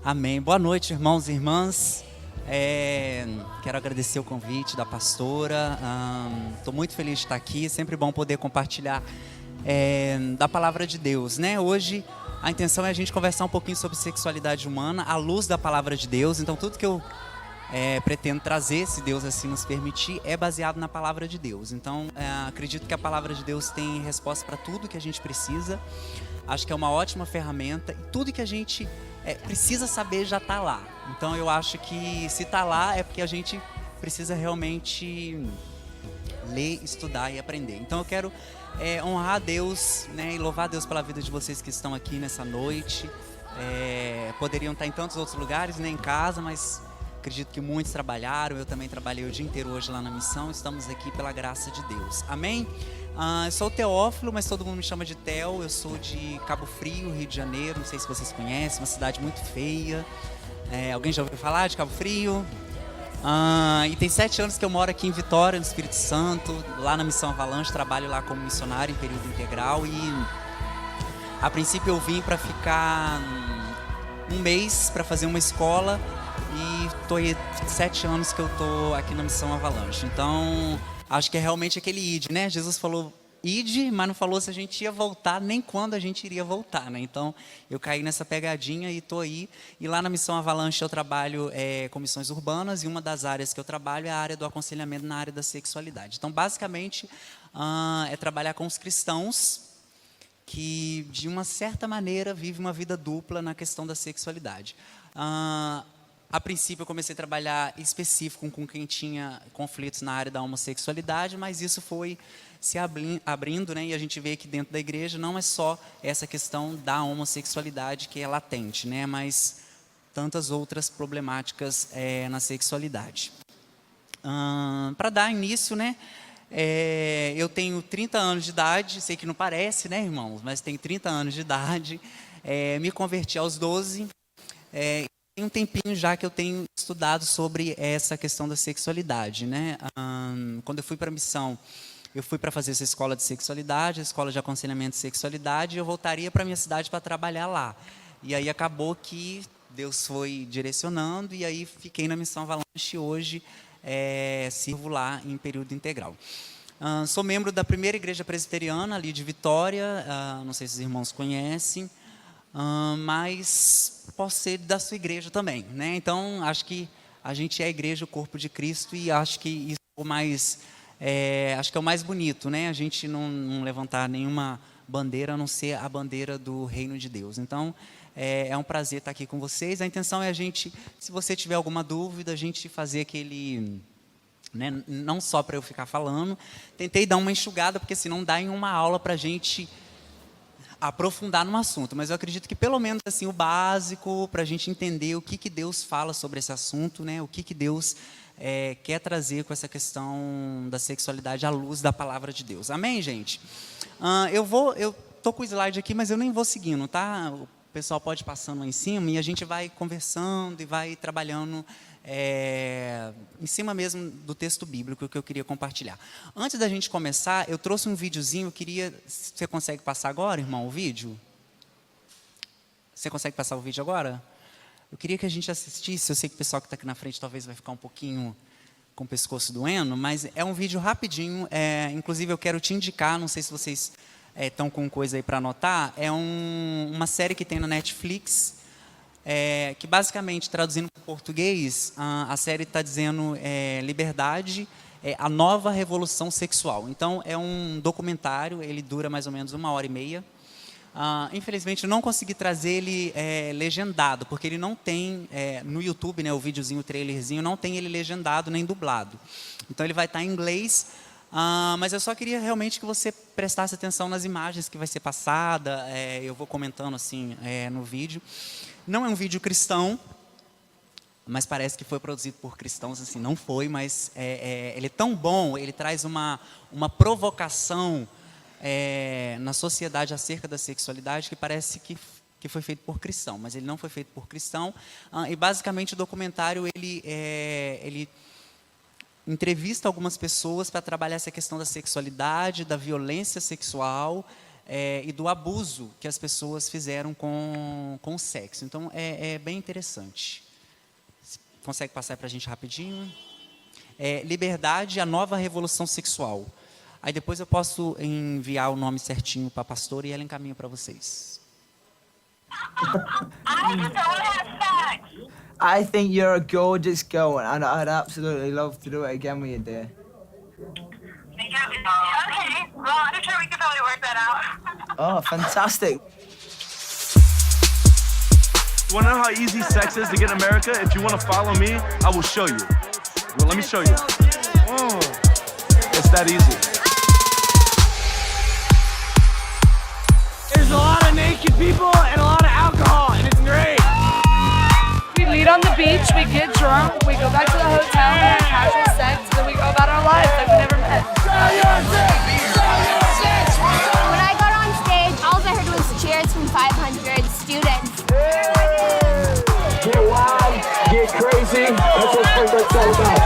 Amém. Boa noite, irmãos e irmãs. Quero agradecer o convite da pastora. Estou muito feliz de estar aqui. É sempre bom poder compartilhar da palavra de Deus, né? Hoje a intenção é a gente conversar um pouquinho sobre sexualidade humana à luz da palavra de Deus. Então tudo que eu pretendo trazer, se Deus assim nos permitir, é baseado na palavra de Deus. Então acredito que a palavra de Deus tem resposta para tudo que a gente precisa. Acho que é uma ótima ferramenta e tudo que a gente precisa saber já está lá. Então eu acho que se está lá é porque a gente precisa realmente ler, estudar e aprender. Então eu quero honrar a Deus, né, e louvar a Deus pela vida de vocês que estão aqui nessa noite. Poderiam estar em tantos outros lugares, né, em casa, mas acredito que muitos trabalharam. Eu também trabalhei o dia inteiro hoje lá na missão. Estamos aqui pela graça de Deus. Amém? Eu sou o Teófilo, mas todo mundo me chama de Theo. Eu sou de Cabo Frio, Rio de Janeiro. Não sei se vocês conhecem, uma cidade muito feia. Alguém já ouviu falar de Cabo Frio? E tem 7 anos que eu moro aqui em Vitória, no Espírito Santo, lá na Missão Avalanche. Trabalho lá como missionário em período integral. E a princípio eu vim para ficar um mês para fazer uma escola. E estou aí 7 anos que eu estou aqui na Missão Avalanche. Então acho que é realmente aquele id, né? Jesus falou id, mas não falou se a gente ia voltar, nem quando a gente iria voltar, né? Então, eu caí nessa pegadinha e estou aí. E lá na Missão Avalanche eu trabalho com missões urbanas, e uma das áreas que eu trabalho é a área do aconselhamento na área da sexualidade. Então, basicamente, é trabalhar com os cristãos que, de uma certa maneira, vivem uma vida dupla na questão da sexualidade. A princípio eu comecei a trabalhar específico com quem tinha conflitos na área da homossexualidade, mas isso foi se abrindo, né? E a gente vê que dentro da igreja não é só essa questão da homossexualidade que é latente, né? Mas tantas outras problemáticas na sexualidade. Para dar início, né? Eu tenho 30 anos de idade, sei que não parece, né, irmãos? Mas tenho 30 anos de idade, me converti aos 12. Tem um tempinho já que eu tenho estudado sobre essa questão da sexualidade, né? Quando eu fui para a missão, eu fui para fazer essa escola de sexualidade, a escola de aconselhamento de sexualidade, e eu voltaria para a minha cidade para trabalhar lá. E aí acabou que Deus foi direcionando, e aí fiquei na Missão Avalanche. Hoje sirvo lá em período integral. Sou membro da primeira igreja presbiteriana ali de Vitória, não sei se os irmãos conhecem, mas posso ser da sua igreja também, né? Então acho que a gente é a igreja, o corpo de Cristo, e acho que isso é o mais, acho que é o mais bonito, né? A gente não levantar nenhuma bandeira a não ser a bandeira do reino de Deus. Então é um prazer estar aqui com vocês. A intenção é a gente, se você tiver alguma dúvida, a gente fazer aquele, né, não só para eu ficar falando. Tentei dar uma enxugada, porque senão dá em uma aula para a gente aprofundar no assunto, mas eu acredito que pelo menos assim o básico para a gente entender o que Deus fala sobre esse assunto, né? O que Deus quer trazer com essa questão da sexualidade à luz da palavra de Deus. Amém, gente? Eu tô com o slide aqui, mas eu nem vou seguindo, tá? O pessoal pode ir passando lá em cima e a gente vai conversando e vai trabalhando em cima mesmo do texto bíblico que eu queria compartilhar. Antes da gente começar, eu trouxe um videozinho. Você consegue passar agora, irmão, o vídeo? Você consegue passar o vídeo agora? Eu queria que a gente assistisse. Eu sei que o pessoal que está aqui na frente talvez vai ficar um pouquinho com o pescoço doendo, mas é um vídeo rapidinho. Inclusive eu quero te indicar, não sei se vocês estão com coisa aí para anotar, uma série que tem na Netflix, que basicamente, traduzindo para o português, a série está dizendo liberdade, a nova revolução sexual. Então, é um documentário, ele dura mais ou menos 1h30. Infelizmente, eu não consegui trazer ele legendado, porque ele não tem, no YouTube, né, o videozinho, o trailerzinho, não tem ele legendado nem dublado. Então, ele vai estar em inglês, mas eu só queria realmente que você prestasse atenção nas imagens que vai ser passada. Eu vou comentando assim no vídeo. Não é um vídeo cristão, mas parece que foi produzido por cristãos, assim, não foi, mas ele é tão bom, ele traz uma provocação na sociedade acerca da sexualidade que parece que foi feito por cristão, mas ele não foi feito por cristão. E basicamente o documentário ele entrevista algumas pessoas para trabalhar essa questão da sexualidade, da violência sexual, e do abuso que as pessoas fizeram com o sexo. Então, é bem interessante. Consegue passar para a gente rapidinho? Liberdade, a nova revolução sexual. Aí depois eu posso enviar o nome certinho para a pastora e ela encaminha para vocês. I think you're a gorgeous girl, and I'd absolutely love to do it again with you, dear. Okay, well, I'm sure we could probably work that out. Oh, fantastic. You want to know how easy sex is to get in America? If you want to follow me, I will show you. Well, let me show you. It's that easy. There's a lot of naked people and a lot of alcohol, and it's great. We meet on the beach, we get drunk, we go back to the hotel, we have casual sex, and then we go about our lives like we never met. When I got on stage, all I heard was cheers from 500 students. Get wild, get crazy. That's what Spring Break's all about.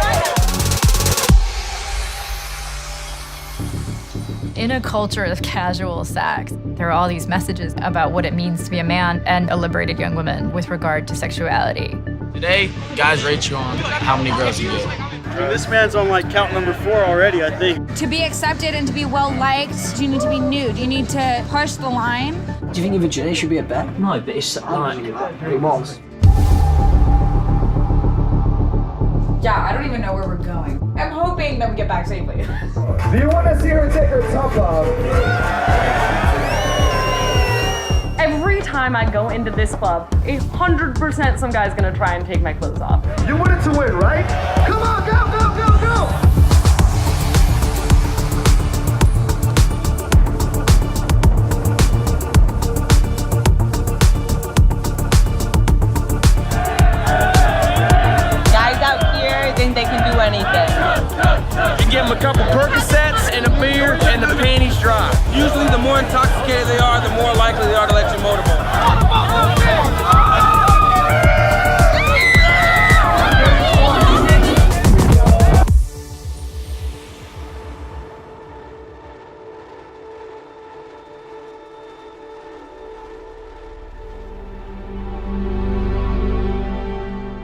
In a culture of casual sex, there are all these messages about what it means to be a man and a liberated young woman with regard to sexuality. Today, guys rate you on how many girls you get. I mean, this man's on like count number 4 already, I think. To be accepted and to be well-liked, you need to be nude. You need to push the line. Do you think your virginity should be a bet? No, but it's like, It was. Yeah, I don't even know where we're going. I'm hoping that we get back safely. do you want to see her take her top off? Every time I go into this club, 100% some guy's gonna try and take my clothes off. You want it to win, right? Come on, go, go, go, go! Guys out here think they can do anything. You give them a couple Percocets and a beer and the panties dry. Usually the more intoxicated they are, the more likely they are to let you motorboat.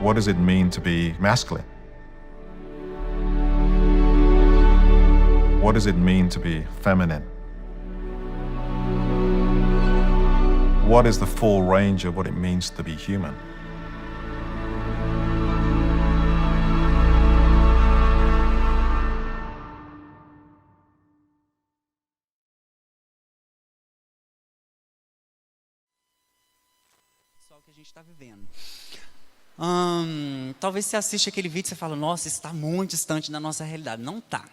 What does it mean to be masculine? What does it mean to be feminine? What is the full range of what it means to be human? Só o que a gente está vivendo. Talvez você assista aquele vídeo e você fala, nossa, isso está muito distante da nossa realidade. Não está.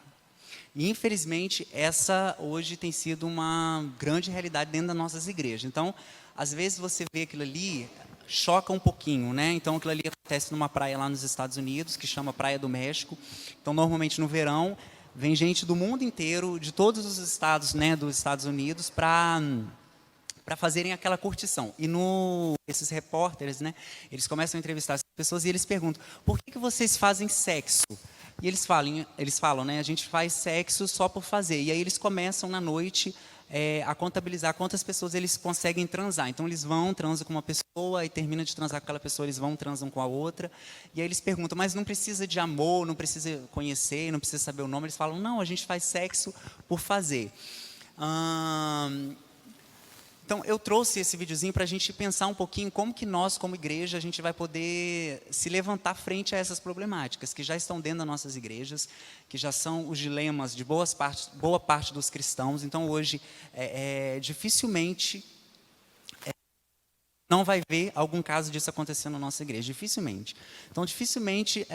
E, infelizmente, essa hoje tem sido uma grande realidade dentro das nossas igrejas. Então, às vezes você vê aquilo ali, choca um pouquinho, né? Então, aquilo ali acontece numa praia lá nos Estados Unidos, que chama Praia do México. Então, normalmente no verão, vem gente do mundo inteiro, de todos os estados, né, dos Estados Unidos, para fazerem aquela curtição. E esses repórteres, né, eles começam a entrevistar as pessoas e eles perguntam, por que vocês fazem sexo? E eles falam, né, a gente faz sexo só por fazer. E aí eles começam na noite a contabilizar quantas pessoas eles conseguem transar. Então eles vão, transam com uma pessoa e terminam de transar com aquela pessoa, eles vão, transam com a outra. E aí eles perguntam, mas não precisa de amor, não precisa conhecer, não precisa saber o nome. Eles falam, não, a gente faz sexo por fazer. Então, eu trouxe esse videozinho para a gente pensar um pouquinho como que nós, como igreja, a gente vai poder se levantar frente a essas problemáticas que já estão dentro das nossas igrejas, que já são os dilemas de boa parte dos cristãos. Então, hoje, dificilmente não vai ver algum caso disso acontecendo na nossa igreja, dificilmente. Então, dificilmente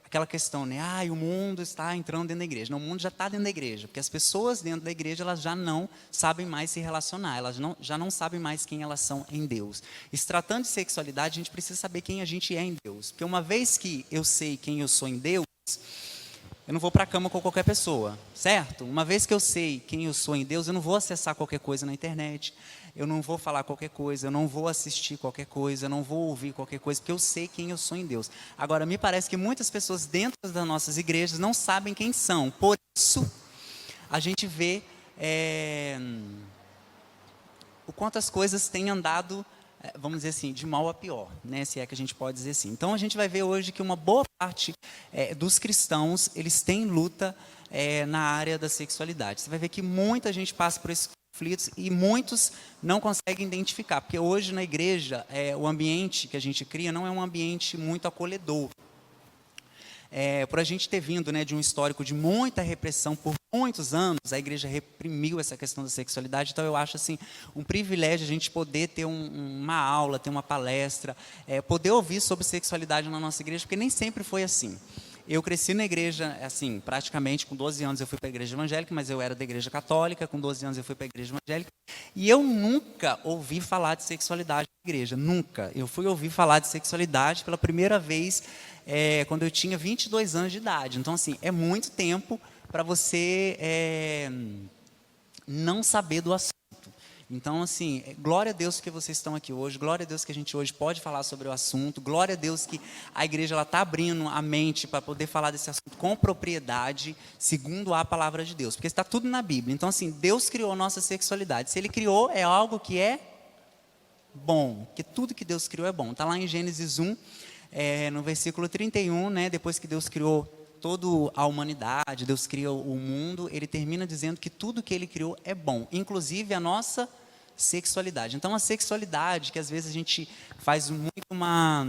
aquela questão, né? O mundo está entrando dentro da igreja. Não, o mundo já está dentro da igreja, porque as pessoas dentro da igreja, elas já não sabem mais se relacionar, elas já não sabem mais quem elas são em Deus. E se tratando de sexualidade, a gente precisa saber quem a gente é em Deus, porque uma vez que eu sei quem eu sou em Deus, eu não vou para a cama com qualquer pessoa, certo? Uma vez que eu sei quem eu sou em Deus, eu não vou acessar qualquer coisa na internet, eu não vou falar qualquer coisa, eu não vou assistir qualquer coisa, eu não vou ouvir qualquer coisa, porque eu sei quem eu sou em Deus. Agora, me parece que muitas pessoas dentro das nossas igrejas não sabem quem são, por isso a gente vê o quanto as coisas têm andado, vamos dizer assim, de mal a pior, né? Se é que a gente pode dizer assim. Então a gente vai ver hoje que uma boa parte dos cristãos, eles têm luta na área da sexualidade. Você vai ver que muita gente passa por esses conflitos e muitos não conseguem identificar, porque hoje na igreja o ambiente que a gente cria não é um ambiente muito acolhedor. Por a gente ter vindo, né, de um histórico de muita repressão por muitos anos, a igreja reprimiu essa questão da sexualidade. Então eu acho assim um privilégio a gente poder ter uma aula, ter uma palestra, poder ouvir sobre sexualidade na nossa igreja, porque nem sempre foi assim. Eu cresci na igreja, assim, praticamente com 12 anos eu fui para a igreja evangélica, mas eu era da igreja católica, com 12 anos eu fui para a igreja evangélica, e eu nunca ouvi falar de sexualidade na igreja, nunca. Eu fui ouvir falar de sexualidade pela primeira vez quando eu tinha 22 anos de idade. Então, assim, é muito tempo para você não saber do assunto. Então, assim, glória a Deus que vocês estão aqui hoje, glória a Deus que a gente hoje pode falar sobre o assunto, glória a Deus que a igreja está abrindo a mente para poder falar desse assunto com propriedade, segundo a palavra de Deus, porque está tudo na Bíblia. Então, assim, Deus criou a nossa sexualidade. Se Ele criou, é algo que é bom, porque tudo que Deus criou é bom. Está lá em Gênesis 1, no versículo 31, né, depois que Deus criou toda a humanidade, Deus criou o mundo, Ele termina dizendo que tudo que Ele criou é bom, inclusive a nossa sexualidade. Então, a sexualidade, que às vezes a gente faz muito uma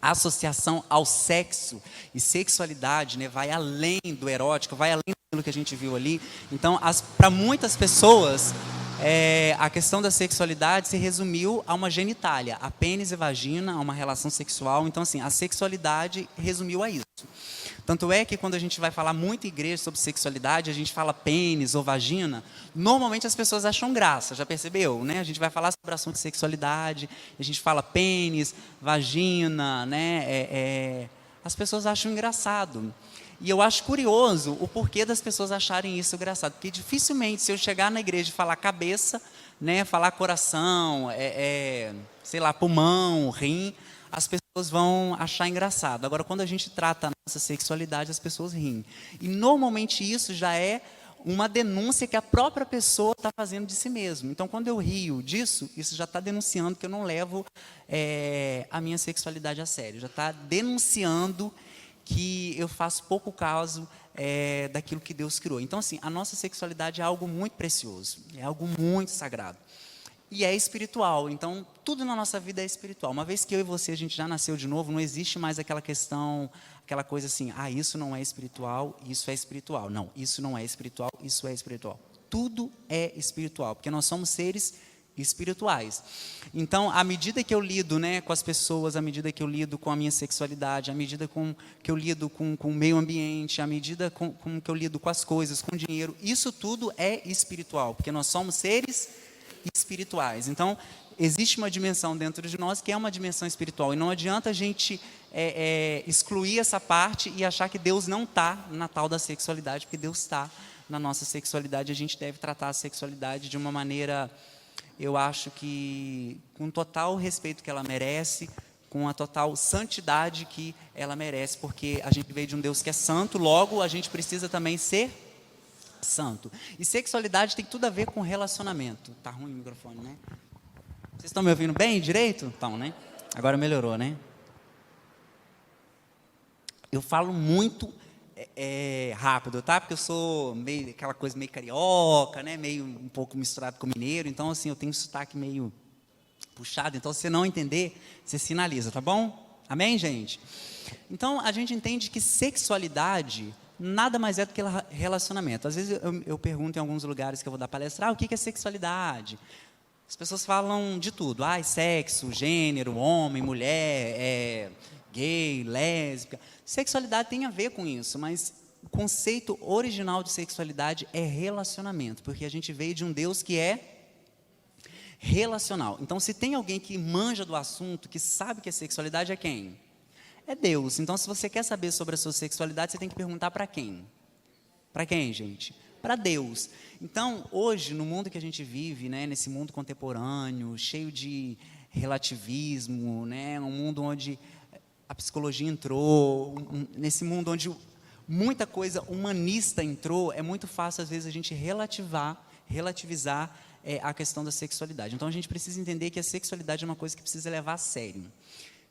associação ao sexo, e sexualidade, né, vai além do erótico, vai além daquilo que a gente viu ali. Então, para muitas pessoas, a questão da sexualidade se resumiu a uma genitália, a pênis e vagina, a uma relação sexual. Então, assim, a sexualidade resumiu a isso. Tanto é que quando a gente vai falar muito em igreja sobre sexualidade, a gente fala pênis ou vagina, normalmente as pessoas acham graça, já percebeu, né? A gente vai falar sobre assunto de sexualidade, a gente fala pênis, vagina, né? As pessoas acham engraçado. E eu acho curioso o porquê das pessoas acharem isso engraçado, porque dificilmente, se eu chegar na igreja e falar cabeça, né, falar coração, sei lá, pulmão, rim, as pessoas vão achar engraçado. Agora, quando a gente trata a nossa sexualidade, as pessoas riem. E normalmente isso já é uma denúncia que a própria pessoa está fazendo de si mesma. Então, quando eu rio disso, isso já está denunciando que eu não levo a minha sexualidade a sério. Já está denunciando que eu faço pouco caso daquilo que Deus criou. Então, assim, a nossa sexualidade é algo muito precioso, é algo muito sagrado. E é espiritual, então tudo na nossa vida é espiritual. Uma vez que eu e você, a gente já nasceu de novo, não existe mais aquela questão, aquela coisa assim, isso não é espiritual, isso é espiritual. Não, isso não é espiritual, isso é espiritual. Tudo é espiritual, porque nós somos seres espirituais. Então, à medida que eu lido, né, com as pessoas, à medida que eu lido com a minha sexualidade, à medida que eu lido com o meio ambiente, à medida que eu lido com as coisas, com o dinheiro, isso tudo é espiritual, porque nós somos seres espirituais. Então, existe uma dimensão dentro de nós que é uma dimensão espiritual, e não adianta a gente excluir essa parte e achar que Deus não está na tal da sexualidade, porque Deus está na nossa sexualidade. A gente deve tratar a sexualidade de uma maneira, eu acho que com total respeito que ela merece, com a total santidade que ela merece, porque a gente veio de um Deus que é santo, logo a gente precisa também ser santo. E sexualidade tem tudo a ver com relacionamento. Tá ruim o microfone, né? Vocês estão me ouvindo bem, direito? Então, né? Agora melhorou, né? Eu falo muito rápido, tá? Porque eu sou meio aquela coisa meio carioca, né? Meio um pouco misturado com mineiro. Então, assim, eu tenho um sotaque meio puxado. Então, se você não entender, você sinaliza, tá bom? Amém, gente? Então, a gente entende que sexualidade nada mais é do que relacionamento. Às vezes eu pergunto em alguns lugares que eu vou dar palestra, o que é sexualidade? As pessoas falam de tudo, sexo, gênero, homem, mulher, gay, lésbica. Sexualidade tem a ver com isso, mas o conceito original de sexualidade é relacionamento, porque a gente veio de um Deus que é relacional. Então, se tem alguém que manja do assunto, que sabe que é sexualidade, é quem? É Deus. Então, se você quer saber sobre a sua sexualidade, você tem que perguntar para quem? Para quem, gente? Para Deus. Então, hoje, no mundo que a gente vive, né, nesse mundo contemporâneo, cheio de relativismo, né, um mundo onde a psicologia entrou, nesse mundo onde muita coisa humanista entrou, é muito fácil às vezes a gente relativizar a questão da sexualidade. Então a gente precisa entender que a sexualidade é uma coisa que precisa levar a sério,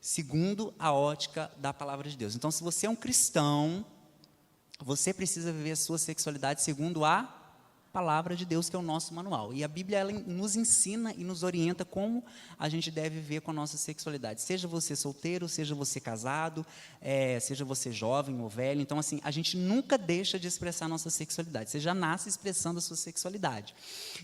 segundo a ótica da palavra de Deus. Então, se você é um cristão, você precisa viver a sua sexualidade segundo a palavra de Deus, que é o nosso manual. E a Bíblia, ela nos ensina e nos orienta como a gente deve viver com a nossa sexualidade. Seja você solteiro, seja você casado, seja você jovem ou velho. Então, assim, a gente nunca deixa de expressar a nossa sexualidade. Você já nasce expressando a sua sexualidade.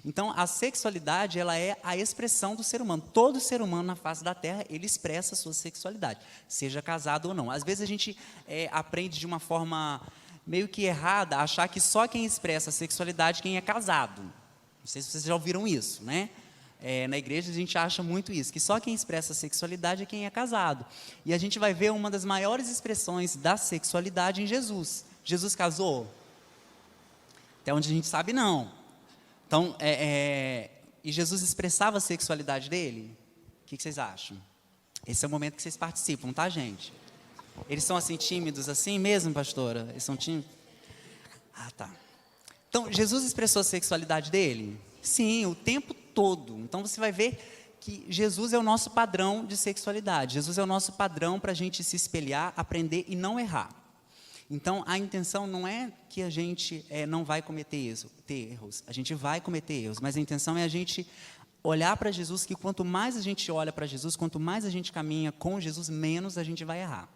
Então, a sexualidade, ela é a expressão do ser humano. Todo ser humano na face da Terra, ele expressa a sua sexualidade, seja casado ou não. Às vezes a gente aprende de uma forma meio que errada, achar que só quem expressa a sexualidade é quem é casado. Não sei se vocês já ouviram isso, né? Na igreja a gente acha muito isso, que só quem expressa a sexualidade é quem é casado. E a gente vai ver uma das maiores expressões da sexualidade em Jesus. Jesus casou? Até onde a gente sabe, não. Então, e Jesus expressava a sexualidade dele? O que vocês acham? Esse é o momento que vocês participam, tá, gente? Eles são assim tímidos assim mesmo, pastora? Eles são tímidos? Ah, tá. Então, Jesus expressou a sexualidade dele? Sim, o tempo todo. Então, você vai ver que Jesus é o nosso padrão de sexualidade. Jesus é o nosso padrão para a gente se espelhar, aprender e não errar. Então, a intenção não é que a gente não vai cometer erros. A gente vai cometer erros, mas a intenção é a gente olhar para Jesus, que quanto mais a gente olha para Jesus, quanto mais a gente caminha com Jesus, menos a gente vai errar.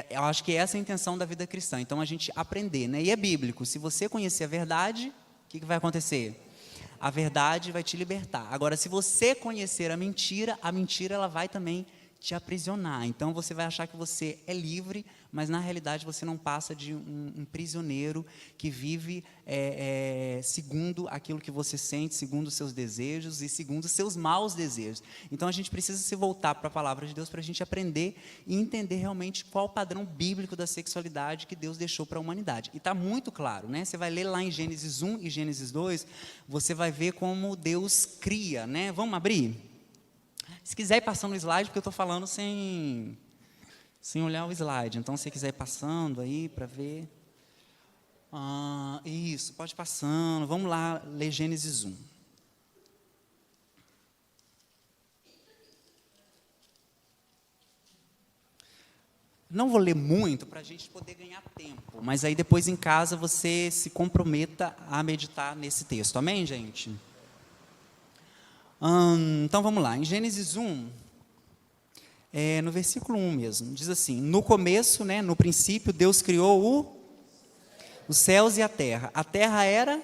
Eu acho que essa é a intenção da vida cristã. Então, a gente aprender, né? E é bíblico. Se você conhecer a verdade, o que vai acontecer? A verdade vai te libertar. Agora, se você conhecer a mentira ela vai também te aprisionar. Então, você vai achar que você é livre, mas na realidade você não passa de um prisioneiro que vive segundo aquilo que você sente, segundo os seus desejos e segundo os seus maus desejos. Então, a gente precisa se voltar para a palavra de Deus para a gente aprender e entender realmente qual o padrão bíblico da sexualidade que Deus deixou para a humanidade. E está muito claro, né? Você vai ler lá em Gênesis 1 e Gênesis 2, você vai ver como Deus cria, né? Vamos abrir? Se quiser ir passando o slide, porque eu estou falando sem olhar o slide. Então, se você quiser ir passando aí para ver. Isso, pode ir passando. Vamos lá, ler Gênesis 1. Não vou ler muito para a gente poder ganhar tempo. Mas aí depois em casa você se comprometa a meditar nesse texto. Amém, gente? Então vamos lá, em Gênesis 1, no versículo 1 mesmo, diz assim: no começo, né, no princípio, Deus criou os céus e a terra era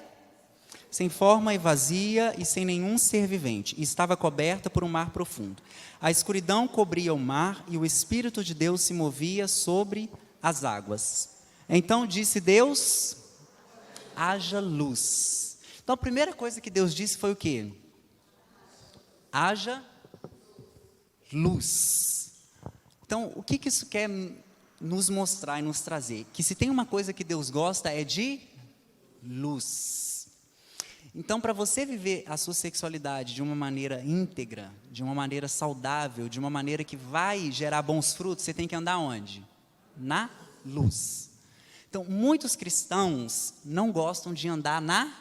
sem forma e vazia e sem nenhum ser vivente, e estava coberta por um mar profundo. A escuridão cobria o mar e o Espírito de Deus se movia sobre as águas. Então disse Deus: haja luz. Então a primeira coisa que Deus disse foi o quê? Haja luz. Então, o que isso quer nos mostrar e nos trazer? Que se tem uma coisa que Deus gosta é de luz. Então, para você viver a sua sexualidade de uma maneira íntegra, de uma maneira saudável, de uma maneira que vai gerar bons frutos, você tem que andar onde? Na luz. Então, muitos cristãos não gostam de andar na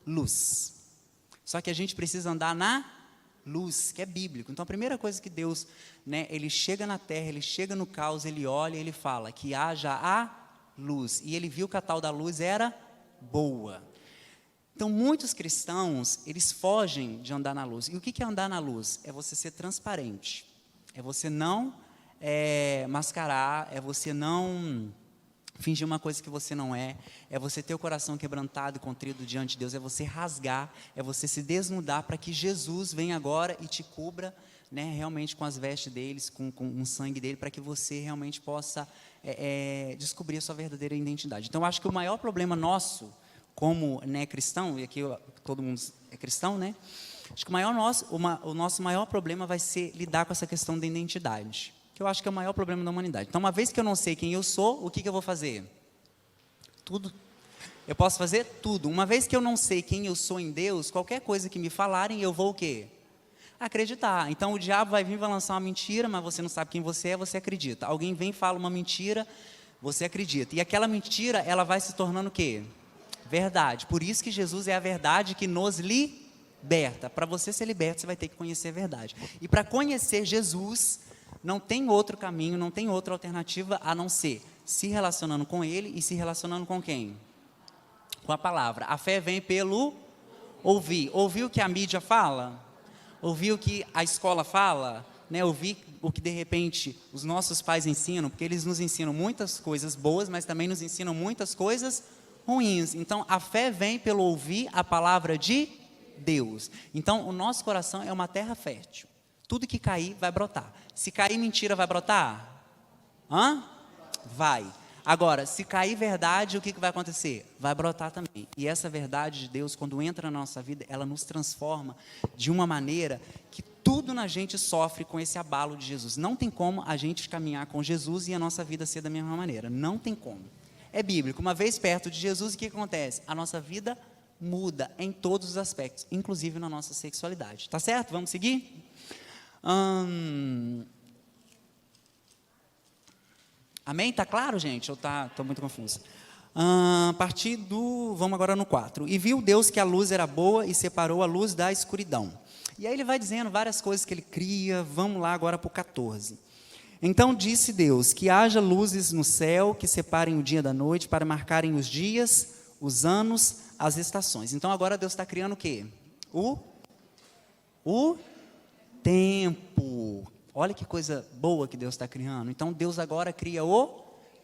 luz. Só que a gente precisa andar na luz, que é bíblico. Então, a primeira coisa que Deus, né, ele chega na terra, ele chega no caos, ele olha e ele fala que haja a luz. E ele viu que a tal da luz era boa. Então, muitos cristãos, eles fogem de andar na luz. E o que é andar na luz? É você ser transparente. É você não mascarar, é você não fingir uma coisa que você não é você ter o coração quebrantado e contrito diante de Deus, é você rasgar, é você se desnudar para que Jesus venha agora e te cubra, né, realmente com as vestes deles, com o sangue dele, para que você realmente possa descobrir a sua verdadeira identidade. Então, eu acho que o maior problema nosso, como, né, cristão, e aqui todo mundo é cristão, né? Acho que o nosso maior problema vai ser lidar com essa questão da identidade, que eu acho que é o maior problema da humanidade. Então, uma vez que eu não sei quem eu sou, o que eu vou fazer? Tudo. Eu posso fazer tudo. Uma vez que eu não sei quem eu sou em Deus, qualquer coisa que me falarem, eu vou o quê? Acreditar. Então, o diabo vai vir e vai lançar uma mentira, mas você não sabe quem você é, você acredita. Alguém vem e fala uma mentira, você acredita. E aquela mentira, ela vai se tornando o quê? Verdade. Por isso que Jesus é a verdade que nos liberta. Para você ser liberto, você vai ter que conhecer a verdade. E para conhecer Jesus, não tem outro caminho, não tem outra alternativa a não ser se relacionando com Ele e se relacionando com quem? Com a palavra. A fé vem pelo ouvir. Ouvir o que a mídia fala? Ouvir o que a escola fala? Né? Ouvir o que de repente os nossos pais ensinam, porque eles nos ensinam muitas coisas boas, mas também nos ensinam muitas coisas ruins. Então a fé vem pelo ouvir a palavra de Deus. Então o nosso coração é uma terra fértil. Tudo que cair vai brotar. Se cair mentira, vai brotar? Vai. Agora, se cair verdade, o que vai acontecer? Vai brotar também. E essa verdade de Deus, quando entra na nossa vida, ela nos transforma de uma maneira que tudo na gente sofre com esse abalo de Jesus. Não tem como a gente caminhar com Jesus e a nossa vida ser da mesma maneira. Não tem como. É bíblico. Uma vez perto de Jesus, o que acontece? A nossa vida muda em todos os aspectos, inclusive na nossa sexualidade. Tá certo? Vamos seguir? Amém? Tá claro, gente? Ou tô muito confuso? A partir do... Vamos agora no 4. E viu Deus que a luz era boa e separou a luz da escuridão. E aí ele vai dizendo várias coisas que ele cria. Vamos lá agora para o 14. Então disse Deus, que haja luzes no céu que separem o dia da noite para marcarem os dias, os anos, as estações. Então agora Deus está criando o quê? O tempo. Olha que coisa boa que Deus está criando. Então Deus agora cria o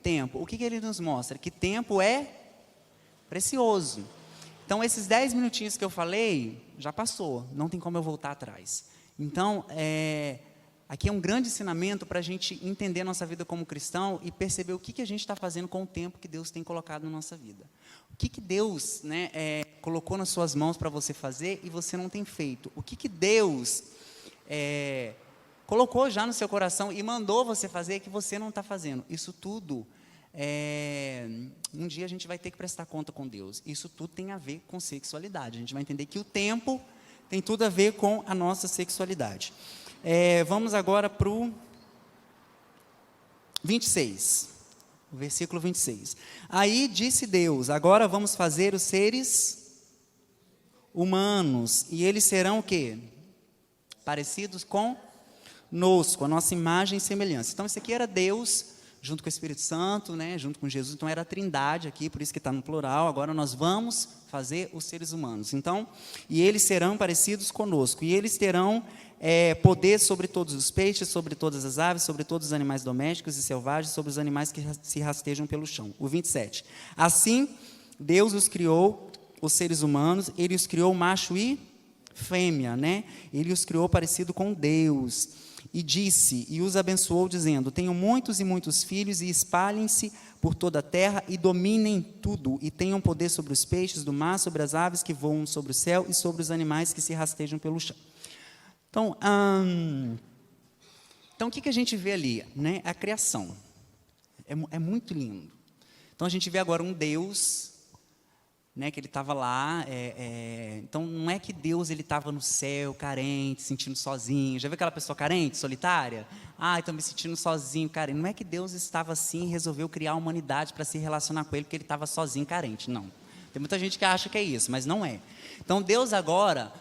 tempo. O que ele nos mostra? Que tempo é precioso. Então esses 10 minutinhos que eu falei, já passou. Não tem como eu voltar atrás. Então, aqui é um grande ensinamento para a gente entender a nossa vida como cristão e perceber o que a gente está fazendo com o tempo que Deus tem colocado na nossa vida. O que Deus, né, colocou nas suas mãos para você fazer e você não tem feito. O que Deus colocou já no seu coração e mandou você fazer que você não está fazendo. Isso tudo, um dia a gente vai ter que prestar conta com Deus. Isso tudo tem a ver com sexualidade. A gente vai entender que o tempo tem tudo a ver com a nossa sexualidade. Vamos agora para o 26. O versículo 26. Aí disse Deus, agora vamos fazer os seres humanos. E eles serão o quê? Parecidos conosco, a nossa imagem e semelhança. Então, isso aqui era Deus, junto com o Espírito Santo, né, junto com Jesus. Então, era a trindade aqui, por isso que está no plural. Agora, nós vamos fazer os seres humanos. Então, e eles serão parecidos conosco. E eles terão poder sobre todos os peixes, sobre todas as aves, sobre todos os animais domésticos e selvagens, sobre os animais que se rastejam pelo chão. O 27. Assim, Deus os criou, os seres humanos, Ele os criou macho e fêmea, né? Ele os criou parecido com Deus. E disse, e os abençoou, dizendo, tenham muitos e muitos filhos, e espalhem-se por toda a terra, e dominem tudo, e tenham poder sobre os peixes do mar, sobre as aves que voam sobre o céu, e sobre os animais que se rastejam pelo chão. Então o que a gente vê ali? Né? A criação. É muito lindo. Então a gente vê agora um Deus, né, que ele estava lá, então não é que Deus estava no céu, carente, sentindo sozinho. Já viu aquela pessoa carente, solitária? Estou me sentindo sozinho, carente. Não é que Deus estava assim e resolveu criar a humanidade para se relacionar com ele, porque ele estava sozinho, carente. Não. Tem muita gente que acha que é isso, mas não é. Então Deus agora,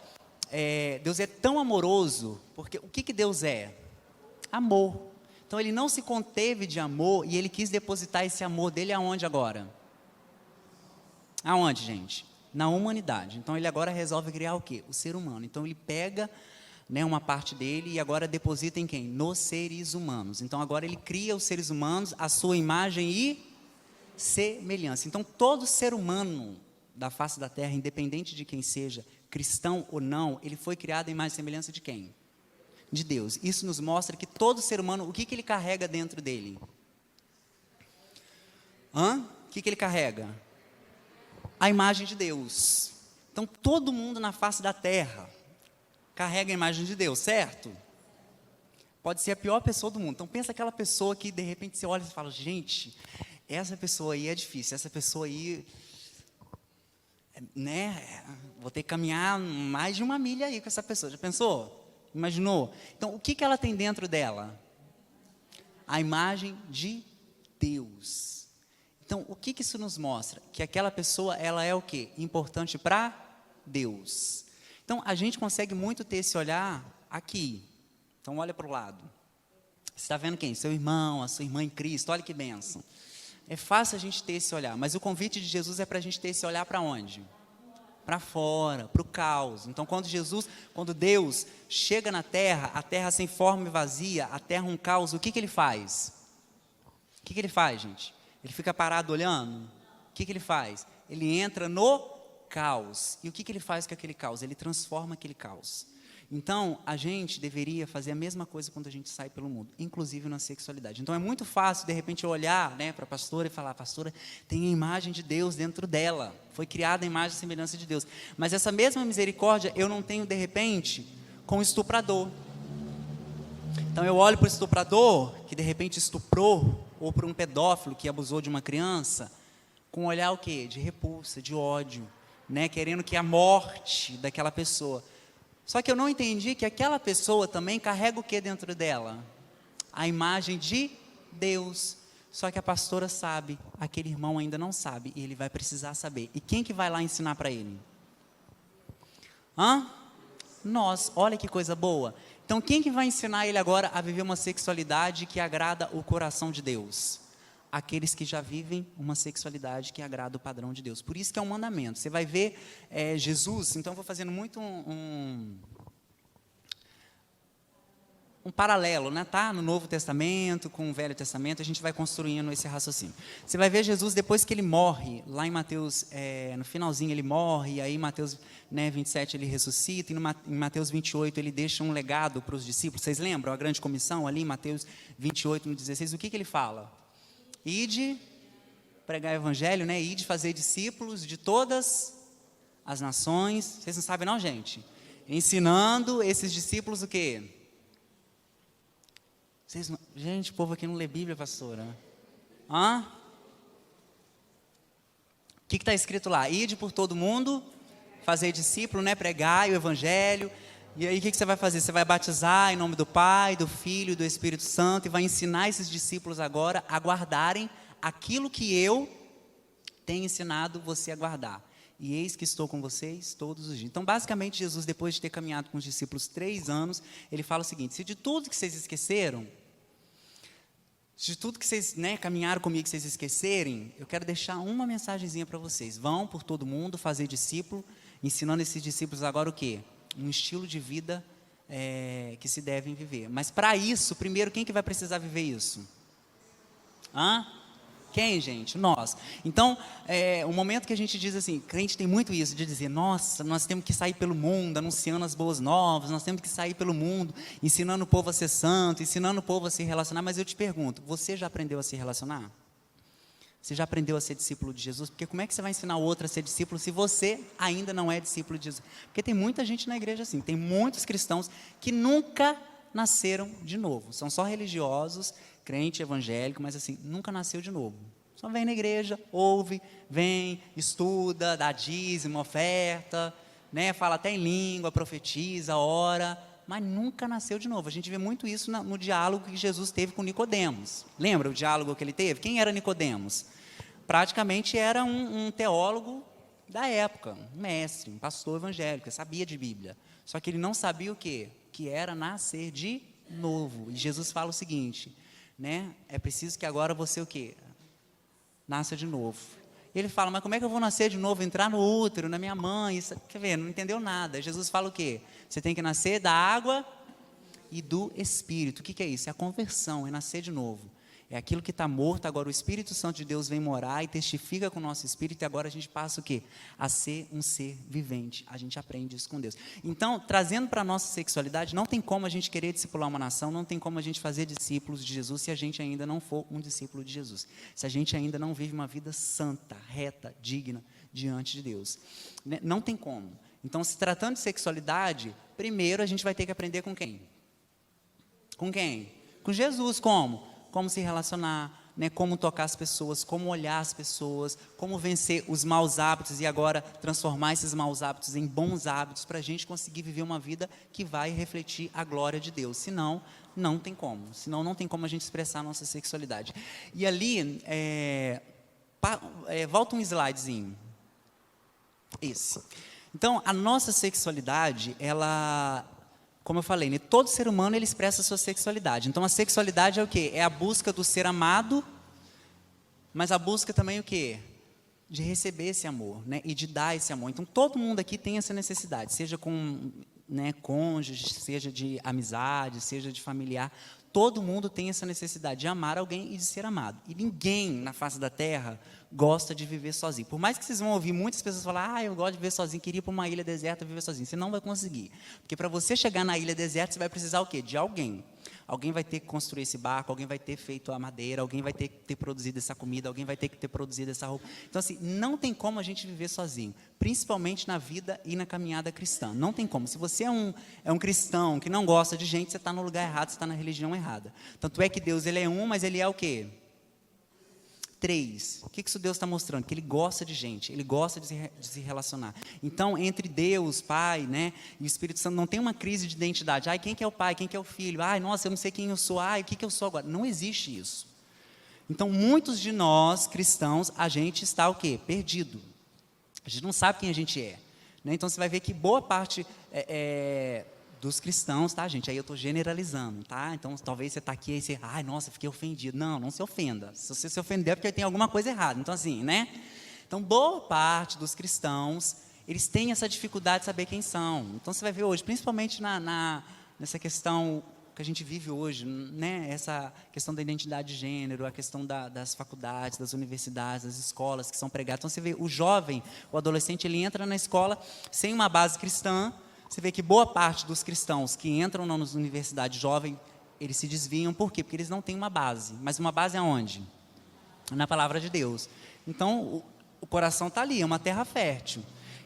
Deus é tão amoroso, porque o que Deus é? Amor. Então ele não se conteve de amor e ele quis depositar esse amor dele aonde agora? Aonde, gente? Na humanidade. Então ele agora resolve criar o quê? O ser humano. Então ele pega, né, uma parte dele e agora deposita em quem? Nos seres humanos. Então agora ele cria os seres humanos à sua imagem e semelhança. Então todo ser humano da face da terra, independente de quem seja, cristão ou não, ele foi criado em imagem e semelhança de quem? De Deus. Isso nos mostra que todo ser humano, o que ele carrega dentro dele? O que ele carrega? A imagem de Deus. Então todo mundo na face da terra carrega a imagem de Deus, certo? Pode ser a pior pessoa do mundo. Então pensa aquela pessoa que de repente você olha e fala, gente, essa pessoa aí é difícil, essa pessoa aí, né, vou ter que caminhar mais de 1 milha aí com essa pessoa. Já pensou? Imaginou? Então o que ela tem dentro dela? A imagem de Deus. Então, o que isso nos mostra? Que aquela pessoa, ela é o quê? Importante para Deus. Então, a gente consegue muito ter esse olhar aqui. Então, olha para o lado. Você está vendo quem? Seu irmão, a sua irmã em Cristo, olha que bênção. É fácil a gente ter esse olhar, mas o convite de Jesus é para a gente ter esse olhar para onde? Para fora, para o caos. Então, quando Deus chega na terra, a terra sem forma e vazia, a terra um caos, o que ele faz? O que ele faz, gente? Ele fica parado olhando? O que ele faz? Ele entra no caos. E o que ele faz com aquele caos? Ele transforma aquele caos. Então, a gente deveria fazer a mesma coisa quando a gente sai pelo mundo, inclusive na sexualidade. Então, é muito fácil, de repente, eu olhar, né, para a pastora e falar: pastora, tem a imagem de Deus dentro dela. Foi criada a imagem e semelhança de Deus. Mas essa mesma misericórdia eu não tenho, de repente, com o estuprador. Então, eu olho para o estuprador, que de repente estuprou, ou para um pedófilo que abusou de uma criança, com um olhar o quê? De repulsa, de ódio, né, querendo que a morte daquela pessoa. Só que eu não entendi que aquela pessoa também carrega o que dentro dela? A imagem de Deus. Só que a pastora sabe, aquele irmão ainda não sabe, e ele vai precisar saber. E quem que vai lá ensinar para ele? Nós, olha que coisa boa. Então, quem que vai ensinar ele agora a viver uma sexualidade que agrada o coração de Deus? Aqueles que já vivem uma sexualidade que agrada o padrão de Deus. Por isso que é um mandamento. Você vai ver Jesus, então eu vou fazendo muito um paralelo, né? Tá? No Novo Testamento, com o Velho Testamento, a gente vai construindo esse raciocínio. Você vai ver Jesus depois que ele morre, lá em Mateus, no finalzinho ele morre, e aí em Mateus 27 ele ressuscita, e em Mateus 28 ele deixa um legado para os discípulos. Vocês lembram a grande comissão ali em Mateus 28, no 16? O que ele fala? Ide pregar o evangelho, né? Ide fazer discípulos de todas as nações. Vocês não sabem não, gente? Ensinando esses discípulos o quê? Gente, o povo aqui não lê Bíblia, pastora. O que está escrito lá? Ide por todo mundo, fazer discípulo, né? Pregar o evangelho. E aí o que você vai fazer? Você vai batizar em nome do Pai, do Filho e do Espírito Santo, e vai ensinar esses discípulos agora a guardarem aquilo que eu tenho ensinado você a guardar. E eis que estou com vocês todos os dias. Então, basicamente, Jesus, depois de ter caminhado com os discípulos 3 anos, ele fala o seguinte: se de tudo que vocês esqueceram, se de tudo que vocês, né, caminharam comigo, que vocês esquecerem, eu quero deixar uma mensagenzinha para vocês. Vão por todo mundo fazer discípulo, ensinando esses discípulos agora o quê? Um estilo de vida que se devem viver. Mas para isso, primeiro, quem que vai precisar viver isso? Quem, gente? Nós. Então, o momento que a gente diz assim, crente tem muito isso, de dizer: nossa, nós temos que sair pelo mundo, anunciando as boas novas, nós temos que sair pelo mundo, ensinando o povo a ser santo, ensinando o povo a se relacionar. Mas eu te pergunto, você já aprendeu a se relacionar? Você já aprendeu a ser discípulo de Jesus? Porque como é que você vai ensinar o outro a ser discípulo se você ainda não é discípulo de Jesus? Porque tem muita gente na igreja assim, tem muitos cristãos que nunca nasceram de novo. São só religiosos, crente evangélico, mas assim, nunca nasceu de novo. Só vem na igreja, ouve, vem, estuda, dá dízimo, oferta, né? Fala até em língua, profetiza, ora, mas nunca nasceu de novo. A gente vê muito isso no diálogo que Jesus teve com Nicodemos. Lembra o diálogo que ele teve? Quem era Nicodemos? Praticamente era um teólogo da época, um mestre, um pastor evangélico, sabia de Bíblia. Só que ele não sabia o quê? Que era nascer de novo. E Jesus fala o seguinte, né? É preciso que agora você o quê? Nasça de novo. Ele fala: mas como é que eu vou nascer de novo? Entrar no útero, na minha mãe? Isso, quer ver? Não entendeu nada. Jesus fala o quê? Você tem que nascer da água e do Espírito. O que é isso? É a conversão, é nascer de novo. É aquilo que está morto, agora o Espírito Santo de Deus vem morar e testifica com o nosso espírito, e agora a gente passa o quê? A ser um ser vivente. A gente aprende isso com Deus. Então, trazendo para a nossa sexualidade, não tem como a gente querer discipular uma nação, não tem como a gente fazer discípulos de Jesus se a gente ainda não for um discípulo de Jesus. Se a gente ainda não vive uma vida santa, reta, digna diante de Deus. Não tem como. Então, se tratando de sexualidade, primeiro a gente vai ter que aprender com quem? Com quem? Com Jesus. Como? Como se relacionar, né? Como tocar as pessoas, como olhar as pessoas, como vencer os maus hábitos e agora transformar esses maus hábitos em bons hábitos para a gente conseguir viver uma vida que vai refletir a glória de Deus. Senão, não tem como. Senão, não tem como a gente expressar a nossa sexualidade. E ali, Volta um slidezinho. Esse. Então, a nossa sexualidade, ela, como eu falei, né, todo ser humano ele expressa a sua sexualidade. Então, a sexualidade é o quê? É a busca do ser amado, mas a busca também o quê? De receber esse amor, né, e de dar esse amor. Então, todo mundo aqui tem essa necessidade, seja com, né, cônjuge, seja de amizade, seja de familiar. Todo mundo tem essa necessidade de amar alguém e de ser amado. E ninguém na face da terra gosta de viver sozinho. Por mais que vocês vão ouvir muitas pessoas falar, eu gosto de viver sozinho, queria ir para uma ilha deserta viver sozinho. Você não vai conseguir. Porque para você chegar na ilha deserta, você vai precisar o quê? De alguém. Alguém vai ter que construir esse barco, alguém vai ter feito a madeira, alguém vai ter que ter produzido essa comida, alguém vai ter que ter produzido essa roupa. Então, assim, não tem como a gente viver sozinho, principalmente na vida e na caminhada cristã. Não tem como. Se você é um cristão que não gosta de gente, você está no lugar errado, você está na religião errada. Tanto é que Deus ele é um, mas ele é o quê? 3. O que isso Deus está mostrando? Que Ele gosta de gente, Ele gosta de se relacionar. Então, entre Deus, Pai, né, e o Espírito Santo, não tem uma crise de identidade. Ai, quem que é o Pai? Quem que é o Filho? Ai, nossa, eu não sei quem eu sou. Ai, o que eu sou agora? Não existe isso. Então, muitos de nós, cristãos, a gente está o quê? Perdido. A gente não sabe quem a gente é. Né? Então, você vai ver que boa parte dos cristãos, tá, gente? Aí eu estou generalizando, tá? Então, talvez você está aqui e você, ai, nossa, fiquei ofendido. Não, não se ofenda. Se você se ofender é porque tem alguma coisa errada. Então, assim, né? Então, boa parte dos cristãos, eles têm essa dificuldade de saber quem são. Então, você vai ver hoje, principalmente nessa questão que a gente vive hoje, né? Essa questão da identidade de gênero, a questão das faculdades, das universidades, das escolas que são pregadas. Então, você vê o jovem, o adolescente, ele entra na escola sem uma base cristã. Você vê que boa parte dos cristãos que entram nas universidades jovem, eles se desviam. Por quê? Porque eles não têm uma base. Mas uma base aonde? Na palavra de Deus. Então, o coração está ali, é uma terra fértil.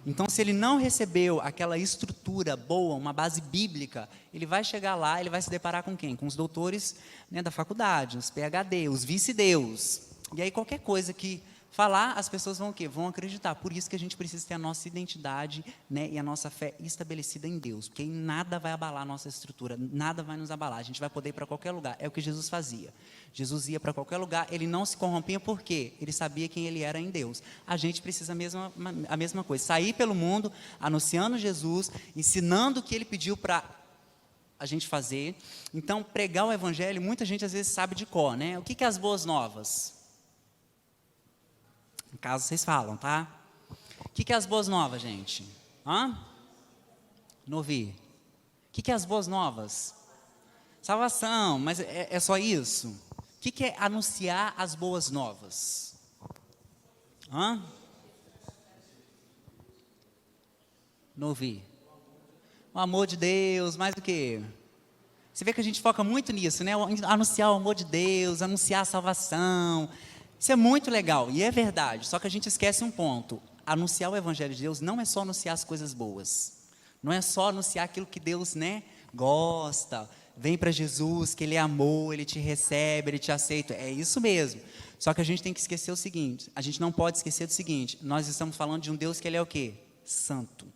Então, se ele não recebeu aquela estrutura boa, uma base bíblica, ele vai chegar lá, ele vai se deparar com quem? Com os doutores, né, da faculdade, os PhD, os vice-deus. E aí, qualquer coisa que falar, as pessoas vão o quê? Vão acreditar. Por isso que a gente precisa ter a nossa identidade, né, e a nossa fé estabelecida em Deus. Porque aí nada vai abalar a nossa estrutura, nada vai nos abalar. A gente vai poder ir para qualquer lugar. É o que Jesus fazia. Jesus ia para qualquer lugar, ele não se corrompia porque ele sabia quem ele era em Deus. A gente precisa a mesma coisa. Sair pelo mundo, anunciando Jesus, ensinando o que ele pediu para a gente fazer. Então, pregar o evangelho, muita gente às vezes sabe de cor, né? O que é as boas novas? No caso, vocês falam, tá? O que é as boas novas, gente? Não ouvi. O que é as boas novas? Salvação, mas é só isso? O que é anunciar as boas novas? Não ouvi. O amor de Deus, mais do que? Você vê que a gente foca muito nisso, né? Anunciar o amor de Deus, anunciar a salvação. Isso é muito legal, e é verdade, só que a gente esquece um ponto. Anunciar o Evangelho de Deus não é só anunciar as coisas boas. Não é só anunciar aquilo que Deus, né, gosta. Vem para Jesus, que Ele é amor, Ele te recebe, Ele te aceita. É isso mesmo. Só que a gente tem que esquecer o seguinte, a gente não pode esquecer do seguinte, nós estamos falando de um Deus que Ele é o quê? Santo.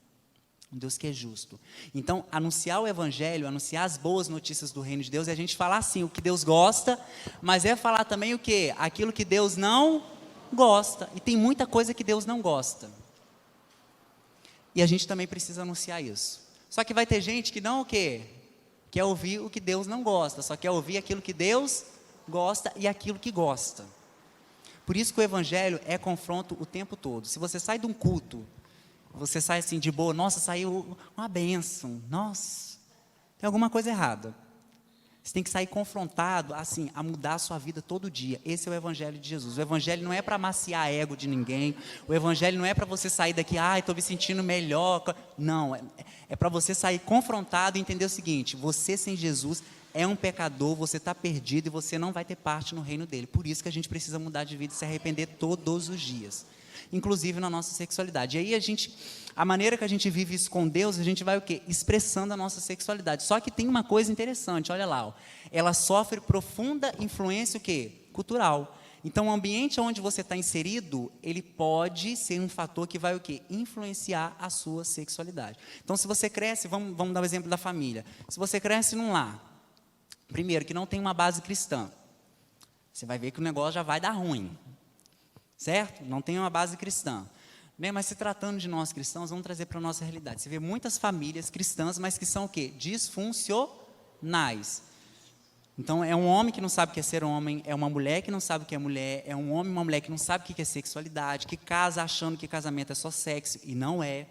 Um Deus que é justo. Então, anunciar o Evangelho, anunciar as boas notícias do reino de Deus, é a gente falar assim, o que Deus gosta, mas é falar também o quê? Aquilo que Deus não gosta. E tem muita coisa que Deus não gosta. E a gente também precisa anunciar isso. Só que vai ter gente que não o quê? Quer ouvir o que Deus não gosta, só quer ouvir aquilo que Deus gosta e aquilo que gosta. Por isso que o Evangelho é confronto o tempo todo. Se você sai de um culto, você sai assim de boa, nossa, saiu uma bênção, nossa, tem alguma coisa errada. Você tem que sair confrontado, assim, a mudar a sua vida todo dia. Esse é o Evangelho de Jesus. O Evangelho não é para amaciar ego de ninguém. O Evangelho não é para você sair daqui, estou me sentindo melhor. Não, é para você sair confrontado e entender o seguinte, você sem Jesus é um pecador, você está perdido e você não vai ter parte no reino dele. Por isso que a gente precisa mudar de vida e se arrepender todos os dias. Inclusive na nossa sexualidade. E aí a maneira que a gente vive isso com Deus, a gente vai o quê? Expressando a nossa sexualidade. Só que tem uma coisa interessante, olha lá, ela sofre profunda influência o quê? Cultural. Então o ambiente onde você está inserido, ele pode ser um fator que vai o quê? Influenciar a sua sexualidade. Então se você cresce, vamos dar o exemplo da família. Se você cresce num lar, primeiro, que não tem uma base cristã, você vai ver que o negócio já vai dar ruim. certo? Não tem uma base cristã. Né? Mas se tratando de nós cristãos, vamos trazer para a nossa realidade. Você vê muitas famílias cristãs, mas que são o quê? Disfuncionais. Então, é um homem que não sabe o que é ser homem, é uma mulher que não sabe o que é mulher, é um homem e uma mulher que não sabe o que é sexualidade, que casa achando que casamento é só sexo, e não é.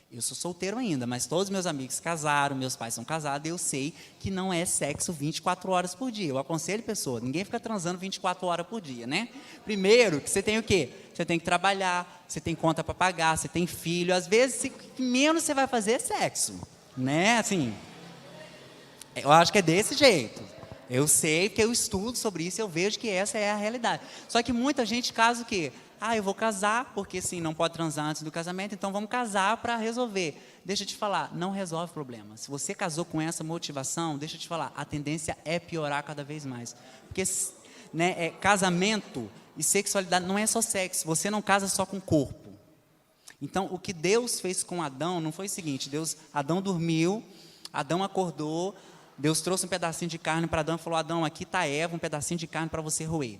Eu sou solteiro ainda, mas todos meus amigos casaram, meus pais são casados, e eu sei que não é sexo 24 horas por dia. Eu aconselho pessoa, ninguém fica transando 24 horas por dia, né? Primeiro, que você tem o quê? Você tem que trabalhar, você tem conta para pagar, você tem filho. Às vezes, o que menos você vai fazer é sexo, né? Assim, eu acho que é desse jeito. Eu sei, porque eu estudo sobre isso, eu vejo que essa é a realidade. Só que muita gente casa o quê? Eu vou casar, porque sim, não pode transar antes do casamento, então vamos casar para resolver. Deixa eu te falar, não resolve problema. Se você casou com essa motivação, deixa eu te falar, a tendência é piorar cada vez mais. Porque né, casamento e sexualidade não é só sexo, você não casa só com o corpo. Então, o que Deus fez com Adão não foi o seguinte, Adão dormiu, Adão acordou, Deus trouxe um pedacinho de carne para Adão e falou, Adão, aqui está Eva, um pedacinho de carne para você roer.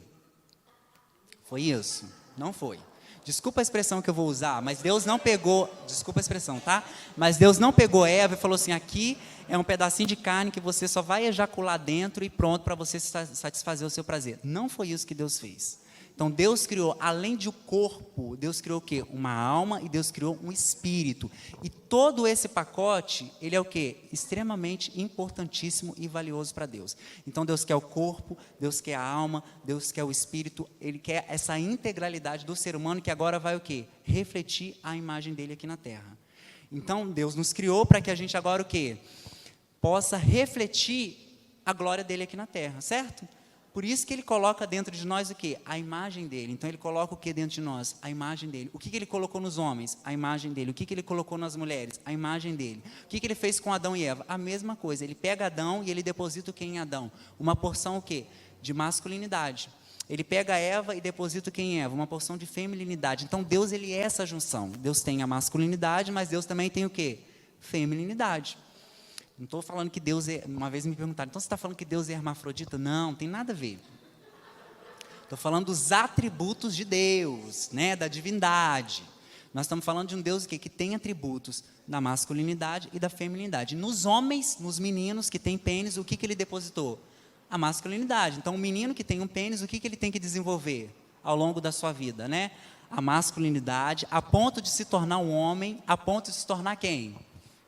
Foi isso? Não foi. Desculpa a expressão que eu vou usar, mas Deus não pegou, desculpa a expressão, tá? Mas Deus não pegou Eva e falou assim, aqui é um pedacinho de carne que você só vai ejacular dentro e pronto para você satisfazer o seu prazer. Não foi isso que Deus fez. Então Deus criou, além de um corpo, Deus criou o quê? Uma alma e Deus criou um espírito. E todo esse pacote, ele é o quê? Extremamente importantíssimo e valioso para Deus. Então Deus quer o corpo, Deus quer a alma, Deus quer o espírito, Ele quer essa integralidade do ser humano que agora vai o quê? Refletir a imagem dele aqui na terra. Então Deus nos criou para que a gente agora o quê? Possa refletir a glória dele aqui na terra, certo? Por isso que Ele coloca dentro de nós o quê? A imagem dEle. Então Ele coloca o que dentro de nós? A imagem dEle. O que Ele colocou nos homens? A imagem dEle. O que Ele colocou nas mulheres? A imagem dEle. O que Ele fez com Adão e Eva? A mesma coisa. Ele pega Adão e Ele deposita o que em Adão? Uma porção o quê? De masculinidade. Ele pega Eva e deposita o que em Eva? Uma porção de feminilidade. Então Deus, Ele é essa junção. Deus tem a masculinidade, mas Deus também tem o quê? Feminilidade. Não estou falando que Deus é... Uma vez me perguntaram, então você está falando que Deus é hermafrodita? Não, não tem nada a ver. Estou falando dos atributos de Deus, né, da divindade. Nós estamos falando de um Deus que tem atributos da masculinidade e da feminilidade. Nos homens, nos meninos que têm pênis, o que Ele depositou? A masculinidade. Então, o menino que tem um pênis, o que ele tem que desenvolver ao longo da sua vida, né? A masculinidade, a ponto de se tornar um homem, a ponto de se tornar quem?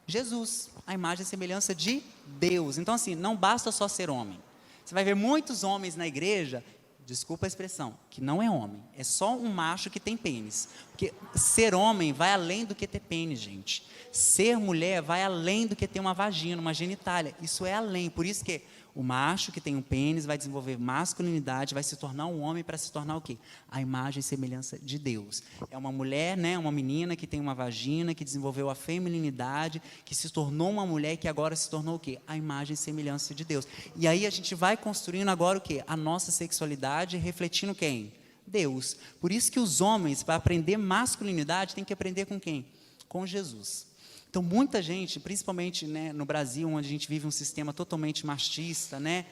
Jesus, a imagem e semelhança de Deus. Então assim, não basta só ser homem. Você vai ver muitos homens na igreja, desculpa a expressão, que não é homem, é só um macho que tem pênis. Porque ser homem vai além do que ter pênis, gente. Ser mulher vai além do que ter uma vagina, uma genitália. Isso é além, por isso que o macho que tem um pênis vai desenvolver masculinidade, vai se tornar um homem para se tornar o quê? A imagem e semelhança de Deus. É uma mulher, né, uma menina que tem uma vagina, que desenvolveu a feminilidade, que se tornou uma mulher que agora se tornou o quê? A imagem e semelhança de Deus. E aí a gente vai construindo agora o quê? A nossa sexualidade refletindo quem? Deus. Por isso que os homens, para aprender masculinidade, tem que aprender com quem? Com Jesus. Então, muita gente, principalmente, né, no Brasil, onde a gente vive um sistema totalmente machista, né,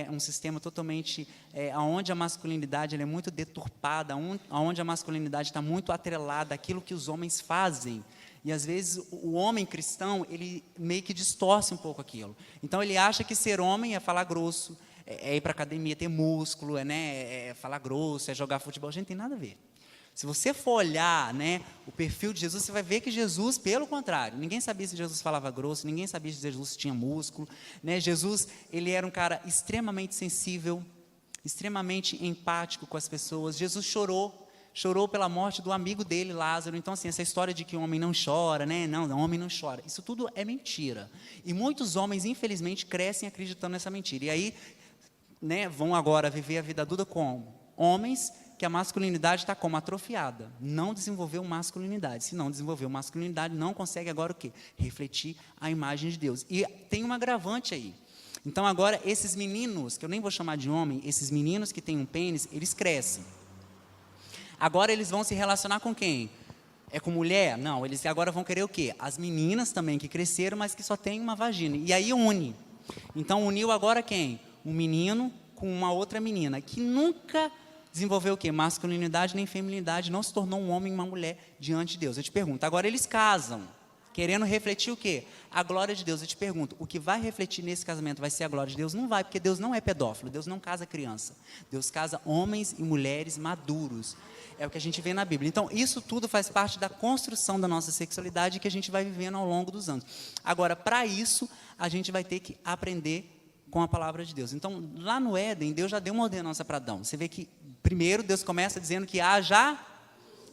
um sistema totalmente, onde a masculinidade ela é muito deturpada, onde a masculinidade está muito atrelada àquilo que os homens fazem. E, às vezes, o homem cristão, ele meio que distorce um pouco aquilo. Então, ele acha que ser homem é falar grosso, é ir para a academia, ter músculo, é falar grosso, é jogar futebol. Gente, não tem nada a ver. Se você for olhar, né, o perfil de Jesus, você vai ver que Jesus, pelo contrário, ninguém sabia se Jesus falava grosso, ninguém sabia se Jesus tinha músculo, né? Jesus, ele era um cara extremamente sensível, extremamente empático com as pessoas. Jesus chorou pela morte do amigo dele, Lázaro. Então, assim, essa história de que o homem não chora, né? Não, o homem não chora. Isso tudo é mentira. E muitos homens, infelizmente, crescem acreditando nessa mentira. E aí, né, vão agora viver a vida adulta como homens que a masculinidade está como atrofiada, não desenvolveu masculinidade. Se não desenvolveu masculinidade, não consegue agora o quê? Refletir a imagem de Deus. E tem um agravante aí. Então agora esses meninos, que eu nem vou chamar de homem, esses meninos que têm um pênis, eles crescem. Agora eles vão se relacionar com quem? É com mulher? Não, eles agora vão querer o quê? As meninas também que cresceram, mas que só têm uma vagina. E aí une. Então uniu agora quem? Um menino com uma outra menina, que nunca desenvolveu o quê? Masculinidade nem feminilidade, não se tornou um homem e uma mulher diante de Deus. Eu te pergunto, agora eles casam, querendo refletir o quê? A glória de Deus. Eu te pergunto, o que vai refletir nesse casamento vai ser a glória de Deus? Não vai, porque Deus não é pedófilo, Deus não casa criança. Deus casa homens e mulheres maduros. É o que a gente vê na Bíblia. Então, isso tudo faz parte da construção da nossa sexualidade que a gente vai vivendo ao longo dos anos. Agora, para isso, a gente vai ter que aprender com a palavra de Deus. Então, lá no Éden, Deus já deu uma ordenança para Adão. Você vê que, primeiro, Deus começa dizendo que haja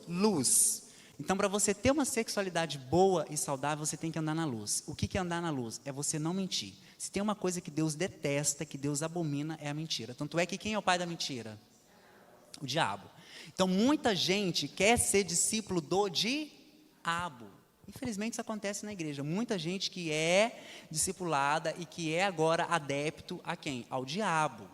luz. Então, para você ter uma sexualidade boa e saudável, você tem que andar na luz. O que é andar na luz? É você não mentir. Se tem uma coisa que Deus detesta, que Deus abomina, é a mentira. Tanto é que quem é o pai da mentira? O diabo. Então, muita gente quer ser discípulo do diabo. Infelizmente, isso acontece na igreja. Muita gente que é discipulada e que é agora adepto a quem? Ao diabo.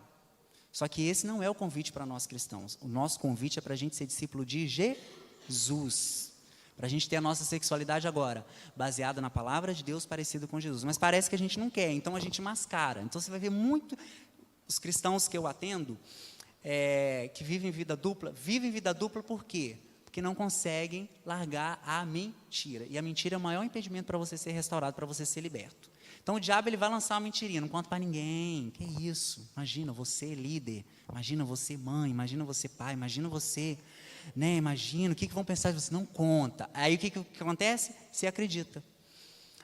Só que esse não é o convite para nós cristãos. O nosso convite é para a gente ser discípulo de Jesus. Para a gente ter a nossa sexualidade agora baseada na palavra de Deus, parecido com Jesus. Mas parece que a gente não quer, então a gente mascara. Então você vai ver muito os cristãos que eu atendo, que vivem vida dupla por quê? Porque não conseguem largar a mentira. E a mentira é o maior impedimento para você ser restaurado, para você ser liberto. Então o diabo ele vai lançar uma mentirinha, não conta para ninguém. Que isso? Imagina você líder, imagina você mãe, imagina você pai, imagina você, né? Imagina, o que vão pensar de você? Não conta. Aí o que acontece? Você acredita.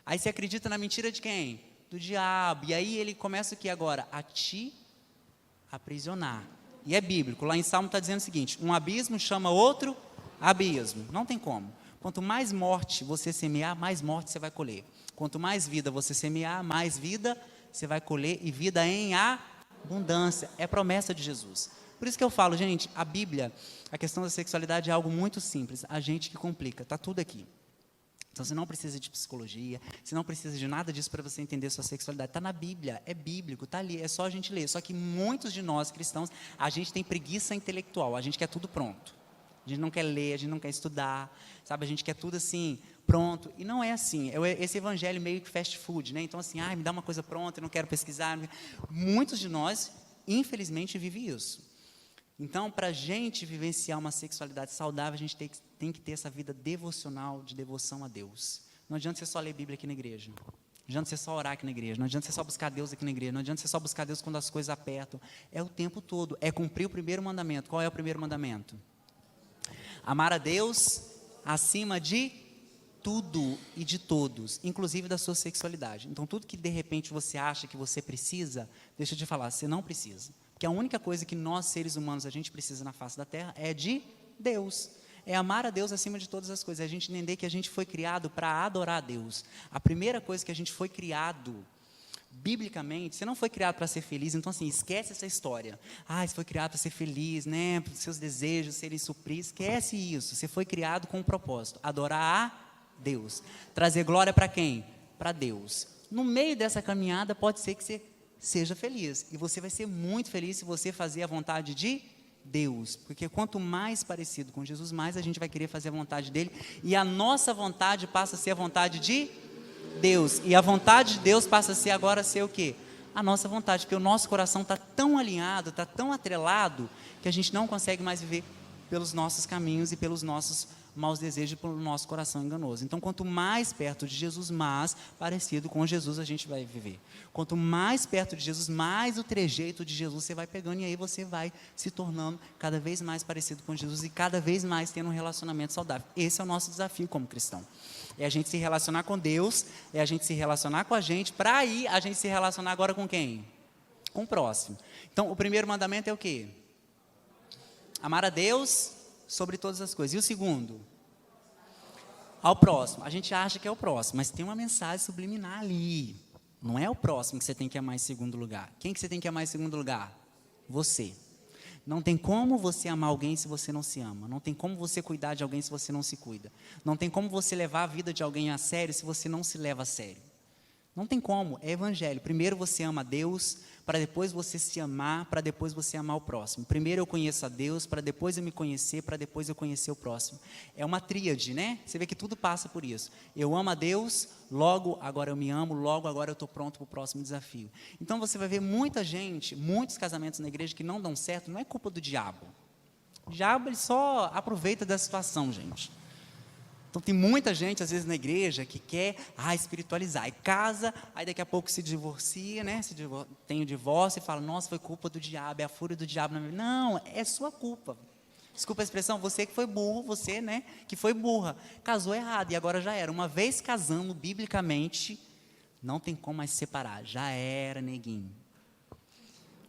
Aí você acredita na mentira de quem? Do diabo. E aí ele começa o que agora? A te aprisionar. E é bíblico. Lá em Salmo está dizendo o seguinte: um abismo chama outro abismo. Não tem como. Quanto mais morte você semear, mais morte você vai colher. Quanto mais vida você semear, mais vida você vai colher, e vida em abundância. É promessa de Jesus. Por isso que eu falo, gente, a Bíblia, a questão da sexualidade é algo muito simples. A gente que complica, está tudo aqui. Então você não precisa de psicologia, você não precisa de nada disso para você entender sua sexualidade. Está na Bíblia, é bíblico, está ali, é só a gente ler. Só que muitos de nós cristãos, a gente tem preguiça intelectual, a gente quer tudo pronto. A gente não quer ler, a gente não quer estudar, sabe? A gente quer tudo assim, pronto. E não é assim. Esse evangelho meio que fast food, né? Então assim, me dá uma coisa pronta, eu não quero pesquisar. Muitos de nós, infelizmente, vivem isso. Então, para a gente vivenciar uma sexualidade saudável, a gente tem que ter essa vida devocional, de devoção a Deus. Não adianta você só ler Bíblia aqui na igreja. Não adianta você só orar aqui na igreja. Não adianta você só buscar Deus aqui na igreja. Não adianta você só buscar Deus quando as coisas apertam. É o tempo todo. É cumprir o primeiro mandamento. Qual é o primeiro mandamento? Amar a Deus acima de tudo e de todos, inclusive da sua sexualidade. Então, tudo que de repente você acha que você precisa, deixa eu te falar, você não precisa. Porque a única coisa que nós, seres humanos, a gente precisa na face da terra é de Deus. É amar a Deus acima de todas as coisas. É a gente entender que a gente foi criado para adorar a Deus. A primeira coisa que a gente foi criado, biblicamente, você não foi criado para ser feliz. Então assim, esquece essa história. Você foi criado para ser feliz, né? Para os seus desejos serem supridos. Esquece isso. Você foi criado com um propósito: adorar a Deus. Trazer glória para quem? Para Deus. No meio dessa caminhada, pode ser que você seja feliz. E você vai ser muito feliz se você fazer a vontade de Deus. Porque quanto mais parecido com Jesus, mais a gente vai querer fazer a vontade dele. E a nossa vontade passa a ser a vontade de Deus. E a vontade de Deus passa a ser agora ser o quê? A nossa vontade. Porque o nosso coração está tão alinhado, está tão atrelado, que a gente não consegue mais viver pelos nossos caminhos e pelos nossos maus desejos, pelo nosso coração enganoso. Então, quanto mais perto de Jesus, mais parecido com Jesus a gente vai viver. Quanto mais perto de Jesus, mais o trejeito de Jesus você vai pegando, e aí você vai se tornando cada vez mais parecido com Jesus e cada vez mais tendo um relacionamento saudável. Esse é o nosso desafio como cristão. É a gente se relacionar com Deus, é a gente se relacionar com a gente, para aí a gente se relacionar agora com quem? Com o próximo. Então, o primeiro mandamento é o quê? Amar a Deus sobre todas as coisas. E o segundo? Ao próximo. A gente acha que é o próximo, mas tem uma mensagem subliminar ali. Não é o próximo que você tem que amar em segundo lugar. Quem que você tem que amar em segundo lugar? Você. Não tem como você amar alguém se você não se ama. Não tem como você cuidar de alguém se você não se cuida. Não tem como você levar a vida de alguém a sério se você não se leva a sério. Não tem como, é evangelho. Primeiro você ama a Deus, para depois você se amar, para depois você amar o próximo. Primeiro eu conheço a Deus, para depois eu me conhecer, para depois eu conhecer o próximo. É uma tríade, né? Você vê que tudo passa por isso. Eu amo a Deus, logo agora eu me amo, logo agora eu estou pronto para o próximo desafio. Então você vai ver muita gente, muitos casamentos na igreja que não dão certo, não é culpa do diabo. O diabo ele só aproveita da situação, gente. Então tem muita gente, às vezes, na igreja que quer espiritualizar. Aí casa, aí daqui a pouco se divorcia, né? Tem o divórcio e fala, nossa, foi culpa do diabo, é a fúria do diabo na minha vida. Não, é sua culpa. Desculpa a expressão, você que foi burro, você, né, que foi burra. Casou errado e agora já era. Uma vez casando, biblicamente, não tem como mais se separar. Já era, neguinho.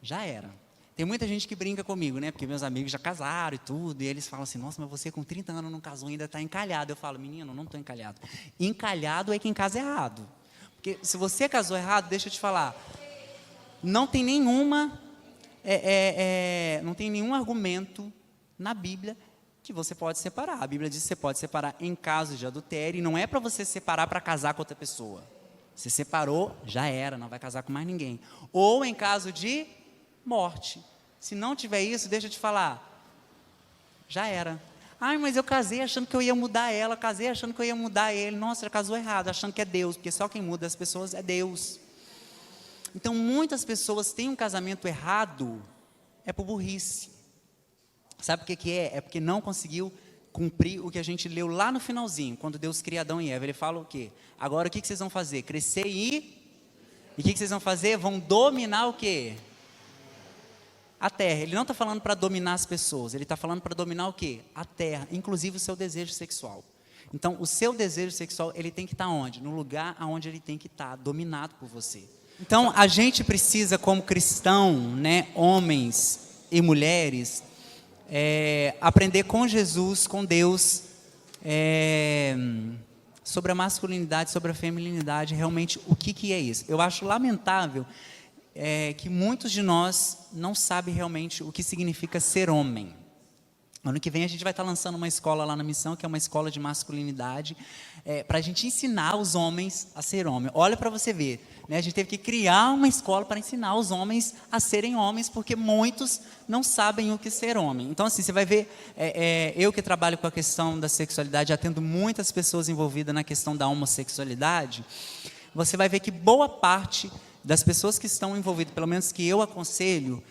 Já era. Tem muita gente que brinca comigo, né? Porque meus amigos já casaram e tudo. E eles falam assim, nossa, mas você com 30 anos não casou, ainda está encalhado. Eu falo, menino, não estou encalhado. Encalhado é quem casa errado. Porque se você casou errado, deixa eu te falar, não tem nenhum argumento na Bíblia que você pode separar. A Bíblia diz que você pode separar em caso de adultério. E não é para você separar para casar com outra pessoa. Você separou, já era, não vai casar com mais ninguém. Ou em caso de morte. Se não tiver isso, deixa eu te falar, já era. Mas eu casei achando que eu ia mudar ela, casei achando que eu ia mudar ele. Nossa, já casou errado, achando que é Deus, porque só quem muda as pessoas é Deus. Então, muitas pessoas têm um casamento errado, é por burrice. Sabe o que é? É porque não conseguiu cumprir o que a gente leu lá no finalzinho, quando Deus cria Adão e Eva. Ele fala o quê? Agora, o que vocês vão fazer? Crescer e o que vocês vão fazer? Vão dominar o quê? A terra. Ele não está falando para dominar as pessoas, ele está falando para dominar o quê? A terra, inclusive o seu desejo sexual. Então, o seu desejo sexual, ele tem que estar onde? No lugar onde ele tem que estar, dominado por você. Então, a gente precisa, como cristão, né, homens e mulheres, aprender com Jesus, com Deus, sobre a masculinidade, sobre a feminilidade, realmente o que é isso. Eu acho lamentável que muitos de nós não sabem realmente o que significa ser homem. Ano que vem a gente vai estar lançando uma escola lá na missão, que é uma escola de masculinidade, para a gente ensinar os homens a ser homem. Olha para você ver, né? A gente teve que criar uma escola para ensinar os homens a serem homens, porque muitos não sabem o que ser homem. Então assim, você vai ver, eu que trabalho com a questão da sexualidade, atendo muitas pessoas envolvidas na questão da homossexualidade, você vai ver que boa parte das pessoas que estão envolvidas, pelo menos que eu aconselho,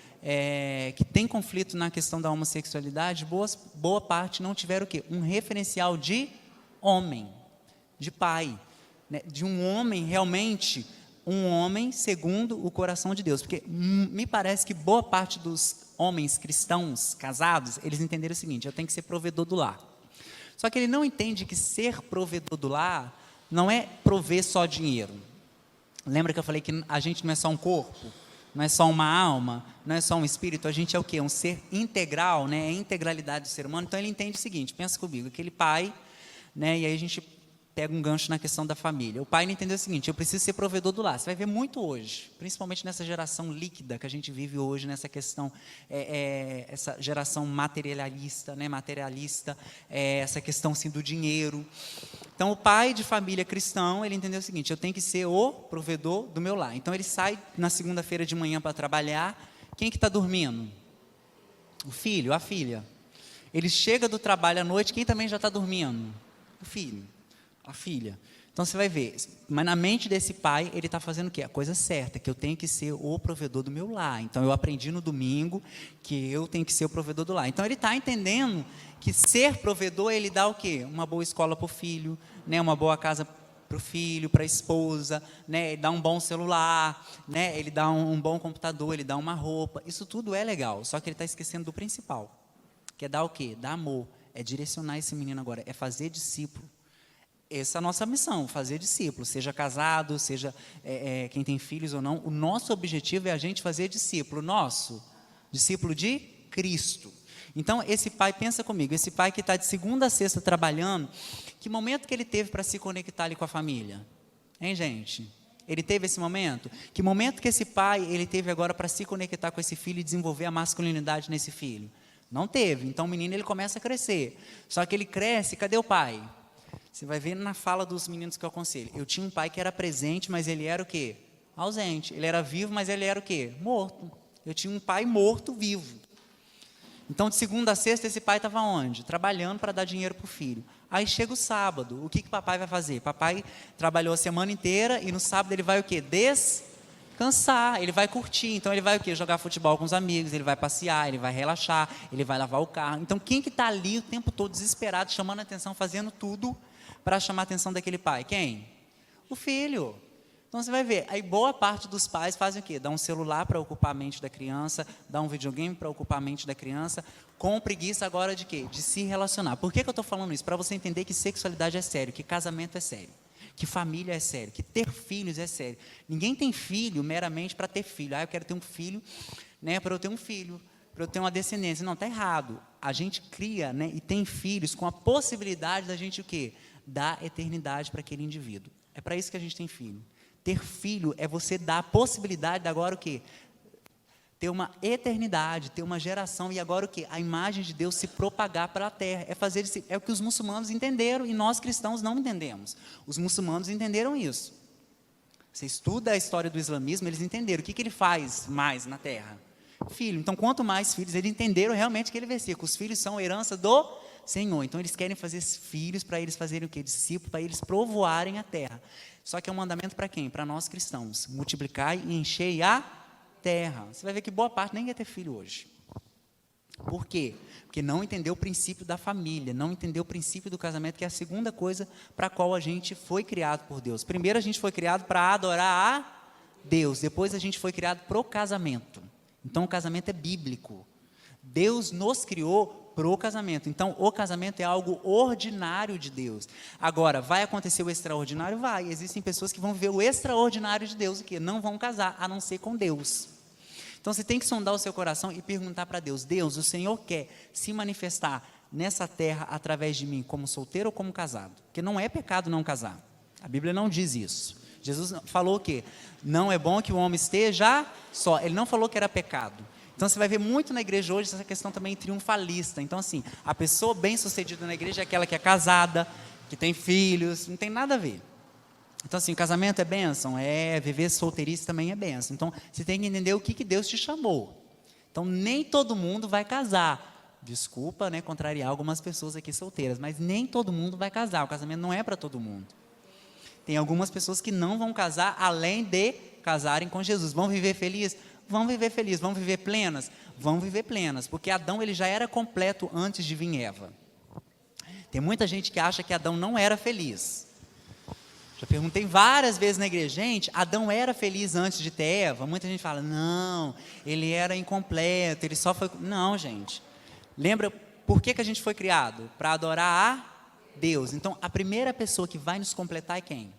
que tem conflito na questão da homossexualidade, boa parte não tiveram o quê? Um referencial de homem, de pai, né? De um homem realmente, um homem segundo o coração de Deus. Porque me parece que boa parte dos homens cristãos casados, eles entenderam o seguinte, eu tenho que ser provedor do lar. Só que ele não entende que ser provedor do lar não é prover só dinheiro. Lembra que eu falei que a gente não é só um corpo? Não é só uma alma, não é só um espírito, a gente é o quê? Um ser integral, né? É a integralidade do ser humano. Então ele entende o seguinte, pensa comigo, aquele pai, né? E aí a gente pega um gancho na questão da família. O pai não entendeu o seguinte, eu preciso ser provedor do lar. Você vai ver muito hoje, principalmente nessa geração líquida que a gente vive hoje, nessa questão, essa geração materialista, né? Essa questão assim, do dinheiro. Então, o pai de família cristão, ele entendeu o seguinte, eu tenho que ser o provedor do meu lar. Então, ele sai na segunda-feira de manhã para trabalhar. Quem que está dormindo? O filho, a filha. Ele chega do trabalho à noite, quem também já está dormindo? O filho, a filha. Então, você vai ver, mas na mente desse pai, ele está fazendo o quê? A coisa certa, que eu tenho que ser o provedor do meu lar. Então, eu aprendi no domingo que eu tenho que ser o provedor do lar. Então, ele está entendendo que ser provedor, ele dá o quê? Uma boa escola para o filho, né? Uma boa casa para o filho, para a esposa, né? Ele dá um bom celular, né? Ele dá um bom computador, ele dá uma roupa. Isso tudo é legal, só que ele está esquecendo do principal, que é dar o quê? Dar amor, é direcionar esse menino agora, é fazer discípulo. Essa é a nossa missão, fazer discípulo, seja casado, seja quem tem filhos ou não. O nosso objetivo é a gente fazer discípulo, discípulo de Cristo. Então, esse pai, pensa comigo, esse pai que está de segunda a sexta trabalhando, que momento que ele teve para se conectar ali com a família? Hein, gente? Ele teve esse momento? Que momento que esse pai, ele teve agora para se conectar com esse filho e desenvolver a masculinidade nesse filho? Não teve. Então, o menino, ele começa a crescer. Só que ele cresce, cadê o pai? Você vai ver na fala dos meninos que eu aconselho. Eu tinha um pai que era presente, mas ele era o quê? Ausente. Ele era vivo, mas ele era o quê? Morto. Eu tinha um pai morto, vivo. Então, de segunda a sexta, esse pai estava onde? Trabalhando para dar dinheiro para o filho. Aí chega o sábado, o que papai vai fazer? Papai trabalhou a semana inteira e no sábado ele vai o quê? cansar, ele vai curtir. Então ele vai o quê? Jogar futebol com os amigos, ele vai passear, ele vai relaxar, ele vai lavar o carro. Então quem que está ali o tempo todo desesperado, chamando a atenção, fazendo tudo para chamar a atenção daquele pai? Quem? O filho. Então você vai ver, aí boa parte dos pais fazem o quê? Dá um celular para ocupar a mente da criança, dá um videogame para ocupar a mente da criança, com preguiça agora de quê? De se relacionar. Por que eu estou falando isso? Para você entender que sexualidade é sério, que casamento é sério, que família é sério, que ter filhos é sério. Ninguém tem filho meramente para ter filho. Eu quero ter um filho, né, para eu ter um filho, para eu ter uma descendência. Não, está errado. A gente cria, né, e tem filhos com a possibilidade da gente o quê? Dar eternidade para aquele indivíduo. É para isso que a gente tem filho. Ter filho é você dar a possibilidade de agora o quê? Ter uma eternidade, ter uma geração, e agora o quê? A imagem de Deus se propagar pela terra. É o que os muçulmanos entenderam e nós cristãos não entendemos. Os muçulmanos entenderam isso. Você estuda a história do islamismo, eles entenderam. O que ele faz mais na terra? Filho. Então, quanto mais filhos, eles entenderam realmente aquele versículo. Os filhos são a herança do Senhor. Então, eles querem fazer filhos para eles fazerem o quê? Discípulos, para eles povoarem a terra. Só que é um mandamento para quem? Para nós cristãos. Multiplicai e enchei a terra. Você vai ver que boa parte nem quer ter filho hoje. Por quê? Porque não entendeu o princípio da família, não entendeu o princípio do casamento, que é a segunda coisa para a qual a gente foi criado por Deus. Primeiro a gente foi criado para adorar a Deus, depois a gente foi criado para o casamento. Então o casamento é bíblico. Deus nos criou para o casamento. Então, o casamento é algo ordinário de Deus. Agora, vai acontecer o extraordinário? Vai. Existem pessoas que vão viver o extraordinário de Deus, que não vão casar, a não ser com Deus. Então, você tem que sondar o seu coração e perguntar para Deus: Deus, o Senhor quer se manifestar nessa terra através de mim, como solteiro ou como casado? Porque não é pecado não casar. A Bíblia não diz isso. Jesus falou o quê? Não é bom que o homem esteja só. Ele não falou que era pecado. Então, você vai ver muito na igreja hoje essa questão também triunfalista. Então, assim, a pessoa bem-sucedida na igreja é aquela que é casada, que tem filhos, não tem nada a ver. Então, assim, o casamento é bênção? É. Viver solteirice também é bênção. Então, você tem que entender o que Deus te chamou. Então, nem todo mundo vai casar. Desculpa, né, contrariar algumas pessoas aqui solteiras, mas nem todo mundo vai casar. O casamento não é para todo mundo. Tem algumas pessoas que não vão casar, além de casarem com Jesus. Vão viver felizes? Vão viver felizes. Vão viver plenas? Vão viver plenas, porque Adão ele já era completo antes de vir Eva. Tem muita gente que acha que Adão não era feliz. Já perguntei várias vezes na igreja: gente, Adão era feliz antes de ter Eva? Muita gente fala: não, ele era incompleto, ele só foi... Não, gente. Lembra por que a gente foi criado? Para adorar a Deus. Então, a primeira pessoa que vai nos completar é quem?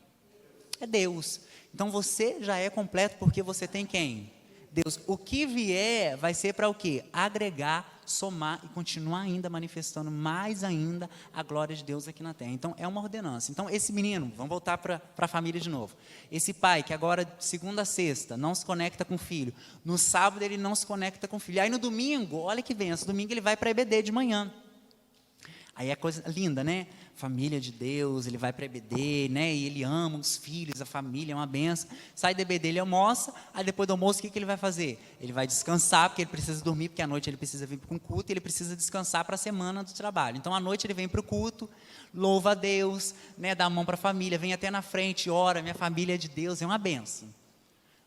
É Deus. Então, você já é completo porque você tem quem? Deus. O que vier vai ser para o quê? Agregar, somar e continuar ainda manifestando mais ainda a glória de Deus aqui na terra. Então, é uma ordenança. Então, esse menino, vamos voltar para a família de novo. Esse pai que agora, de segunda a sexta, não se conecta com o filho. No sábado, ele não se conecta com o filho. Aí, no domingo, olha que benção, no domingo ele vai para a EBD de manhã. Aí é coisa linda, né? Família de Deus, ele vai para a EBD, né? E ele ama os filhos, a família, é uma benção. Sai da EBD, ele almoça, aí depois do almoço, o que ele vai fazer? Ele vai descansar, porque ele precisa dormir, porque à noite ele precisa vir para um culto, e ele precisa descansar para a semana do trabalho. Então, à noite ele vem para o culto, louva a Deus, né? Dá a mão para a família, vem até na frente, ora, minha família é de Deus, é uma benção.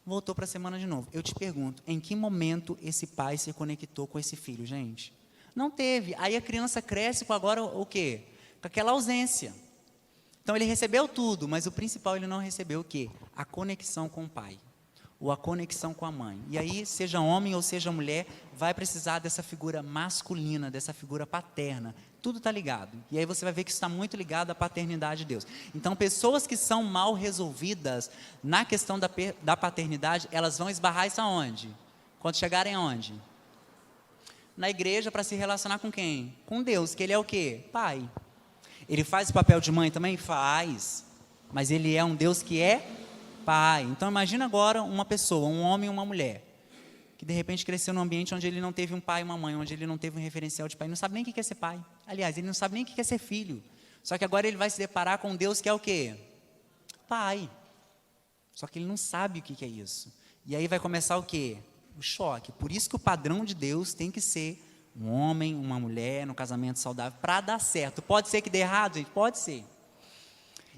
Voltou para a semana de novo. Eu te pergunto, em que momento esse pai se conectou com esse filho, gente? Não teve. Aí a criança cresce com agora o quê? Com aquela ausência. Então ele recebeu tudo, mas o principal ele não recebeu o quê? A conexão com o pai, ou a conexão com a mãe. E aí, seja homem ou seja mulher, vai precisar dessa figura masculina, dessa figura paterna. Tudo está ligado. E aí você vai ver que isso está muito ligado à paternidade de Deus. Então, pessoas que são mal resolvidas na questão da paternidade, elas vão esbarrar isso aonde? Quando chegarem aonde? Na igreja, para se relacionar com quem? Com Deus, que ele é o quê? Pai. Ele faz o papel de mãe também? Faz. Mas ele é um Deus que é pai. Então imagina agora uma pessoa, um homem e uma mulher, que de repente cresceu num ambiente onde ele não teve um pai e uma mãe, onde ele não teve um referencial de pai, não sabe nem o que é ser pai. Aliás, ele não sabe nem o que é ser filho. Só que agora ele vai se deparar com Deus que é o quê? Pai. Só que ele não sabe o que é isso. E aí vai começar o quê? O choque. Por isso que o padrão de Deus tem que ser um homem, uma mulher, no casamento saudável, para dar certo. Pode ser que dê errado, gente? Pode ser.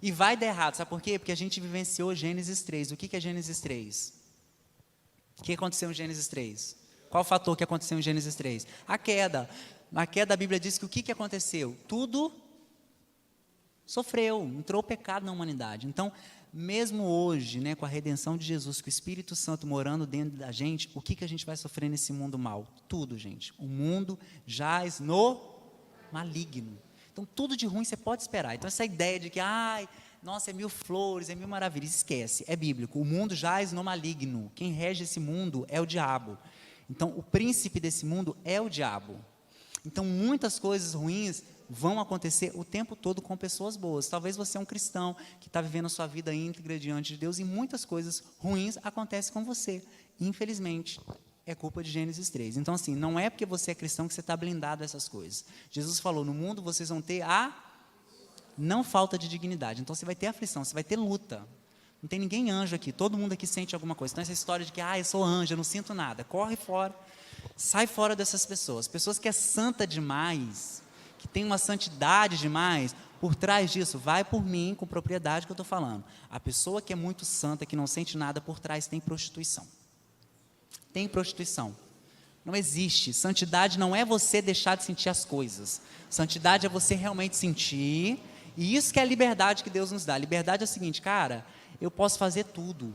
E vai dar errado, sabe por quê? Porque a gente vivenciou Gênesis 3. O que é Gênesis 3? O que aconteceu em Gênesis 3? Qual o fator que aconteceu em Gênesis 3? A queda. Na queda a Bíblia diz que o que aconteceu? Tudo sofreu, entrou o pecado na humanidade. Então, mesmo hoje, né, com a redenção de Jesus, com o Espírito Santo morando dentro da gente, o que a gente vai sofrer nesse mundo mal? Tudo, gente. O mundo jaz no maligno. Então, tudo de ruim você pode esperar. Então, essa ideia de que, nossa, é mil flores, é mil maravilhas, esquece, é bíblico. O mundo jaz no maligno. Quem rege esse mundo é o diabo. Então, o príncipe desse mundo é o diabo. Então, muitas coisas ruins vão acontecer o tempo todo com pessoas boas. Talvez você é um cristão que está vivendo a sua vida íntegra diante de Deus e muitas coisas ruins acontecem com você. Infelizmente, é culpa de Gênesis 3. Então, assim, não é porque você é cristão que você está blindado a essas coisas. Jesus falou, no mundo vocês vão ter não falta de dignidade. Então, você vai ter aflição, você vai ter luta. Não tem ninguém anjo aqui, todo mundo aqui sente alguma coisa. Então, essa história de que, eu sou anjo, eu não sinto nada. Corre fora, sai fora dessas pessoas. Pessoas que é santa demais, que tem uma santidade demais, por trás disso, vai por mim, com propriedade que eu estou falando. A pessoa que é muito santa, que não sente nada, por trás tem prostituição. Tem prostituição. Não existe. Santidade não é você deixar de sentir as coisas. Santidade é você realmente sentir. E isso que é a liberdade que Deus nos dá. A liberdade é o seguinte, cara, eu posso fazer tudo.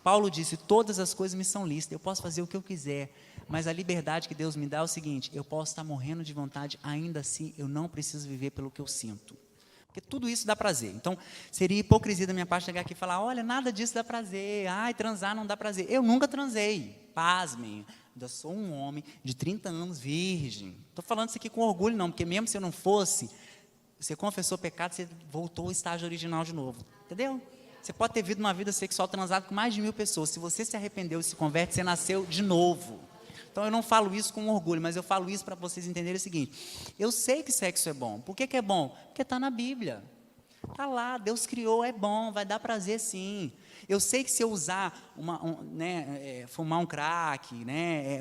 Paulo disse, todas as coisas me são lícitas, eu posso fazer o que eu quiser. Mas a liberdade que Deus me dá é o seguinte, eu posso estar morrendo de vontade, ainda assim eu não preciso viver pelo que eu sinto. Porque tudo isso dá prazer. Então, seria hipocrisia da minha parte chegar aqui e falar, olha, nada disso dá prazer, transar não dá prazer. Eu nunca transei, pasmem, ainda sou um homem de 30 anos virgem. Estou falando isso aqui com orgulho não, porque mesmo se eu não fosse, você confessou pecado, você voltou ao estágio original de novo, entendeu? Você pode ter vivido uma vida sexual transada com mais de 1000 pessoas, se você se arrependeu e se converte, você nasceu de novo. Então eu não falo isso com orgulho, mas eu falo isso para vocês entenderem o seguinte, eu sei que sexo é bom, por que é bom? Porque está na Bíblia, está lá, Deus criou, é bom, vai dar prazer sim. Eu sei que se eu usar, fumar um crack,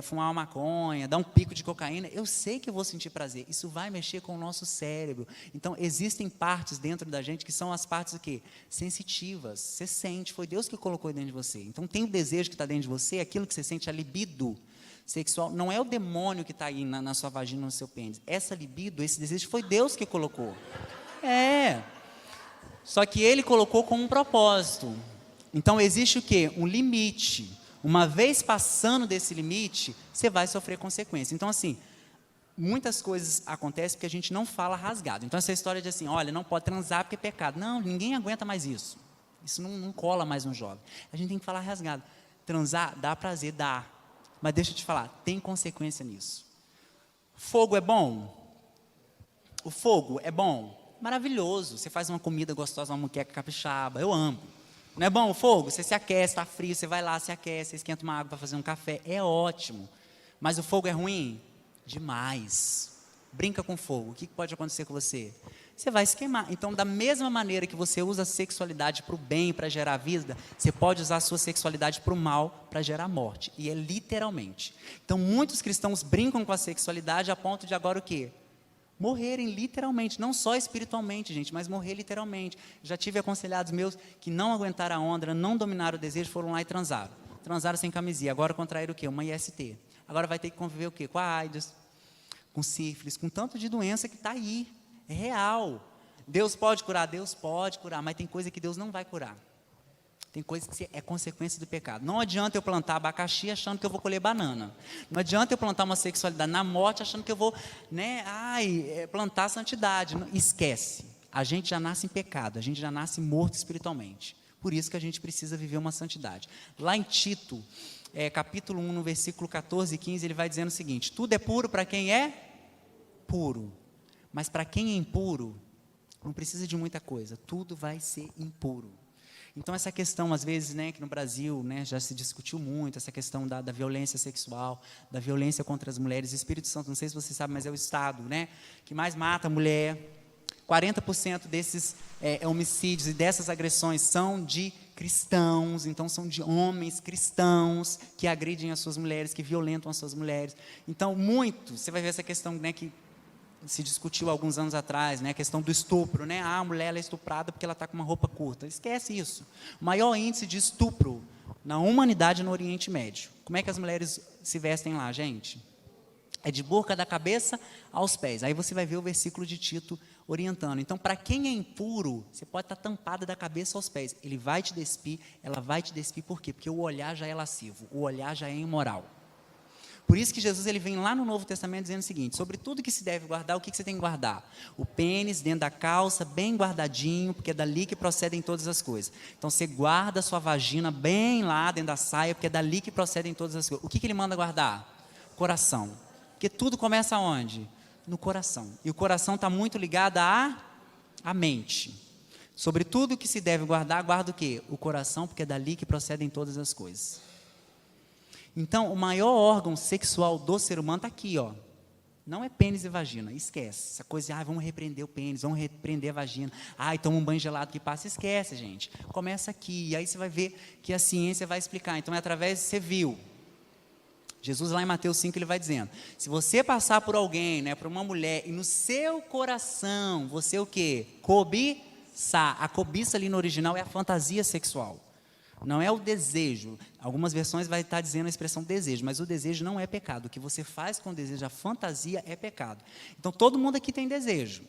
fumar uma maconha, dar um pico de cocaína, eu sei que eu vou sentir prazer, isso vai mexer com o nosso cérebro. Então existem partes dentro da gente que são as partes o quê? Sensitivas, você sente, foi Deus que colocou dentro de você. Então tem o desejo que está dentro de você, aquilo que você sente, a libido sexual, não é o demônio que está aí na sua vagina, no seu pênis. Essa libido, esse desejo, foi Deus que colocou. Só que Ele colocou com um propósito. Então existe o quê? Um limite. Uma vez passando desse limite, você vai sofrer consequências. Então assim, muitas coisas acontecem porque a gente não fala rasgado. Então essa história de assim, olha, não pode transar porque é pecado. Não, ninguém aguenta mais isso. Isso não cola mais no jovem. A gente tem que falar rasgado. Transar dá prazer, dá. Mas deixa eu te falar, tem consequência nisso. Fogo é bom? O fogo é bom? Maravilhoso. Você faz uma comida gostosa, uma moqueca capixaba, eu amo. Não é bom o fogo? Você se aquece, está frio, você vai lá, se aquece, esquenta uma água para fazer um café, é ótimo. Mas o fogo é ruim? Demais. Brinca com fogo, o que pode acontecer com você? Você vai se queimar. Então, da mesma maneira que você usa a sexualidade para o bem, para gerar vida, você pode usar a sua sexualidade para o mal, para gerar morte. E é literalmente. Então, muitos cristãos brincam com a sexualidade a ponto de agora o quê? Morrerem literalmente, não só espiritualmente, gente, mas morrer literalmente. Já tive aconselhados meus que não aguentaram a onda, não dominaram o desejo, foram lá e transaram. Transaram sem camisinha, agora contraíram o quê? Uma IST. Agora vai ter que conviver o quê? Com a AIDS, com sífilis, com tanto de doença que está aí. É real. Deus pode curar? Deus pode curar, mas tem coisa que Deus não vai curar. Tem coisa que é consequência do pecado. Não adianta eu plantar abacaxi achando que eu vou colher banana. Não adianta eu plantar uma sexualidade na morte achando que eu vou, plantar santidade. Não, esquece. A gente já nasce em pecado, a gente já nasce morto espiritualmente. Por isso que a gente precisa viver uma santidade. Lá em Tito, capítulo 1, no versículo 14 e 15, ele vai dizendo o seguinte, tudo é puro para quem é puro. Mas para quem é impuro, não precisa de muita coisa, tudo vai ser impuro. Então essa questão, às vezes, que no Brasil, já se discutiu muito, essa questão da violência sexual, da violência contra as mulheres. O Espírito Santo, não sei se você sabe, mas é o Estado, que mais mata a mulher. 40% desses homicídios e dessas agressões são de cristãos, então são de homens cristãos que agridem as suas mulheres, que violentam as suas mulheres. Então, você vai ver essa questão, que se discutiu há alguns anos atrás, a questão do estupro, a mulher ela é estuprada porque ela está com uma roupa curta. Esquece isso. O maior índice de estupro na humanidade no Oriente Médio. Como é que as mulheres se vestem lá, gente? É de burca da cabeça aos pés. Aí você vai ver o versículo de Tito orientando. Então, para quem é impuro, você pode estar tampada da cabeça aos pés. Ele vai te despir, ela vai te despir. Por quê? Porque o olhar já é lascivo, o olhar já é imoral. Por isso que Jesus ele vem lá no Novo Testamento dizendo o seguinte: sobre tudo que se deve guardar, o que você tem que guardar? O pênis dentro da calça, bem guardadinho, porque é dali que procedem todas as coisas. Então você guarda a sua vagina bem lá dentro da saia, porque é dali que procedem todas as coisas. O que ele manda guardar? Coração. Porque tudo começa onde? No coração. E o coração está muito ligado à mente. Sobre tudo que se deve guardar, guarda o quê? O coração, porque é dali que procedem todas as coisas. Então, o maior órgão sexual do ser humano está aqui, ó. Não é pênis e vagina, esquece. Essa coisa de, vamos repreender o pênis, vamos repreender a vagina. Toma um banho gelado que passa, esquece, gente. Começa aqui, e aí você vai ver que a ciência vai explicar. Então, é através, você viu. Jesus lá em Mateus 5, ele vai dizendo, se você passar por alguém, né, por uma mulher, e no seu coração, você o quê? Cobiçar. A cobiça ali no original é a fantasia sexual. Não é o desejo. Algumas versões vai estar dizendo a expressão desejo, mas o desejo não é pecado. O que você faz com o desejo, a fantasia é pecado. Então, todo mundo aqui tem desejo,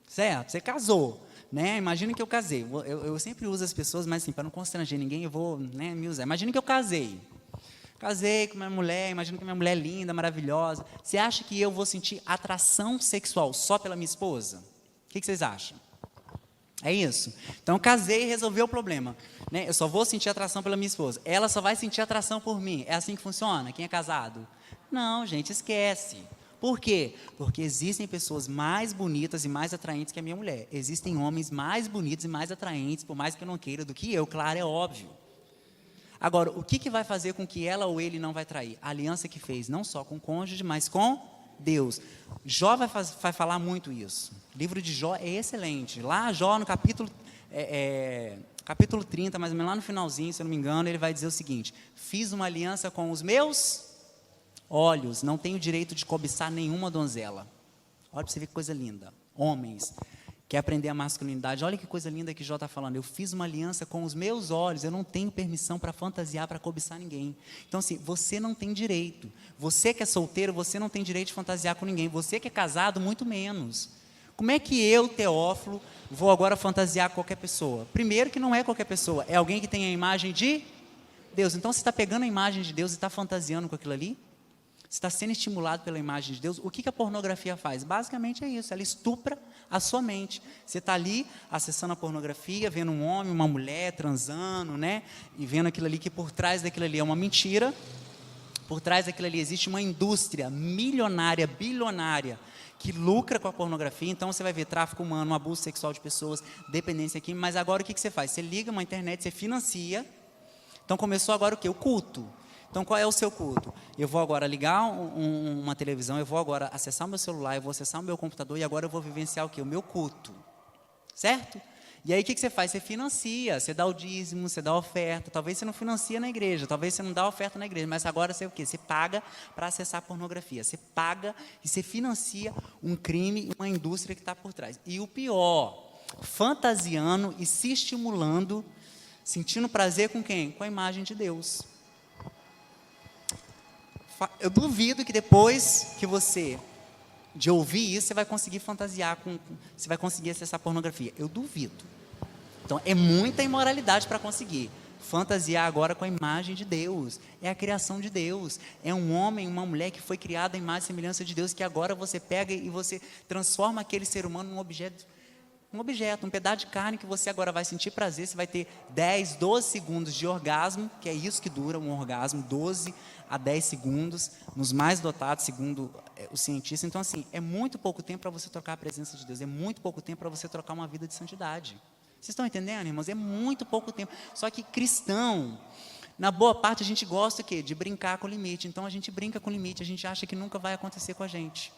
certo? Você casou, né? Imagina que eu casei. Eu sempre uso as pessoas, mas assim, para não constranger ninguém, eu vou, né, me usar. Imagina que eu casei. Casei com minha mulher, imagina que minha mulher é linda, maravilhosa. Você acha que eu vou sentir atração sexual só pela minha esposa? O que vocês acham? É isso? Então, casei e resolvi o problema. Né? Eu só vou sentir atração pela minha esposa. Ela só vai sentir atração por mim. É assim que funciona? Quem é casado? Não, gente, esquece. Por quê? Porque existem pessoas mais bonitas e mais atraentes que a minha mulher. Existem homens mais bonitos e mais atraentes, por mais que eu não queira, do que eu, claro, é óbvio. Agora, o que vai fazer com que ela ou ele não vai trair? A aliança que fez, não só com o cônjuge, mas com Deus. Jó vai falar muito isso. O livro de Jó é excelente. Lá, Jó, no capítulo 30, mais ou menos lá no finalzinho, se eu não me engano, ele vai dizer o seguinte: fiz uma aliança com os meus olhos, não tenho direito de cobiçar nenhuma donzela. Olha para você ver que coisa linda. Homens, quer aprender a masculinidade? Olha que coisa linda que Jó está falando. Eu fiz uma aliança com os meus olhos, eu não tenho permissão para fantasiar, para cobiçar ninguém. Então, assim, você não tem direito. Você que é solteiro, você não tem direito de fantasiar com ninguém. Você que é casado, muito menos. Como é que eu, Teófilo, vou agora fantasiar com qualquer pessoa? Primeiro que não é qualquer pessoa, é alguém que tem a imagem de Deus. Então, você está pegando a imagem de Deus e está fantasiando com aquilo ali? Você está sendo estimulado pela imagem de Deus. O que a pornografia faz? Basicamente é isso, ela estupra a sua mente. Você está ali acessando a pornografia, vendo um homem, uma mulher transando, né? E vendo aquilo ali, que por trás daquilo ali é uma mentira. Por trás daquilo ali existe uma indústria milionária, bilionária, que lucra com a pornografia. Então você vai ver tráfico humano, abuso sexual de pessoas, dependência química. Mas agora o que você faz? Você liga uma internet, você financia. Então começou agora o quê? O culto. Então, qual é o seu culto? Eu vou agora ligar uma televisão, eu vou agora acessar o meu celular, eu vou acessar o meu computador e agora eu vou vivenciar o quê? O meu culto. Certo? E aí, o que você faz? Você financia, você dá o dízimo, você dá a oferta. Talvez você não financia na igreja, talvez você não dá a oferta na igreja, mas agora você o quê? Você paga para acessar a pornografia. Você paga e você financia um crime, uma indústria que está por trás. E o pior, fantasiando e se estimulando, sentindo prazer com quem? Com a imagem de Deus. Eu duvido que depois que você, de ouvir isso, você vai conseguir fantasiar, você vai conseguir acessar pornografia. Eu duvido. Então, é muita imoralidade para conseguir. Fantasiar agora com a imagem de Deus. É a criação de Deus. É um homem, uma mulher que foi criada à imagem e semelhança de Deus, que agora você pega e você transforma aquele ser humano num objeto, um pedaço de carne que você agora vai sentir prazer. Você vai ter 10, 12 segundos de orgasmo, que é isso que dura um orgasmo, 12 a 10 segundos, nos mais dotados, segundo os cientistas. Então, assim, é muito pouco tempo para você trocar a presença de Deus, é muito pouco tempo para você trocar uma vida de santidade. Vocês estão entendendo, irmãos? É muito pouco tempo. Só que cristão, na boa parte, a gente gosta o quê? De brincar com o limite. Então, a gente brinca com o limite, a gente acha que nunca vai acontecer com a gente.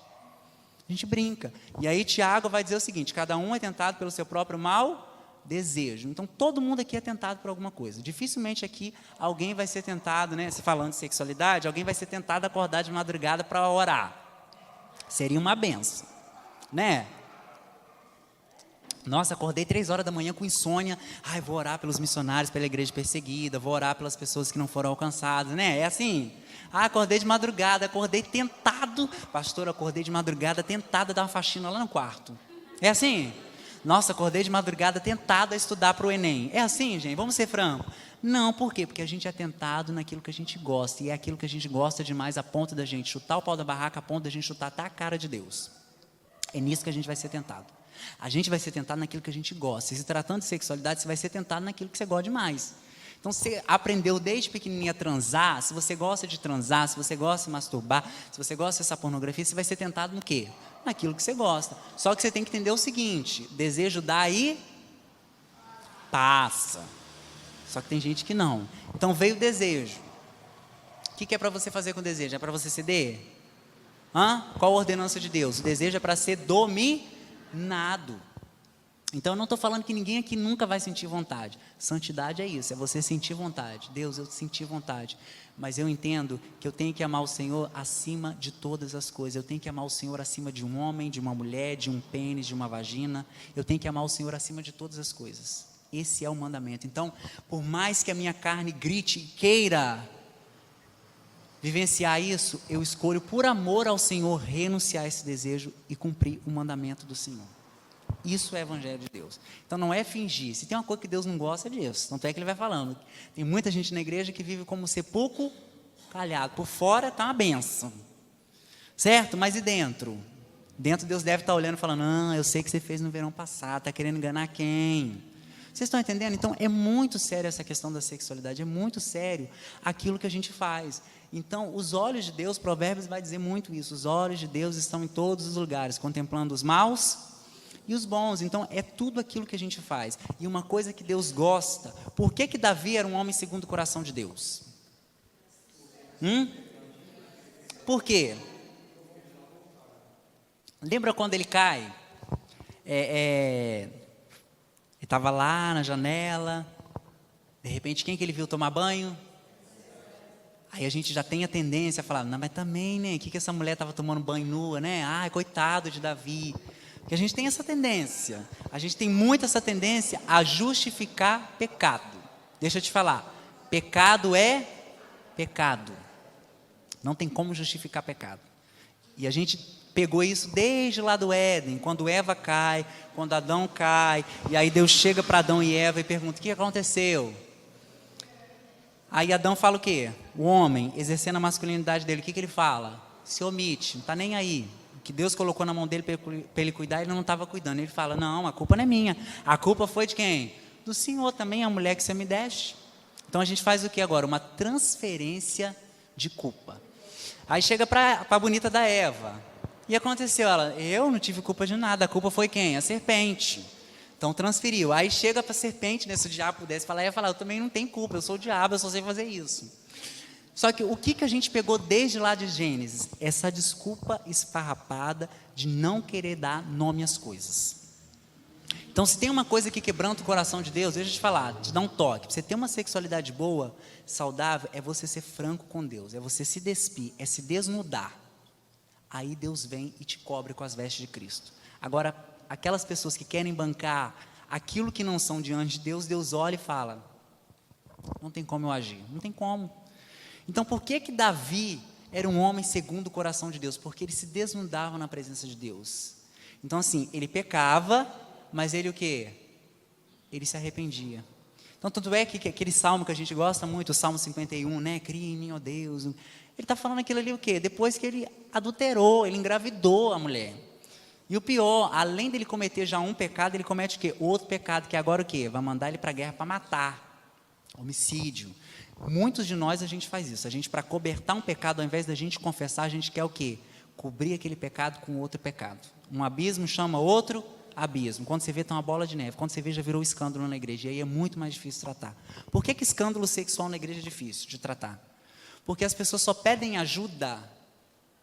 A gente brinca. E aí Tiago vai dizer o seguinte: cada um é tentado pelo seu próprio mau desejo. Então todo mundo aqui é tentado por alguma coisa. Dificilmente aqui alguém vai ser tentado, né? Se falando de sexualidade, alguém vai ser tentado a acordar de madrugada para orar. Seria uma benção, né? Nossa, acordei 3 horas da manhã com insônia. Ai, vou orar pelos missionários, pela igreja perseguida, vou orar pelas pessoas que não foram alcançadas, né? É assim. Ah, acordei de madrugada, acordei tentado. Pastor, acordei de madrugada tentado a dar uma faxina lá no quarto. É assim? Nossa, acordei de madrugada tentado a estudar para o Enem. É assim, gente? Vamos ser francos. Não, por quê? Porque a gente é tentado naquilo que a gente gosta. E é aquilo que a gente gosta demais a ponto da gente chutar o pau da barraca, a ponto da gente chutar até a cara de Deus. É nisso que a gente vai ser tentado. A gente vai ser tentado naquilo que a gente gosta. E se tratando de sexualidade, você vai ser tentado naquilo que você gosta demais. Então, você aprendeu desde pequenininha a transar. Se você gosta de transar, se você gosta de masturbar, se você gosta dessa pornografia, você vai ser tentado no quê? Naquilo que você gosta. Só que você tem que entender o seguinte: desejo dá e passa. Só que tem gente que não. Então veio o desejo. O que é para você fazer com o desejo? É para você ceder? Qual a ordenança de Deus? O desejo é para ser dominado. Então eu não estou falando que ninguém aqui nunca vai sentir vontade. Santidade é isso, é você sentir vontade. Deus, eu senti vontade. Mas eu entendo que eu tenho que amar o Senhor acima de todas as coisas. Eu tenho que amar o Senhor acima de um homem, de uma mulher, de um pênis, de uma vagina. Eu tenho que amar o Senhor acima de todas as coisas. Esse é o mandamento. Então, por mais que a minha carne grite e queira vivenciar isso, eu escolho por amor ao Senhor renunciar a esse desejo e cumprir o mandamento do Senhor. Isso é evangelho de Deus. Então não é fingir. Se tem uma coisa que Deus não gosta, é disso. Tanto é que ele vai falando. Tem muita gente na igreja que vive como sepulcro calhado. Por fora está uma benção. Certo? Mas e dentro? Dentro Deus deve estar olhando e falando: eu sei que você fez no verão passado. Está querendo enganar quem? Vocês estão entendendo? Então é muito sério essa questão da sexualidade. É muito sério aquilo que a gente faz. Então os olhos de Deus, Provérbios vai dizer muito isso. Os olhos de Deus estão em todos os lugares, contemplando os maus e os bons. Então é tudo aquilo que a gente faz. E uma coisa que Deus gosta. Por que Davi era um homem segundo o coração de Deus? Por quê? Lembra quando ele cai? Ele estava lá na janela. De repente, quem que ele viu tomar banho? Aí a gente já tem a tendência a falar: não, mas também, né? O que essa mulher estava tomando banho nua, né? Ai, coitado de Davi. Porque a gente tem essa tendência, a gente tem muito essa tendência a justificar pecado. Deixa eu te falar, pecado é pecado. Não tem como justificar pecado. E a gente pegou isso desde lá do Éden, quando Eva cai, quando Adão cai, e aí Deus chega para Adão e Eva e pergunta: o que aconteceu? Aí Adão fala o quê? O homem, exercendo a masculinidade dele, o que ele fala? Se omite, não está nem aí. Que Deus colocou na mão dele para ele cuidar, ele não estava cuidando. Ele fala: não, a culpa não é minha, a culpa foi de quem? Do Senhor também, a mulher que você me deste. Então a gente faz o que agora? Uma transferência de culpa. Aí chega para a bonita da Eva, e aconteceu, eu não tive culpa de nada, a culpa foi quem? A serpente. Então transferiu. Aí chega para a serpente, né, se o diabo pudesse falar, ia falar: eu também não tenho culpa, eu sou o diabo, eu só sei fazer isso. Só que o que a gente pegou desde lá de Gênesis? Essa desculpa esfarrapada de não querer dar nome às coisas. Então, se tem uma coisa que quebranta o coração de Deus, deixa eu te falar, te dá um toque. Para você ter uma sexualidade boa, saudável, é você ser franco com Deus, é você se despir, é se desnudar. Aí Deus vem e te cobre com as vestes de Cristo. Agora, aquelas pessoas que querem bancar aquilo que não são diante de Deus, Deus olha e fala: não tem como eu agir, não tem como. Então, por que Davi era um homem segundo o coração de Deus? Porque ele se desnudava na presença de Deus. Então, assim, ele pecava, mas ele o quê? Ele se arrependia. Então, tanto é que aquele salmo que a gente gosta muito, o Salmo 51, né? Cria em mim, ó Deus. Ele está falando aquilo ali o quê? Depois que ele adulterou, ele engravidou a mulher. E o pior, além dele cometer já um pecado, ele comete o quê? Outro pecado, que agora o quê? Vai mandar ele para a guerra para matar. Homicídio. Muitos de nós a gente faz isso. A gente, para cobertar um pecado, ao invés da gente confessar, a gente quer o quê? Cobrir aquele pecado com outro pecado. Um abismo chama outro abismo. Quando você vê, tem uma bola de neve. Quando você vê, já virou escândalo na igreja. E aí é muito mais difícil tratar. Por que escândalo sexual na igreja é difícil de tratar? Porque as pessoas só pedem ajuda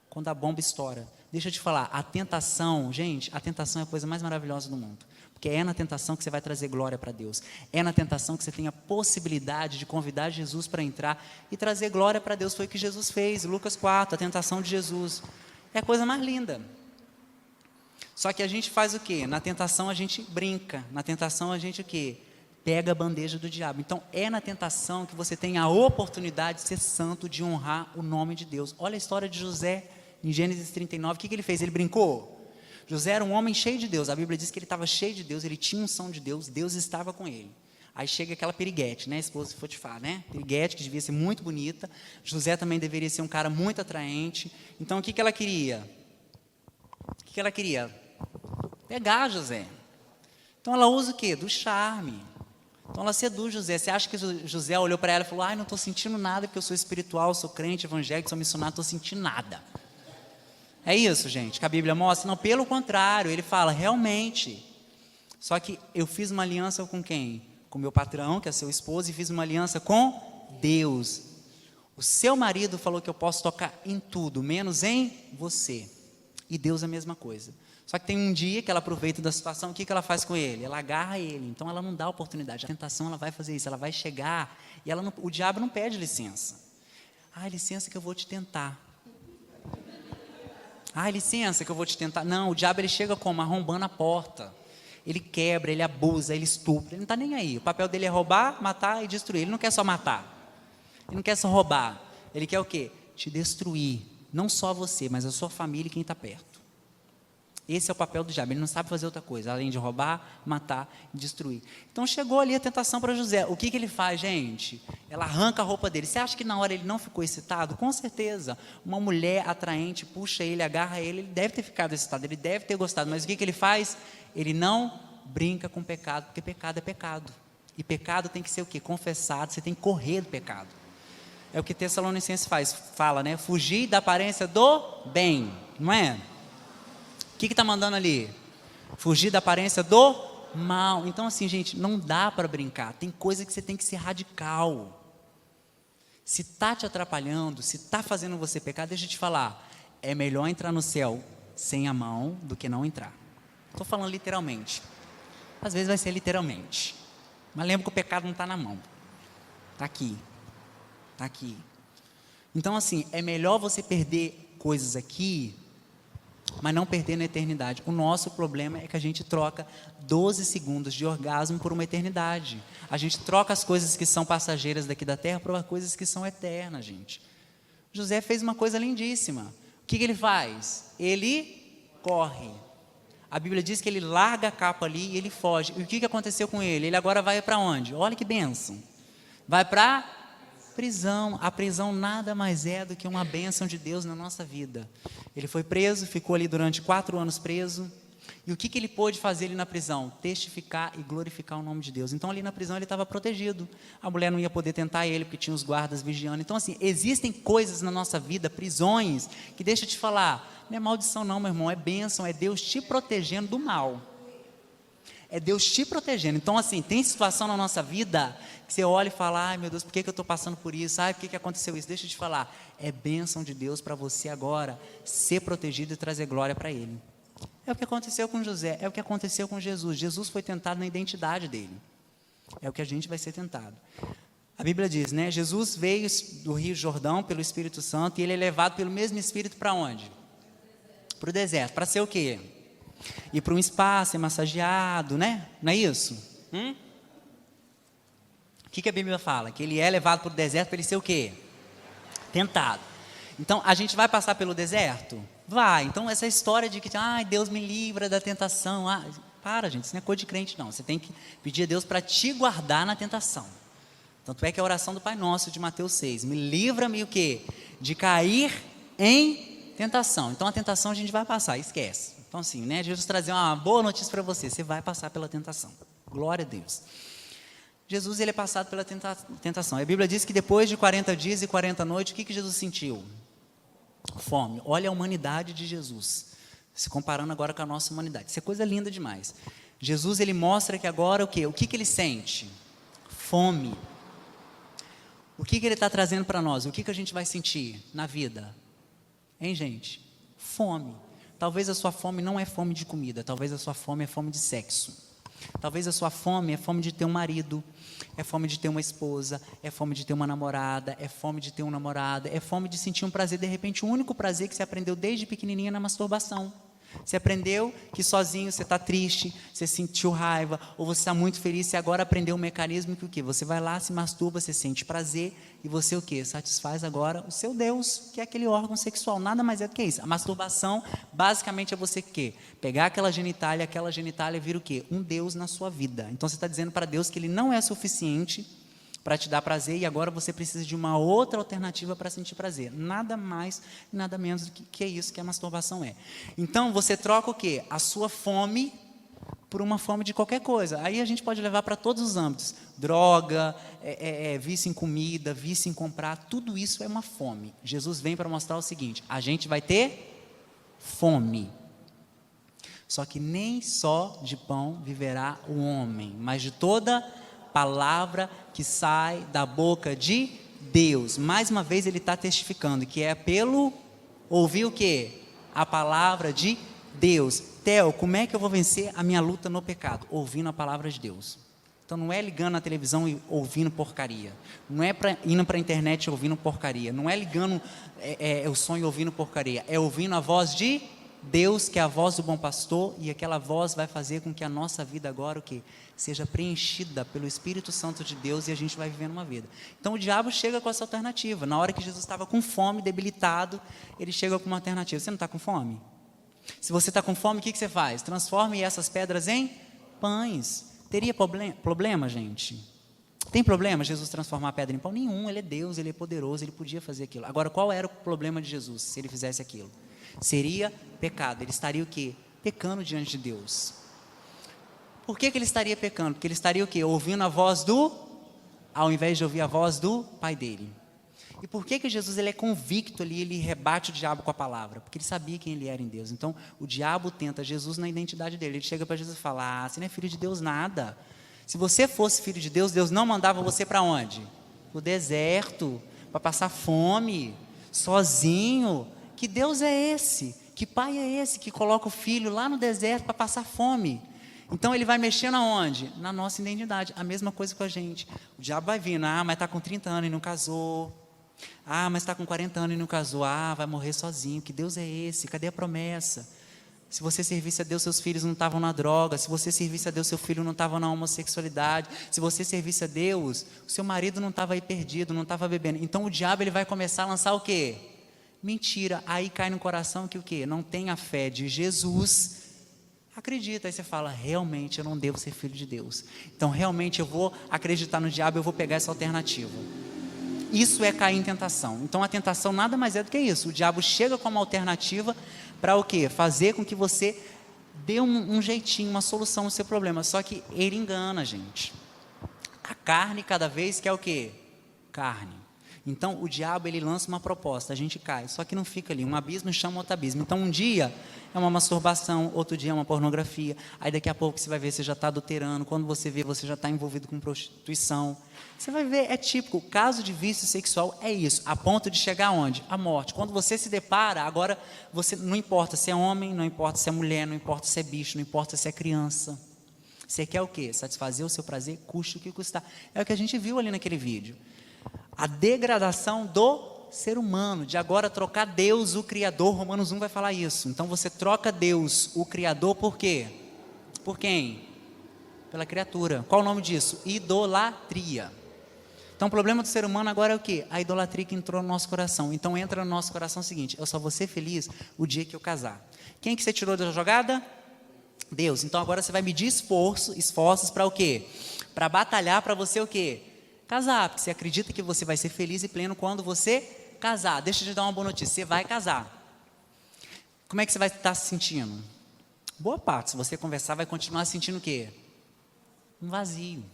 quando a bomba estoura. Deixa eu te falar, a tentação, gente, a tentação é a coisa mais maravilhosa do mundo. Porque é na tentação que você vai trazer glória para Deus. É na tentação que você tem a possibilidade de convidar Jesus para entrar e trazer glória para Deus. Foi o que Jesus fez, Lucas 4, a tentação de Jesus. É a coisa mais linda. Só que a gente faz o quê? Na tentação a gente brinca. Na tentação a gente o quê? Pega a bandeja do diabo. Então é na tentação que você tem a oportunidade de ser santo, de honrar o nome de Deus. Olha a história de José em Gênesis 39. O que ele fez? Ele brincou. José era um homem cheio de Deus. A Bíblia diz que ele estava cheio de Deus, ele tinha unção de Deus, Deus estava com ele. Aí chega aquela Piriguete, né? A esposa de Potifar, né? Piriguete, que devia ser muito bonita. José também deveria ser um cara muito atraente. Então o que ela queria? O que ela queria? Pegar José. Então ela usa o quê? Do charme. Então ela seduz José. Você acha que José olhou para ela e falou: ai, não estou sentindo nada porque eu sou espiritual, sou crente, evangélico, sou missionário, não estou sentindo nada. É isso, gente, que a Bíblia mostra? Não, pelo contrário, ele fala, realmente. Só que eu fiz uma aliança com quem? Com meu patrão, que é seu esposo, e fiz uma aliança com Deus. O seu marido falou que eu posso tocar em tudo, menos em você. E Deus é a mesma coisa. Só que tem um dia que ela aproveita da situação, o que ela faz com ele? Ela agarra ele, então ela não dá oportunidade. A tentação, ela vai fazer isso, ela vai chegar, e o diabo não pede licença. Ah, licença que eu vou te tentar. Ah, licença que eu vou te tentar. Não, o diabo ele chega como? Arrombando a porta. Ele quebra, ele abusa, ele estupra, ele não está nem aí. O papel dele é roubar, matar e destruir. Ele não quer só matar, ele não quer só roubar. Ele quer o quê? Te destruir. Não só você, mas a sua família e quem está perto. Esse é o papel do diabo, ele não sabe fazer outra coisa, além de roubar, matar e destruir. Então chegou ali a tentação para José. O que ele faz, gente? Ela arranca a roupa dele. Você acha que na hora ele não ficou excitado? Com certeza. Uma mulher atraente puxa ele, agarra ele, ele deve ter ficado excitado, ele deve ter gostado. Mas o que ele faz? Ele não brinca com pecado, porque pecado é pecado. E pecado tem que ser o quê? Confessado, você tem que correr do pecado. É o que Tessalonicenses fala, né? Fugir da aparência do bem, não é? O que está mandando ali? Fugir da aparência do mal. Então assim, gente, não dá para brincar. Tem coisa que você tem que ser radical. Se está te atrapalhando, se está fazendo você pecar, deixa eu te falar. É melhor entrar no céu sem a mão do que não entrar. Estou falando literalmente. Às vezes vai ser literalmente. Mas lembra que o pecado não está na mão. Está aqui. Está aqui. Então assim, é melhor você perder coisas aqui, mas não perder na eternidade. O nosso problema é que a gente troca 12 segundos de orgasmo por uma eternidade. A gente troca as coisas que são passageiras daqui da terra por coisas que são eternas, gente. José fez uma coisa lindíssima. O que ele faz? Ele corre. A Bíblia diz que ele larga a capa ali e ele foge. E o que aconteceu com ele? Ele agora vai para onde? Olha que bênção. Vai para prisão. A prisão nada mais é do que uma bênção de Deus na nossa vida. Ele foi preso, ficou ali durante 4 anos preso. E o que ele pôde fazer ali na prisão? Testificar e glorificar o nome de Deus. Então ali na prisão ele estava protegido. A mulher não ia poder tentar ele, porque tinha os guardas vigiando. Então assim, existem coisas na nossa vida, prisões, que deixa eu te falar, não é maldição não, meu irmão, é bênção, é Deus te protegendo do mal. É Deus te protegendo. Então assim, tem situação na nossa vida que você olha e fala, ai meu Deus, por que eu estou passando por isso? Ai, por que aconteceu isso? Deixa eu te falar, é bênção de Deus para você agora ser protegido e trazer glória para Ele. É o que aconteceu com José, é o que aconteceu com Jesus. Jesus foi tentado na identidade dele. É o que a gente vai ser tentado. A Bíblia diz, né? Jesus veio do Rio Jordão pelo Espírito Santo e ele é levado pelo mesmo Espírito para onde? Para o deserto. Para ser o quê? Ir para um espaço, ser massageado, né? Não é isso? O que a Bíblia fala? Que ele é levado para o deserto para ele ser o quê? Tentado. Então, a gente vai passar pelo deserto? Vai. Então, essa história de que, Deus me livra da tentação. Para, gente, isso não é coisa de crente, não. Você tem que pedir a Deus para te guardar na tentação. Tanto é que a oração do Pai Nosso de Mateus 6, me livra-me o quê? De cair em tentação. Então, a tentação a gente vai passar, esquece. Então, assim, né? Jesus trazer uma boa notícia para você, você vai passar pela tentação. Glória a Deus. Jesus, ele é passado pela tentação. A Bíblia diz que depois de 40 dias e 40 noites, o que Jesus sentiu? Fome. Olha a humanidade de Jesus, se comparando agora com a nossa humanidade. Isso é coisa linda demais. Jesus, ele mostra que agora o quê? O que ele sente? Fome. O que ele está trazendo para nós? O que a gente vai sentir na vida? Hein, gente? Fome. Talvez a sua fome não é fome de comida, talvez a sua fome é fome de sexo. Talvez a sua fome é fome de ter um marido, é fome de ter uma esposa, é fome de ter uma namorada, é fome de ter um namorado, é fome de sentir um prazer, de repente o único prazer que você aprendeu desde pequenininha é na masturbação. Você aprendeu que sozinho você está triste, você sentiu raiva, ou você está muito feliz, você agora aprendeu um mecanismo que o quê? Você vai lá, se masturba, você sente prazer, e você o quê? Satisfaz agora o seu Deus, que é aquele órgão sexual, nada mais é do que isso. A masturbação, basicamente, é você o quê? Pegar aquela genitália vira o quê? Um Deus na sua vida. Então você está dizendo para Deus que Ele não é suficiente para te dar prazer, e agora você precisa de uma outra alternativa para sentir prazer. Nada mais, nada menos do que é isso que a masturbação é. Então, você troca o quê? A sua fome por uma fome de qualquer coisa. Aí a gente pode levar para todos os âmbitos. Droga, vício em comida, vício em comprar, tudo isso é uma fome. Jesus vem para mostrar o seguinte: a gente vai ter fome. Só que nem só de pão viverá o homem, mas de toda palavra que sai da boca de Deus. Mais uma vez ele está testificando que é pelo ouvir o quê? A palavra de Deus. Theo, como é que eu vou vencer a minha luta no pecado? Ouvindo a palavra de Deus. Então não é ligando a televisão e ouvindo porcaria. Não é indo para a internet e ouvindo porcaria. Não é ligando o som e ouvindo porcaria. É ouvindo a voz de Deus, que é a voz do bom pastor, e aquela voz vai fazer com que a nossa vida agora o quê? Seja preenchida pelo Espírito Santo de Deus, e a gente vai vivendo uma vida. Então o diabo chega com essa alternativa. Na hora que Jesus estava com fome, debilitado, ele chega com uma alternativa. Você não está com fome? Se você está com fome, o que você faz? Transforme essas pedras em pães. Teria problema, gente? Tem problema Jesus transformar a pedra em pão? Nenhum, ele é Deus, ele é poderoso, ele podia fazer aquilo. Agora, qual era o problema de Jesus se ele fizesse aquilo? Seria pecado. Ele estaria o quê? Pecando diante de Deus. Por que ele estaria pecando? Porque ele estaria o quê? Ouvindo a voz ao invés de ouvir a voz do Pai dele. E por que Jesus ele é convicto ali, ele rebate o diabo com a palavra? Porque ele sabia quem ele era em Deus. Então, o diabo tenta Jesus na identidade dele. Ele chega para Jesus e fala: você não é filho de Deus nada. Se você fosse filho de Deus, Deus não mandava você para onde? Para o deserto, para passar fome, sozinho. Que Deus é esse? Que pai é esse que coloca o filho lá no deserto para passar fome? Então ele vai mexendo aonde? Na nossa identidade. A mesma coisa com a gente. O diabo vai vindo: mas está com 30 anos e não casou. Mas está com 40 anos e não casou. Vai morrer sozinho. Que Deus é esse? Cadê a promessa? Se você servisse a Deus, seus filhos não estavam na droga. Se você servisse a Deus, seu filho não estava na homossexualidade. Se você servisse a Deus, o seu marido não estava aí perdido, não estava bebendo. Então o diabo ele vai começar a lançar o quê? Mentira. Aí cai no coração que o quê? Não tem a fé de Jesus. Acredita. Aí você fala: realmente eu não devo ser filho de Deus. Então realmente eu vou acreditar no diabo, eu vou pegar essa alternativa. Isso é cair em tentação. Então a tentação nada mais é do que isso. O diabo chega com uma alternativa para o quê? Fazer com que você dê um jeitinho, uma solução no seu problema. Só que ele engana, gente. A carne cada vez quer o quê? Carne. Então o diabo ele lança uma proposta, a gente cai. Só que não fica ali. Um abismo chama outro abismo. Então um dia é uma masturbação, outro dia é uma pornografia. Aí daqui a pouco você vai ver, você já está adulterando. Quando você vê, você já está envolvido com prostituição. Você vai ver, é típico, o caso de vício sexual é isso, a ponto de chegar aonde? A morte. Quando você se depara, agora, você não importa se é homem, não importa se é mulher, não importa se é bicho, não importa se é criança. Você quer o quê? Satisfazer o seu prazer, custe o que custar. É o que a gente viu ali naquele vídeo. A degradação do ser humano, de agora trocar Deus, o Criador. Romanos 1 vai falar isso. Então você troca Deus, o Criador, por quê? Por quem? Pela criatura. Qual o nome disso? Idolatria. Então o problema do ser humano agora é o quê? A idolatria que entrou no nosso coração. Então entra no nosso coração o seguinte: eu só vou ser feliz o dia que eu casar. Quem que você tirou da jogada? Deus. Então agora você vai medir esforços para o quê? Para batalhar para você o quê? Casar. Porque você acredita que você vai ser feliz e pleno quando você casar. Deixa eu te dar uma boa notícia: você vai casar. Como é que você vai estar se sentindo? Boa parte, se você conversar, vai continuar sentindo o quê? Um vazio.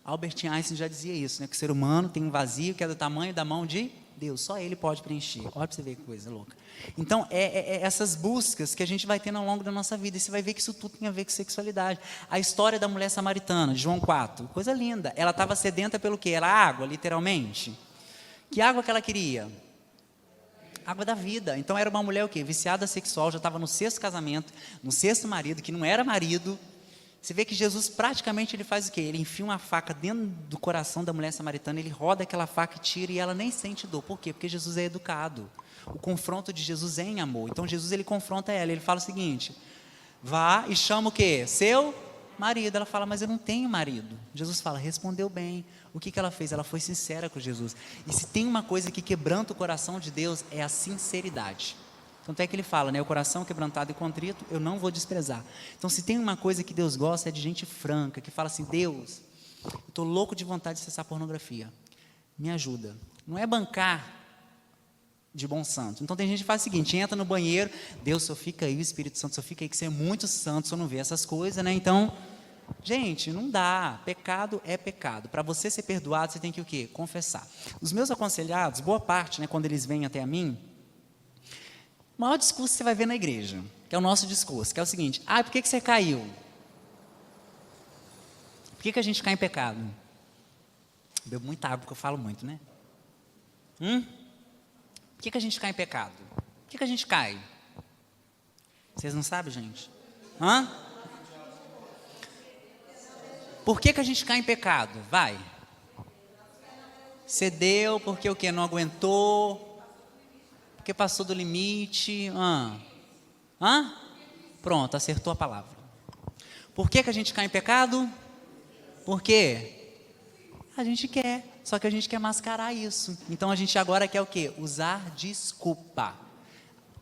Albert Einstein já dizia isso, né? Que o ser humano tem um vazio que é do tamanho da mão de Deus. Só Ele pode preencher. Olha para você ver que coisa louca. Então, essas buscas que a gente vai tendo ao longo da nossa vida. E você vai ver que isso tudo tem a ver com sexualidade. A história da mulher samaritana, de João 4. Coisa linda. Ela estava sedenta pelo quê? Era água, literalmente. Que água que ela queria? Água da vida. Então, era uma mulher o quê? Viciada sexual, já estava no 6º casamento, no 6º marido, que não era marido. Você vê que Jesus praticamente ele faz o quê? Ele enfia uma faca dentro do coração da mulher samaritana, ele roda aquela faca e tira e ela nem sente dor. Por quê? Porque Jesus é educado. O confronto de Jesus é em amor. Então Jesus ele confronta ela, ele fala o seguinte: vá e chama o quê? Seu marido. Ela fala, mas eu não tenho marido. Jesus fala, respondeu bem. O que ela fez? Ela foi sincera com Jesus. E se tem uma coisa que quebranta o coração de Deus, é a sinceridade. Tanto é que ele fala, né, o coração quebrantado e contrito, eu não vou desprezar. Então se tem uma coisa que Deus gosta, é de gente franca, que fala assim, Deus, eu estou louco de vontade de cessar pornografia, me ajuda. Não é bancar de bom santo. Então tem gente que faz o seguinte, entra no banheiro, Deus só fica aí, o Espírito Santo só fica aí, que você é muito santo, só não vê essas coisas, né? Então, gente, não dá, pecado é pecado. Para você ser perdoado, você tem que o quê? Confessar. Os meus aconselhados, boa parte, né, quando eles vêm até a mim, o maior discurso que você vai ver na igreja, que é o nosso discurso, que é o seguinte, por que você caiu? Por que a gente cai em pecado? Eu bebo muita água porque eu falo muito, né? Por que a gente cai em pecado? Por que a gente cai? Vocês não sabem, gente? Por que a gente cai em pecado? Vai. Cedeu porque o quê? Não aguentou. Porque passou do limite. Pronto, acertou a palavra. Por que a gente cai em pecado? Por quê? A gente quer, só que a gente quer mascarar isso. Então a gente agora quer o quê? Usar desculpa.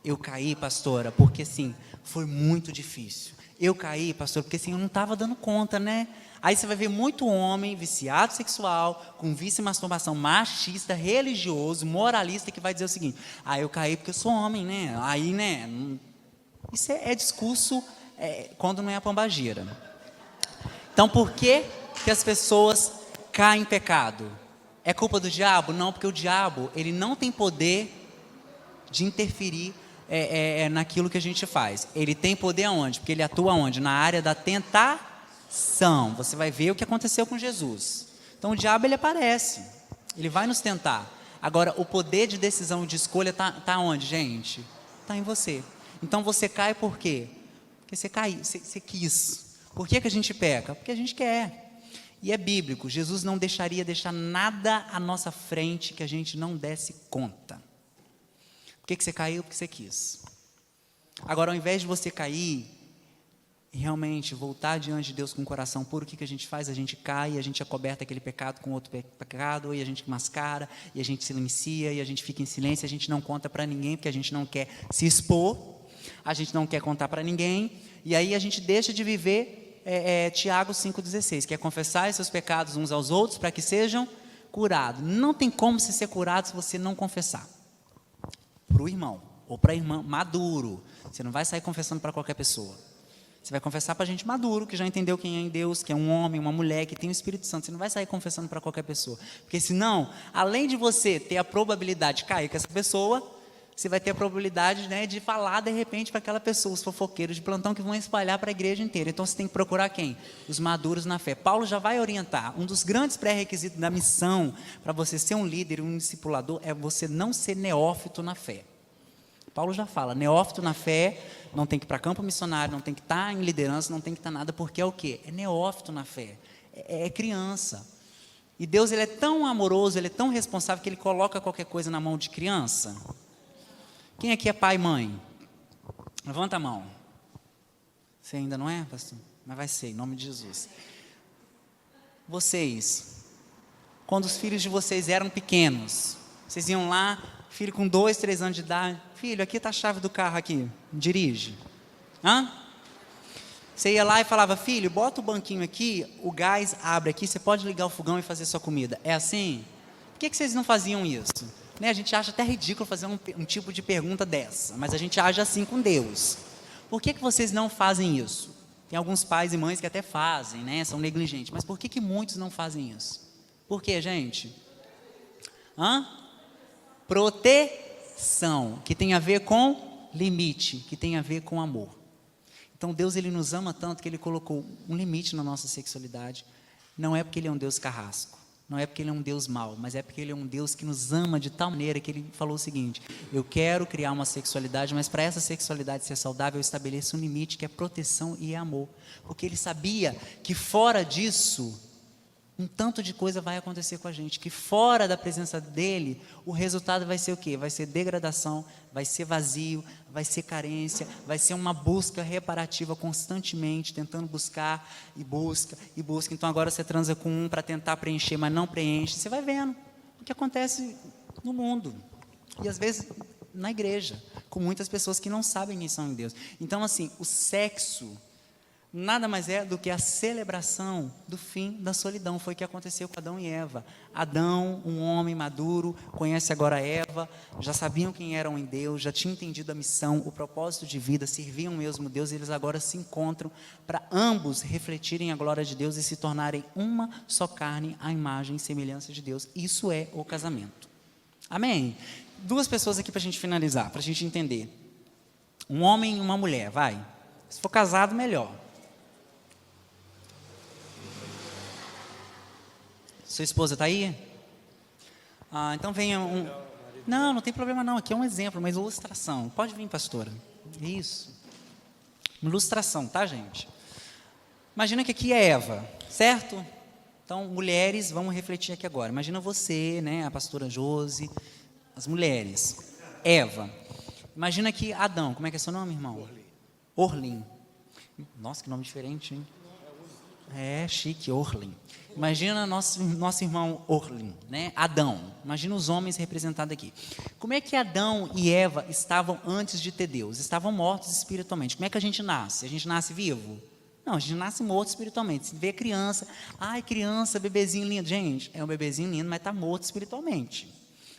Eu caí, pastora, porque assim, foi muito difícil. Eu caí, pastora, porque assim, eu não estava dando conta, né? Aí você vai ver muito homem viciado sexual, com vício em masturbação, machista, religioso, moralista, que vai dizer o seguinte, eu caí porque eu sou homem, né? Aí, né? Isso é discurso quando não é a pombagira. Então, por que as pessoas caem em pecado? É culpa do diabo? Não, porque o diabo, ele não tem poder de interferir naquilo que a gente faz. Ele tem poder aonde? Porque ele atua onde? Na área da tentação. Você vai ver o que aconteceu com Jesus. Então o diabo ele aparece, ele vai nos tentar. Agora o poder de decisão e de escolha está onde, gente? Está em você. Então você cai por quê? Porque você caiu, você quis. Por que a gente peca? Porque a gente quer. E é bíblico, Jesus não deixar nada à nossa frente que a gente não desse conta. Por que você caiu? Porque você quis. Agora ao invés de você cair, realmente voltar diante de Deus com o coração puro, o que a gente faz? A gente cai, a gente acoberta aquele pecado com outro pecado, e a gente mascara, e a gente silencia, e a gente fica em silêncio, a gente não conta para ninguém, porque a gente não quer se expor, a gente não quer contar para ninguém, e aí a gente deixa de viver Tiago 5,16, que é confessar seus pecados uns aos outros, para que sejam curados. Não tem como você ser curado se você não confessar. Para o irmão, ou para a irmã maduro, você não vai sair confessando para qualquer pessoa. Você vai confessar para gente maduro, que já entendeu quem é em Deus, que é um homem, uma mulher, que tem o Espírito Santo. Você não vai sair confessando para qualquer pessoa. Porque senão, além de você ter a probabilidade de cair com essa pessoa, você vai ter a probabilidade, né, de falar de repente para aquela pessoa, os fofoqueiros de plantão que vão espalhar para a igreja inteira. Então você tem que procurar quem? Os maduros na fé. Paulo já vai orientar. Um dos grandes pré-requisitos da missão para você ser um líder, um discipulador, é você não ser neófito na fé. Paulo já fala, neófito na fé, não tem que ir para campo missionário, não tem que estar em liderança, não tem que estar nada, porque é o quê? É neófito na fé, é criança. E Deus ele é tão amoroso, ele é tão responsável, que ele coloca qualquer coisa na mão de criança. Quem aqui é pai e mãe? Levanta a mão. Você ainda não é, pastor? Mas vai ser, em nome de Jesus. Vocês, quando os filhos de vocês eram pequenos, vocês iam lá, filho com 2, 3 anos de idade, filho, aqui está a chave do carro aqui, dirige. Você ia lá e falava, filho, bota o banquinho aqui, o gás abre aqui, você pode ligar o fogão e fazer sua comida. É assim? Por que vocês não faziam isso? Né? A gente acha até ridículo fazer um tipo de pergunta dessa, mas a gente age assim com Deus. Por que vocês não fazem isso? Tem alguns pais e mães que até fazem, né? São negligentes, mas por que muitos não fazem isso? Por quê, gente? Proteção, que tem a ver com limite, que tem a ver com amor. Então Deus ele nos ama tanto que ele colocou um limite na nossa sexualidade. Não é porque ele é um Deus carrasco, Não é porque Ele é um Deus mau, mas é porque Ele é um Deus que nos ama de tal maneira que Ele falou o seguinte: eu quero criar uma sexualidade, mas para essa sexualidade ser saudável, eu estabeleço um limite que é proteção e amor. Porque Ele sabia que fora disso, um tanto de coisa vai acontecer com a gente, que fora da presença dEle, o resultado vai ser o quê? Vai ser degradação, vai ser vazio, vai ser carência, vai ser uma busca reparativa constantemente, tentando buscar e busca e busca. Então agora você transa com um para tentar preencher, mas não preenche. Você vai vendo o que acontece no mundo. E às vezes na igreja, com muitas pessoas que não sabem quem são em Deus. Então assim, o sexo nada mais é do que a celebração do fim da solidão. Foi o que aconteceu com Adão e Eva. Adão, um homem maduro, conhece agora Eva, já sabiam quem eram em Deus, já tinham entendido a missão, o propósito de vida, serviam o mesmo Deus, e eles agora se encontram para ambos refletirem a glória de Deus e se tornarem uma só carne, à imagem e semelhança de Deus. Isso é o casamento. Amém? 2 pessoas aqui para a gente finalizar, para a gente entender. Um homem e uma mulher, vai. Se for casado, melhor. Sua esposa está aí? Então venha um... Não tem problema não, aqui é um exemplo, uma ilustração. Pode vir, pastora. Isso. Uma ilustração, tá, gente? Imagina que aqui é Eva, certo? Então, mulheres, vamos refletir aqui agora. Imagina você, né, a pastora Josi, as mulheres. Eva. Imagina aqui Adão. Como é que é seu nome, irmão? Orlim. Nossa, que nome diferente, hein? É, chique, Orlim. Imagina nosso irmão Orlim, né? Adão. Imagina os homens representados aqui. Como é que Adão e Eva estavam antes de ter Deus? Estavam mortos espiritualmente. Como é que a gente nasce? A gente nasce vivo? Não, a gente nasce morto espiritualmente. Você vê a criança, ai criança, bebezinho lindo. Gente, é um bebezinho lindo, mas está morto espiritualmente.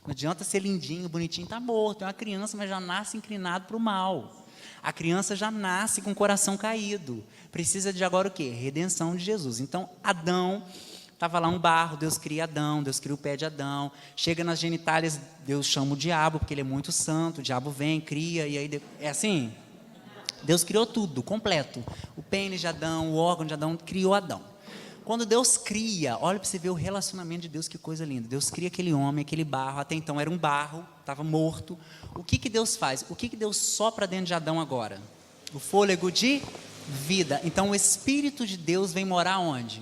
Não adianta ser lindinho, bonitinho, está morto. É uma criança, mas já nasce inclinado para o mal. A criança já nasce com o coração caído. Precisa de agora o quê? Redenção de Jesus. Então, Adão, estava lá um barro, Deus cria Adão, Deus cria o pé de Adão. Chega nas genitálias, Deus chama o diabo, porque ele é muito santo. O diabo vem, cria, e aí... É assim? Deus criou tudo, completo. O pênis de Adão, o órgão de Adão, criou Adão. Quando Deus cria, olha para você ver o relacionamento de Deus, que coisa linda. Deus cria aquele homem, aquele barro, até então era um barro, estava morto. O que Deus faz? O que Deus sopra dentro de Adão agora? O fôlego de vida. Então o Espírito de Deus vem morar onde?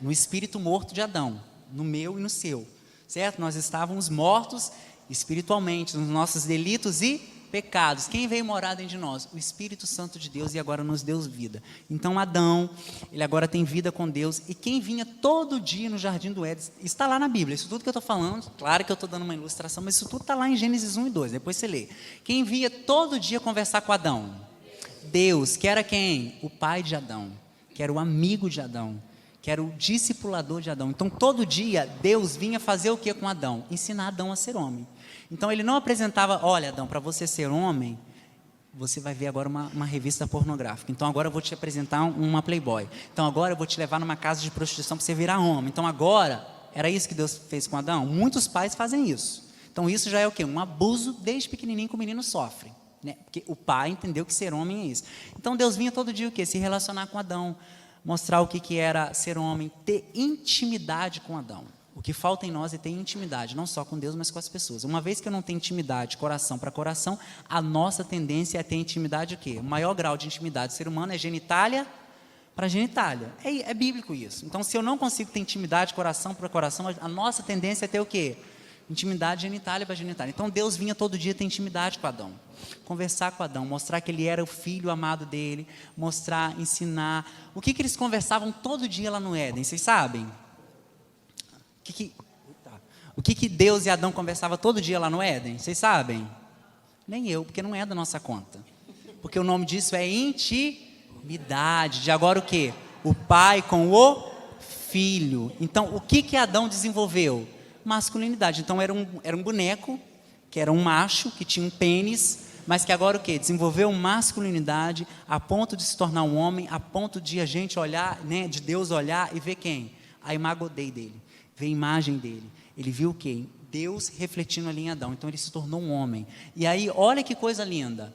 No espírito morto de Adão, no meu e no seu, certo? Nós estávamos mortos espiritualmente, nos nossos delitos e pecados. Quem veio morar dentro de nós? O Espírito Santo de Deus, e agora nos deu vida. Então Adão, ele agora tem vida com Deus, e quem vinha todo dia no jardim do Éden, está lá na Bíblia, isso tudo que eu estou falando, claro que eu estou dando uma ilustração, mas isso tudo está lá em Gênesis 1 e 2, depois você lê. Quem vinha todo dia conversar com Adão? Deus, que era quem? O pai de Adão, que era o amigo de Adão, que era o discipulador de Adão. Então todo dia Deus vinha fazer o que com Adão? Ensinar Adão a ser homem. Então ele não apresentava, olha Adão, para você ser homem, você vai ver agora uma revista pornográfica. Então agora eu vou te apresentar uma Playboy. Então agora eu vou te levar numa casa de prostituição para você virar homem. Então agora, era isso que Deus fez com Adão? Muitos pais fazem isso. Então isso já é o quê? Um abuso desde pequenininho que o menino sofre, né? Porque o pai entendeu que ser homem é isso. Então Deus vinha todo dia o quê? Se relacionar com Adão, mostrar o que era ser homem, ter intimidade com Adão. O que falta em nós é ter intimidade, não só com Deus, mas com as pessoas. Uma vez que eu não tenho intimidade, coração para coração, a nossa tendência é ter intimidade o quê? O maior grau de intimidade do ser humano é genitália para genitália. É bíblico isso. Então, se eu não consigo ter intimidade, coração para coração, a nossa tendência é ter o quê? Intimidade genitália para genitália. Então, Deus vinha todo dia ter intimidade com Adão. Conversar com Adão, mostrar que ele era o filho amado dele, mostrar, ensinar. O que eles conversavam todo dia lá no Éden, vocês sabem? O que Deus e Adão conversavam todo dia lá no Éden? Vocês sabem? Nem eu, porque não é da nossa conta. Porque o nome disso é intimidade. De agora o quê? O pai com o filho. Então, o que Adão desenvolveu? Masculinidade. Então, era um boneco, que era um macho, que tinha um pênis, mas que agora o quê? Desenvolveu masculinidade a ponto de se tornar um homem, a ponto de a gente olhar, né, de Deus olhar e ver quem? A imago Dei dele. Ver a imagem dele. Ele viu o quê? Deus refletindo ali em Adão. Então ele se tornou um homem. E aí, olha que coisa linda.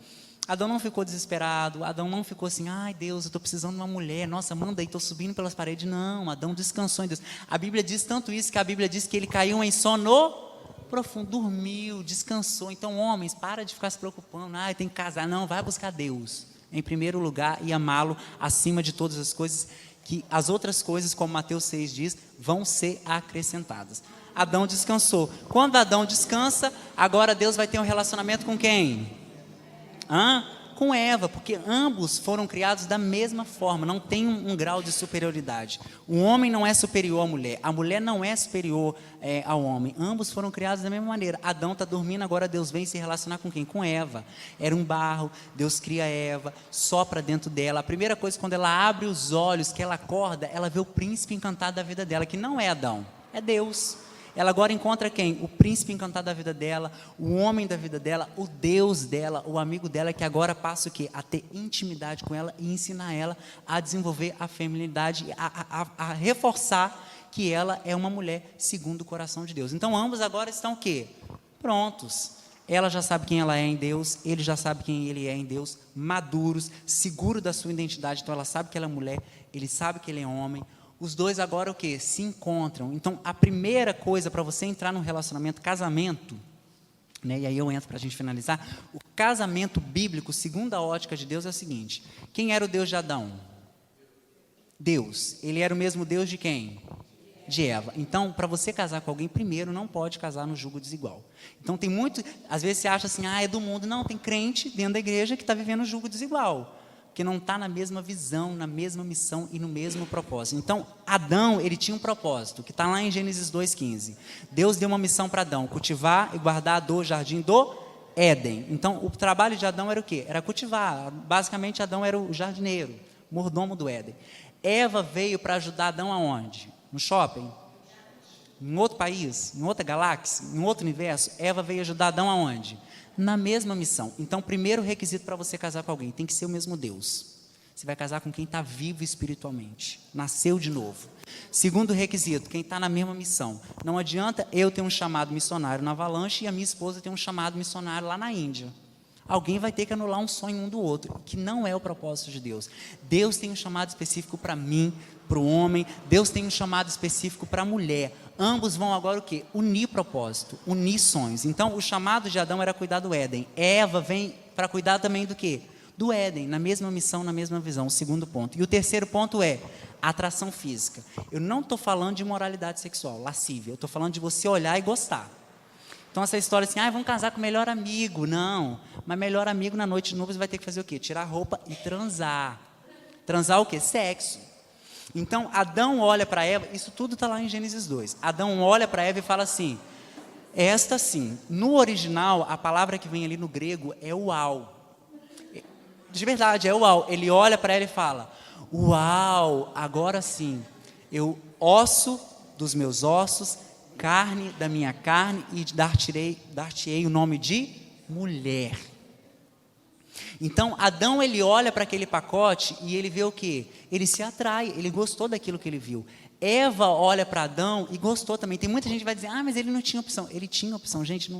Adão não ficou desesperado, Adão não ficou assim, ai Deus, eu estou precisando de uma mulher, nossa, manda aí, estou subindo pelas paredes. Não, Adão descansou em Deus. A Bíblia diz tanto isso, que a Bíblia diz que ele caiu em sono profundo, dormiu, descansou. Então, homens, para de ficar se preocupando, ai, tem que casar. Não, vai buscar Deus em primeiro lugar e amá-lo acima de todas as coisas, que as outras coisas, como Mateus 6 diz, vão ser acrescentadas. Adão descansou. Quando Adão descansa, agora Deus vai ter um relacionamento com quem? Com Eva, porque ambos foram criados da mesma forma, não tem um grau de superioridade. O homem não é superior à mulher, a mulher não é superior ao homem. Ambos foram criados da mesma maneira. Adão está dormindo, agora Deus vem se relacionar com quem? Com Eva. Era um barro, Deus cria Eva, sopra dentro dela. A primeira coisa, quando ela abre os olhos, que ela acorda, ela vê o príncipe encantado da vida dela, que não é Adão, é Deus. Ela agora encontra quem? O príncipe encantado da vida dela, o homem da vida dela, o Deus dela, o amigo dela, que agora passa o quê? A ter intimidade com ela e ensinar ela a desenvolver a feminilidade, a reforçar que ela é uma mulher segundo o coração de Deus. Então ambos agora estão o quê? Prontos. Ela já sabe quem ela é em Deus, ele já sabe quem ele é em Deus, maduros, seguro da sua identidade. Então ela sabe que ela é mulher, ele sabe que ele é homem. Os dois agora o quê? Se encontram. Então, a primeira coisa para você entrar num relacionamento, casamento, né, e aí eu entro para a gente finalizar, o casamento bíblico, segundo a ótica de Deus, é o seguinte: quem era o Deus de Adão? Deus. Ele era o mesmo Deus de quem? De Eva. Então, para você casar com alguém, primeiro, não pode casar no jugo desigual. Então, tem muito, às vezes você acha assim, é do mundo. Não, tem crente dentro da igreja que está vivendo o jugo desigual, que não está na mesma visão, na mesma missão e no mesmo propósito. Então, Adão, ele tinha um propósito, que está lá em Gênesis 2,15. Deus deu uma missão para Adão, cultivar e guardar do jardim do Éden. Então, o trabalho de Adão era o quê? Era cultivar. Basicamente, Adão era o jardineiro, mordomo do Éden. Eva veio para ajudar Adão aonde? No shopping? Em outro país? Em outra galáxia? Em outro universo? Eva veio ajudar Adão aonde? Na mesma missão. Então, primeiro requisito para você casar com alguém, tem que ser o mesmo Deus. Você vai casar com quem está vivo espiritualmente, nasceu de novo. Segundo requisito, quem está na mesma missão. Não adianta eu ter um chamado missionário na Avalanche e a minha esposa ter um chamado missionário lá na Índia. Alguém vai ter que anular um sonho um do outro, que não é o propósito de Deus. Deus tem um chamado específico para mim, para o homem. Deus tem um chamado específico para a mulher. Ambos vão agora o quê? Unir propósito, unir sonhos. Então, o chamado de Adão era cuidar do Éden. Eva vem para cuidar também do quê? Do Éden, na mesma missão, na mesma visão. O segundo ponto. E o terceiro ponto é atração física. Eu não estou falando de moralidade sexual, lascívia. Eu estou falando de você olhar e gostar. Então, essa história assim, vamos casar com o melhor amigo. Não, mas melhor amigo na noite de núpcias vai ter que fazer o quê? Tirar a roupa e transar. Transar o quê? Sexo. Então, Adão olha para Eva, isso tudo está lá em Gênesis 2. Adão olha para Eva e fala assim, esta sim. No original, a palavra que vem ali no grego é uau. De verdade, é uau. Ele olha para ela e fala, uau, agora sim, eu osso dos meus ossos, carne da minha carne, e dar-te-ei o nome de mulher. Então, Adão, ele olha para aquele pacote e ele vê o quê? Ele se atrai, ele gostou daquilo que ele viu. Eva olha para Adão e gostou também. Tem muita gente que vai dizer, mas ele não tinha opção. Ele tinha opção. Gente,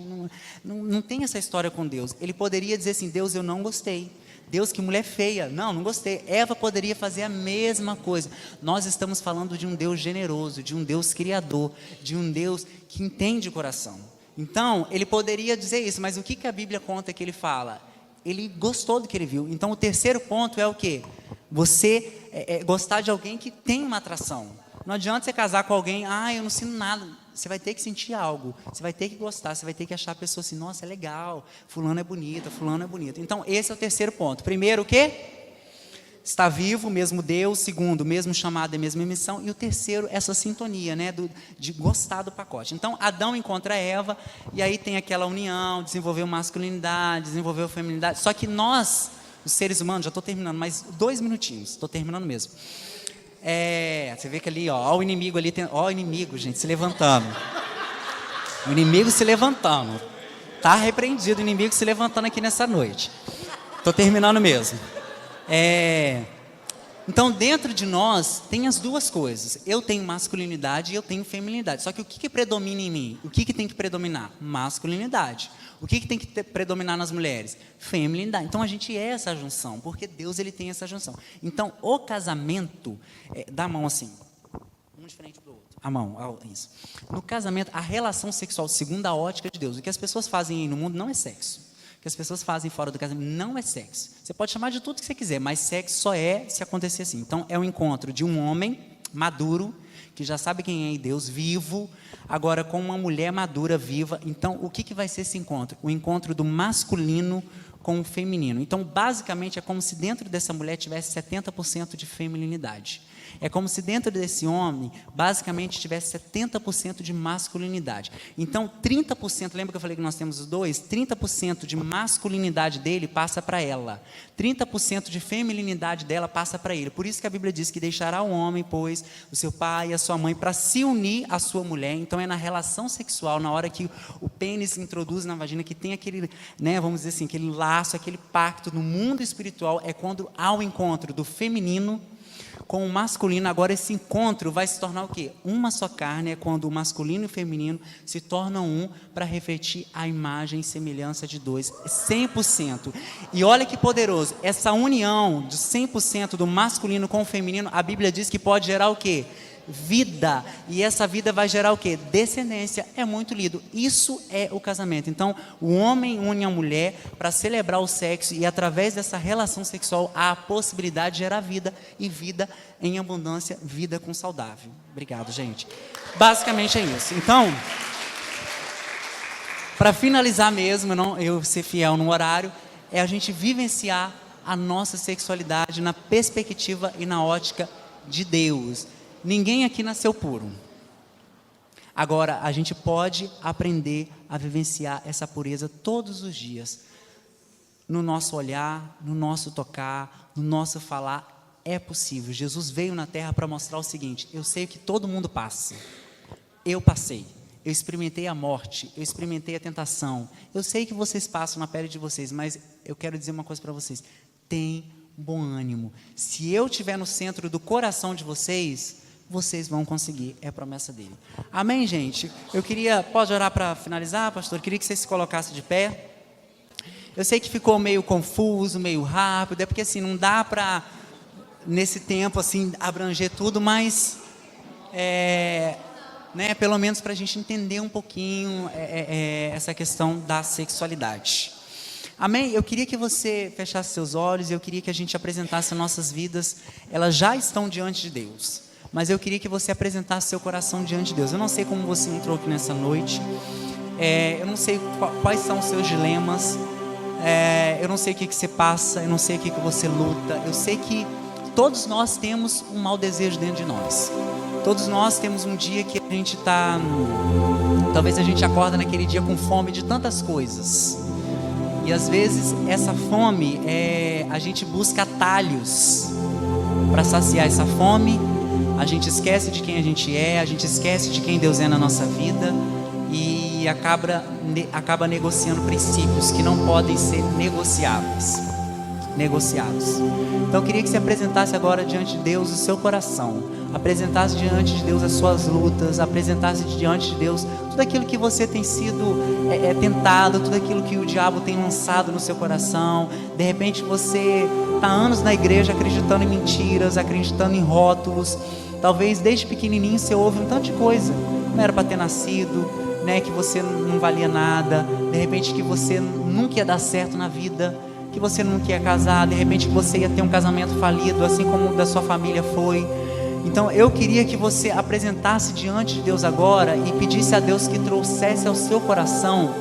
não tem essa história com Deus. Ele poderia dizer assim, Deus, eu não gostei. Deus, que mulher feia. Não gostei. Eva poderia fazer a mesma coisa. Nós estamos falando de um Deus generoso, de um Deus criador, de um Deus que entende o coração. Então, ele poderia dizer isso, mas o que a Bíblia conta que ele fala? Ele gostou do que ele viu. Então, o terceiro ponto é o quê? Você gostar de alguém que tem uma atração. Não adianta você casar com alguém, eu não sinto nada. Você vai ter que sentir algo, você vai ter que gostar, você vai ter que achar a pessoa assim, nossa, é legal, fulano é bonita, fulano é bonito. Então, esse é o terceiro ponto. Primeiro, o quê? Está vivo, mesmo Deus. Segundo, mesmo chamado e mesma missão. E o terceiro, essa sintonia, né, de gostar do pacote. Então, Adão encontra Eva, e aí tem aquela união, desenvolveu masculinidade, desenvolveu feminilidade. Só que nós, os seres humanos, já estou terminando, mais 2 minutinhos, estou terminando mesmo. Você vê que ali, ó o inimigo ali, o inimigo, gente, se levantando. O inimigo se levantando. Está repreendido o inimigo se levantando aqui nessa noite. Estou terminando mesmo. Então, dentro de nós, tem as duas coisas. Eu tenho masculinidade e eu tenho feminilidade. Só que o que predomina em mim? O que tem que predominar? Masculinidade. O que tem que predominar nas mulheres? Feminilidade. Então, a gente é essa junção, porque Deus ele tem essa junção. Então, o casamento, dá a mão assim, um de frente para o outro. A mão, isso. No casamento, a relação sexual, segundo a ótica de Deus, o que as pessoas fazem aí no mundo não é sexo. O que as pessoas fazem fora do casamento não é sexo. Você pode chamar de tudo que você quiser, mas sexo só é se acontecer assim. Então, é o encontro de um homem maduro, que já sabe quem é Deus, vivo, agora com uma mulher madura, viva. Então, o que vai ser esse encontro? O encontro do masculino com o feminino. Então, basicamente, é como se dentro dessa mulher tivesse 70% de feminilidade. É como se dentro desse homem, basicamente, tivesse 70% de masculinidade. Então, 30%, lembra que eu falei que nós temos os dois? 30% de masculinidade dele passa para ela. 30% de feminilidade dela passa para ele. Por isso que a Bíblia diz que deixará o homem, pois, o seu pai e a sua mãe, para se unir à sua mulher. Então, é na relação sexual, na hora que o pênis se introduz na vagina, que tem aquele, vamos dizer assim, aquele laço, aquele pacto no mundo espiritual, é quando há o encontro do feminino com o masculino. Agora esse encontro vai se tornar o quê? Uma só carne, é quando o masculino e o feminino se tornam um para refletir a imagem e semelhança de dois, 100%. E olha que poderoso, essa união de 100% do masculino com o feminino, a Bíblia diz que pode gerar o quê? Vida, e essa vida vai gerar o quê? Descendência. É muito lindo. Isso é o casamento. Então, o homem une a mulher para celebrar o sexo, e através dessa relação sexual há a possibilidade de gerar vida, e vida em abundância, vida com saudável. Obrigado, gente. Basicamente é isso. Então, para finalizar mesmo, eu ser fiel no horário, é a gente vivenciar a nossa sexualidade na perspectiva e na ótica de Deus. Ninguém aqui nasceu puro. Agora, a gente pode aprender a vivenciar essa pureza todos os dias. No nosso olhar, no nosso tocar, no nosso falar, é possível. Jesus veio na terra para mostrar o seguinte: eu sei que todo mundo passa. Eu passei. Eu experimentei a morte, eu experimentei a tentação. Eu sei que vocês passam na pele de vocês, mas eu quero dizer uma coisa para vocês. Tem bom ânimo. Se eu estiver no centro do coração de vocês, vocês vão conseguir, é a promessa dele. Amém, gente? Pode orar para finalizar, pastor? Eu queria que você se colocasse de pé. Eu sei que ficou meio confuso, meio rápido, é porque assim, não dá para, nesse tempo, assim, abranger tudo, mas, pelo menos para a gente entender um pouquinho essa questão da sexualidade. Amém? Eu queria que você fechasse seus olhos, e eu queria que a gente apresentasse as nossas vidas. Elas já estão diante de Deus, mas eu queria que você apresentasse seu coração diante de Deus. Eu não sei como você entrou aqui nessa noite, eu não sei quais são os seus dilemas, eu não sei o que você passa, eu não sei o que você luta. Eu sei que todos nós temos um mau desejo dentro de nós. Todos nós temos um dia que a gente está, talvez a gente acorda naquele dia com fome de tantas coisas, e às vezes essa fome, a gente busca atalhos para saciar essa fome. A gente esquece de quem a gente é, a gente esquece de quem Deus é na nossa vida, e acaba negociando princípios que não podem ser negociados. Então eu queria que você apresentasse agora diante de Deus o seu coração, apresentasse diante de Deus as suas lutas, apresentasse diante de Deus tudo aquilo que você tem sido tentado, tudo aquilo que o diabo tem lançado no seu coração. De repente você está há anos na igreja acreditando em mentiras, acreditando em rótulos. Talvez desde pequenininho você ouve um tanto de coisa, não era para ter nascido, que você não valia nada, de repente que você nunca ia dar certo na vida, que você nunca ia casar, de repente que você ia ter um casamento falido, assim como o da sua família foi. Então eu queria que você apresentasse diante de Deus agora e pedisse a Deus que trouxesse ao seu coração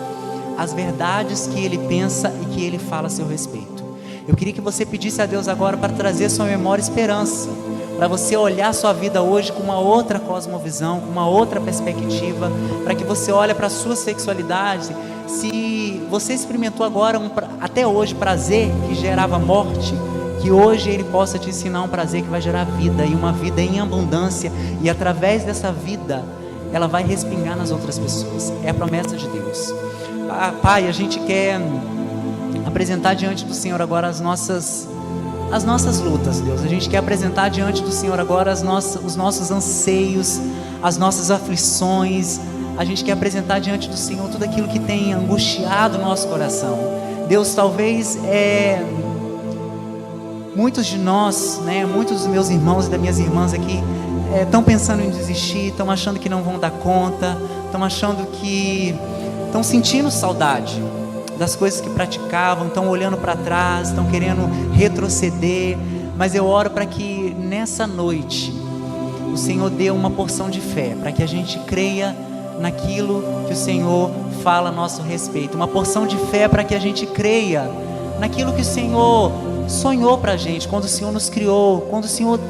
as verdades que Ele pensa e que Ele fala a seu respeito. Eu queria que você pedisse a Deus agora para trazer à sua memória esperança, para você olhar a sua vida hoje com uma outra cosmovisão, com uma outra perspectiva, para que você olhe para a sua sexualidade. Se você experimentou agora até hoje prazer que gerava morte, que hoje Ele possa te ensinar um prazer que vai gerar vida, e uma vida em abundância, e através dessa vida ela vai respingar nas outras pessoas. É a promessa de Deus. Pai, a gente quer apresentar diante do Senhor agora as nossas as nossas lutas, Deus. A gente quer apresentar diante do Senhor agora os nossos anseios, as nossas aflições. A gente quer apresentar diante do Senhor tudo aquilo que tem angustiado o nosso coração. Deus, talvez muitos de nós, muitos dos meus irmãos e das minhas irmãs aqui estão pensando em desistir, estão achando que não vão dar conta, estão sentindo saudade das coisas que praticavam, estão olhando para trás, estão querendo retroceder. Mas eu oro para que nessa noite o Senhor dê uma porção de fé, para que a gente creia naquilo que o Senhor fala a nosso respeito, uma porção de fé para que a gente creia naquilo que o Senhor sonhou para a gente, quando o Senhor nos criou, quando o Senhor,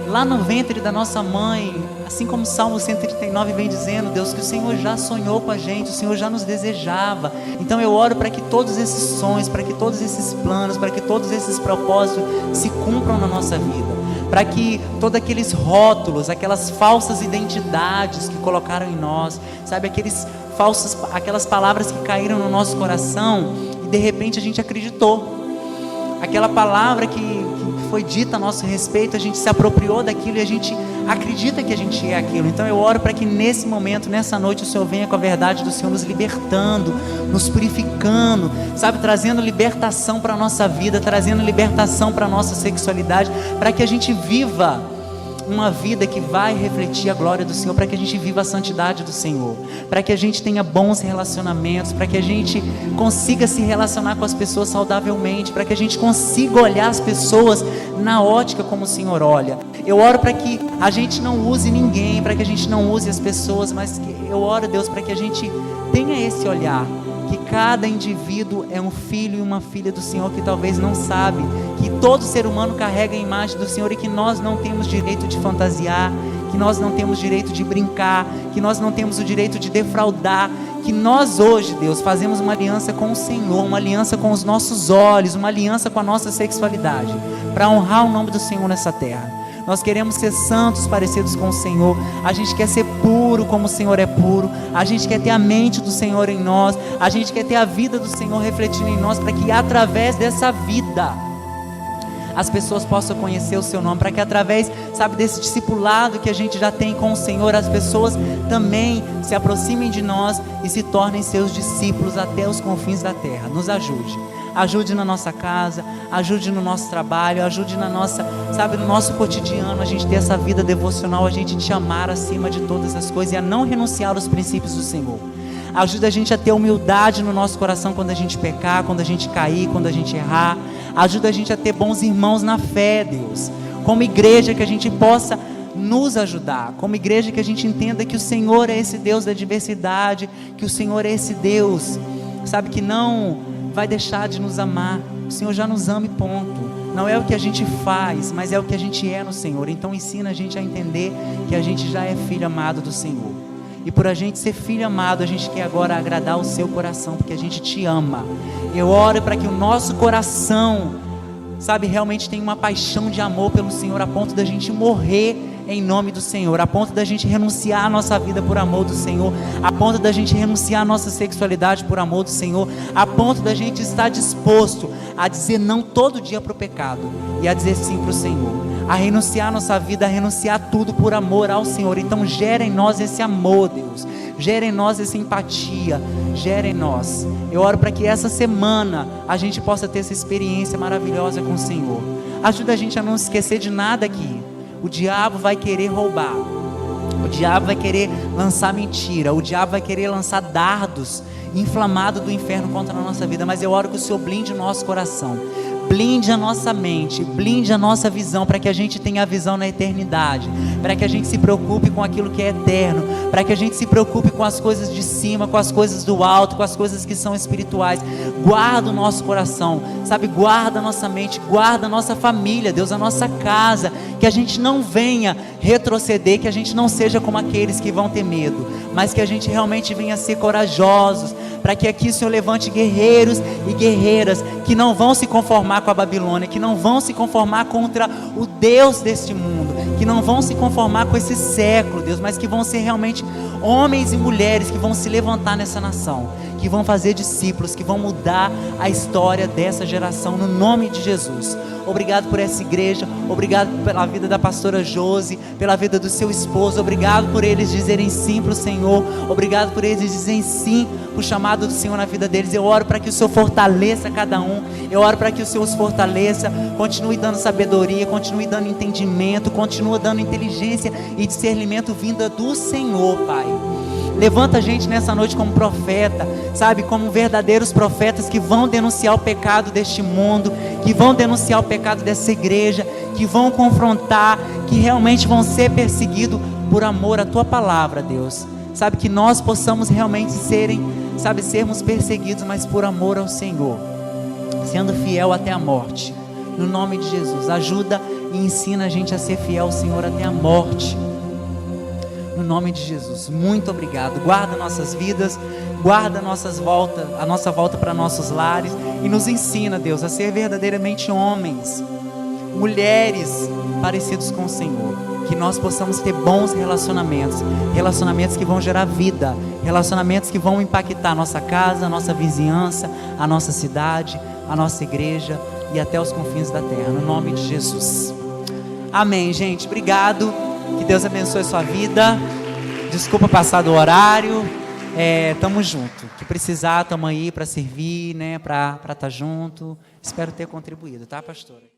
lá no ventre da nossa mãe, assim como o Salmo 139 vem dizendo, Deus, que o Senhor já sonhou com a gente, o Senhor já nos desejava. Então eu oro para que todos esses sonhos, para que todos esses planos, para que todos esses propósitos se cumpram na nossa vida, para que todos aqueles rótulos, aquelas falsas identidades que colocaram em nós, sabe, aquelas palavras que caíram no nosso coração e de repente a gente acreditou. Aquela palavra que foi dita a nosso respeito, a gente se apropriou daquilo e a gente acredita que a gente é aquilo. Então eu oro para que nesse momento, nessa noite, o Senhor venha com a verdade do Senhor nos libertando, nos purificando, sabe, trazendo libertação para a nossa vida, trazendo libertação para a nossa sexualidade, para que a gente viva uma vida que vai refletir a glória do Senhor, para que a gente viva a santidade do Senhor, para que a gente tenha bons relacionamentos, para que a gente consiga se relacionar com as pessoas saudavelmente, para que a gente consiga olhar as pessoas na ótica como o Senhor olha. Eu oro para que a gente não use ninguém, para que a gente não use as pessoas, mas eu oro, Deus, para que a gente tenha esse olhar, que cada indivíduo é um filho e uma filha do Senhor que talvez não sabe, que todo ser humano carrega a imagem do Senhor e que nós não temos direito de fantasiar, que nós não temos direito de brincar, que nós não temos o direito de defraudar, que nós hoje, Deus, fazemos uma aliança com o Senhor, uma aliança com os nossos olhos, uma aliança com a nossa sexualidade, para honrar o nome do Senhor nessa terra. Nós queremos ser santos, parecidos com o Senhor. A gente quer ser puro como o Senhor é puro. A gente quer ter a mente do Senhor em nós. A gente quer ter a vida do Senhor refletindo em nós, para que através dessa vida as pessoas possam conhecer o seu nome, para que através, sabe, desse discipulado que a gente já tem com o Senhor, as pessoas também se aproximem de nós e se tornem seus discípulos até os confins da terra. Nos ajude na nossa casa, ajude no nosso trabalho, ajude na nossa, sabe, no nosso cotidiano, a gente ter essa vida devocional, a gente te amar acima de todas as coisas e a não renunciar aos princípios do Senhor. Ajuda a gente a ter humildade no nosso coração quando a gente pecar, quando a gente cair, quando a gente errar. Ajuda a gente a ter bons irmãos na fé, Deus. Como igreja, que a gente possa nos ajudar. Como igreja, que a gente entenda que o Senhor é esse Deus da diversidade, que o Senhor é esse Deus, sabe, que não vai deixar de nos amar. O Senhor já nos ama e ponto. Não é o que a gente faz, mas é o que a gente é no Senhor. Então ensina a gente a entender que a gente já é filho amado do Senhor. E por a gente ser filho amado, a gente quer agora agradar o seu coração, porque a gente te ama. Eu oro para que o nosso coração, sabe, realmente tenha uma paixão de amor pelo Senhor, a ponto da gente morrer em nome do Senhor, a ponto da gente renunciar a nossa vida por amor do Senhor, a ponto da gente renunciar a nossa sexualidade por amor do Senhor, a ponto da gente estar disposto a dizer não todo dia para o pecado e a dizer sim para o Senhor, a renunciar a nossa vida, a renunciar tudo por amor ao Senhor. Então gera em nós esse amor, Deus, gera em nós essa empatia, gera em nós. Eu oro para que essa semana a gente possa ter essa experiência maravilhosa com o Senhor. Ajuda a gente a não esquecer de nada aqui. O diabo vai querer roubar, o diabo vai querer lançar mentira, o diabo vai querer lançar dardos inflamados do inferno contra a nossa vida, mas eu oro que o Senhor blinde o nosso coração, blinde a nossa mente, blinde a nossa visão, para que a gente tenha a visão na eternidade, para que a gente se preocupe com aquilo que é eterno, para que a gente se preocupe com as coisas de cima, com as coisas do alto, com as coisas que são espirituais. Guarda o nosso coração, sabe, guarda a nossa mente, guarda a nossa família, Deus, a nossa casa, que a gente não venha retroceder, que a gente não seja como aqueles que vão ter medo, mas que a gente realmente venha ser corajosos, para que aqui o Senhor levante guerreiros e guerreiras que não vão se conformar com a Babilônia, que não vão se conformar contra o Deus deste mundo, que não vão se conformar com esse século, Deus, mas que vão ser realmente homens e mulheres que vão se levantar nessa nação, que vão fazer discípulos, que vão mudar a história dessa geração, no nome de Jesus. Obrigado por essa igreja, obrigado pela vida da pastora Josi, pela vida do seu esposo, obrigado por eles dizerem sim para o Senhor, obrigado por eles dizerem sim para o chamado do Senhor na vida deles. Eu oro para que o Senhor fortaleça cada um, eu oro para que o Senhor os fortaleça, continue dando sabedoria, continue dando entendimento, continue dando inteligência e discernimento vinda do Senhor, Pai. Levanta a gente nessa noite como profeta, sabe, como verdadeiros profetas que vão denunciar o pecado deste mundo, que vão denunciar o pecado dessa igreja, que vão confrontar, que realmente vão ser perseguidos por amor à Tua palavra, Deus. Sabe, que nós possamos realmente sermos perseguidos, mas por amor ao Senhor, sendo fiel até a morte. No nome de Jesus, ajuda e ensina a gente a ser fiel ao Senhor até a morte. No nome de Jesus, muito obrigado. Guarda nossas vidas, guarda a nossa volta para nossos lares e nos ensina, Deus, a ser verdadeiramente homens, mulheres parecidos com o Senhor. Que nós possamos ter bons relacionamentos, relacionamentos que vão gerar vida, relacionamentos que vão impactar a nossa casa, a nossa vizinhança, a nossa cidade, a nossa igreja e até os confins da terra. No nome de Jesus. Amém, gente. Obrigado. Que Deus abençoe a sua vida. Desculpa passar do horário. Tamo junto. Que precisar, tamo aí para servir, né? Para estar junto. Espero ter contribuído, tá, pastora?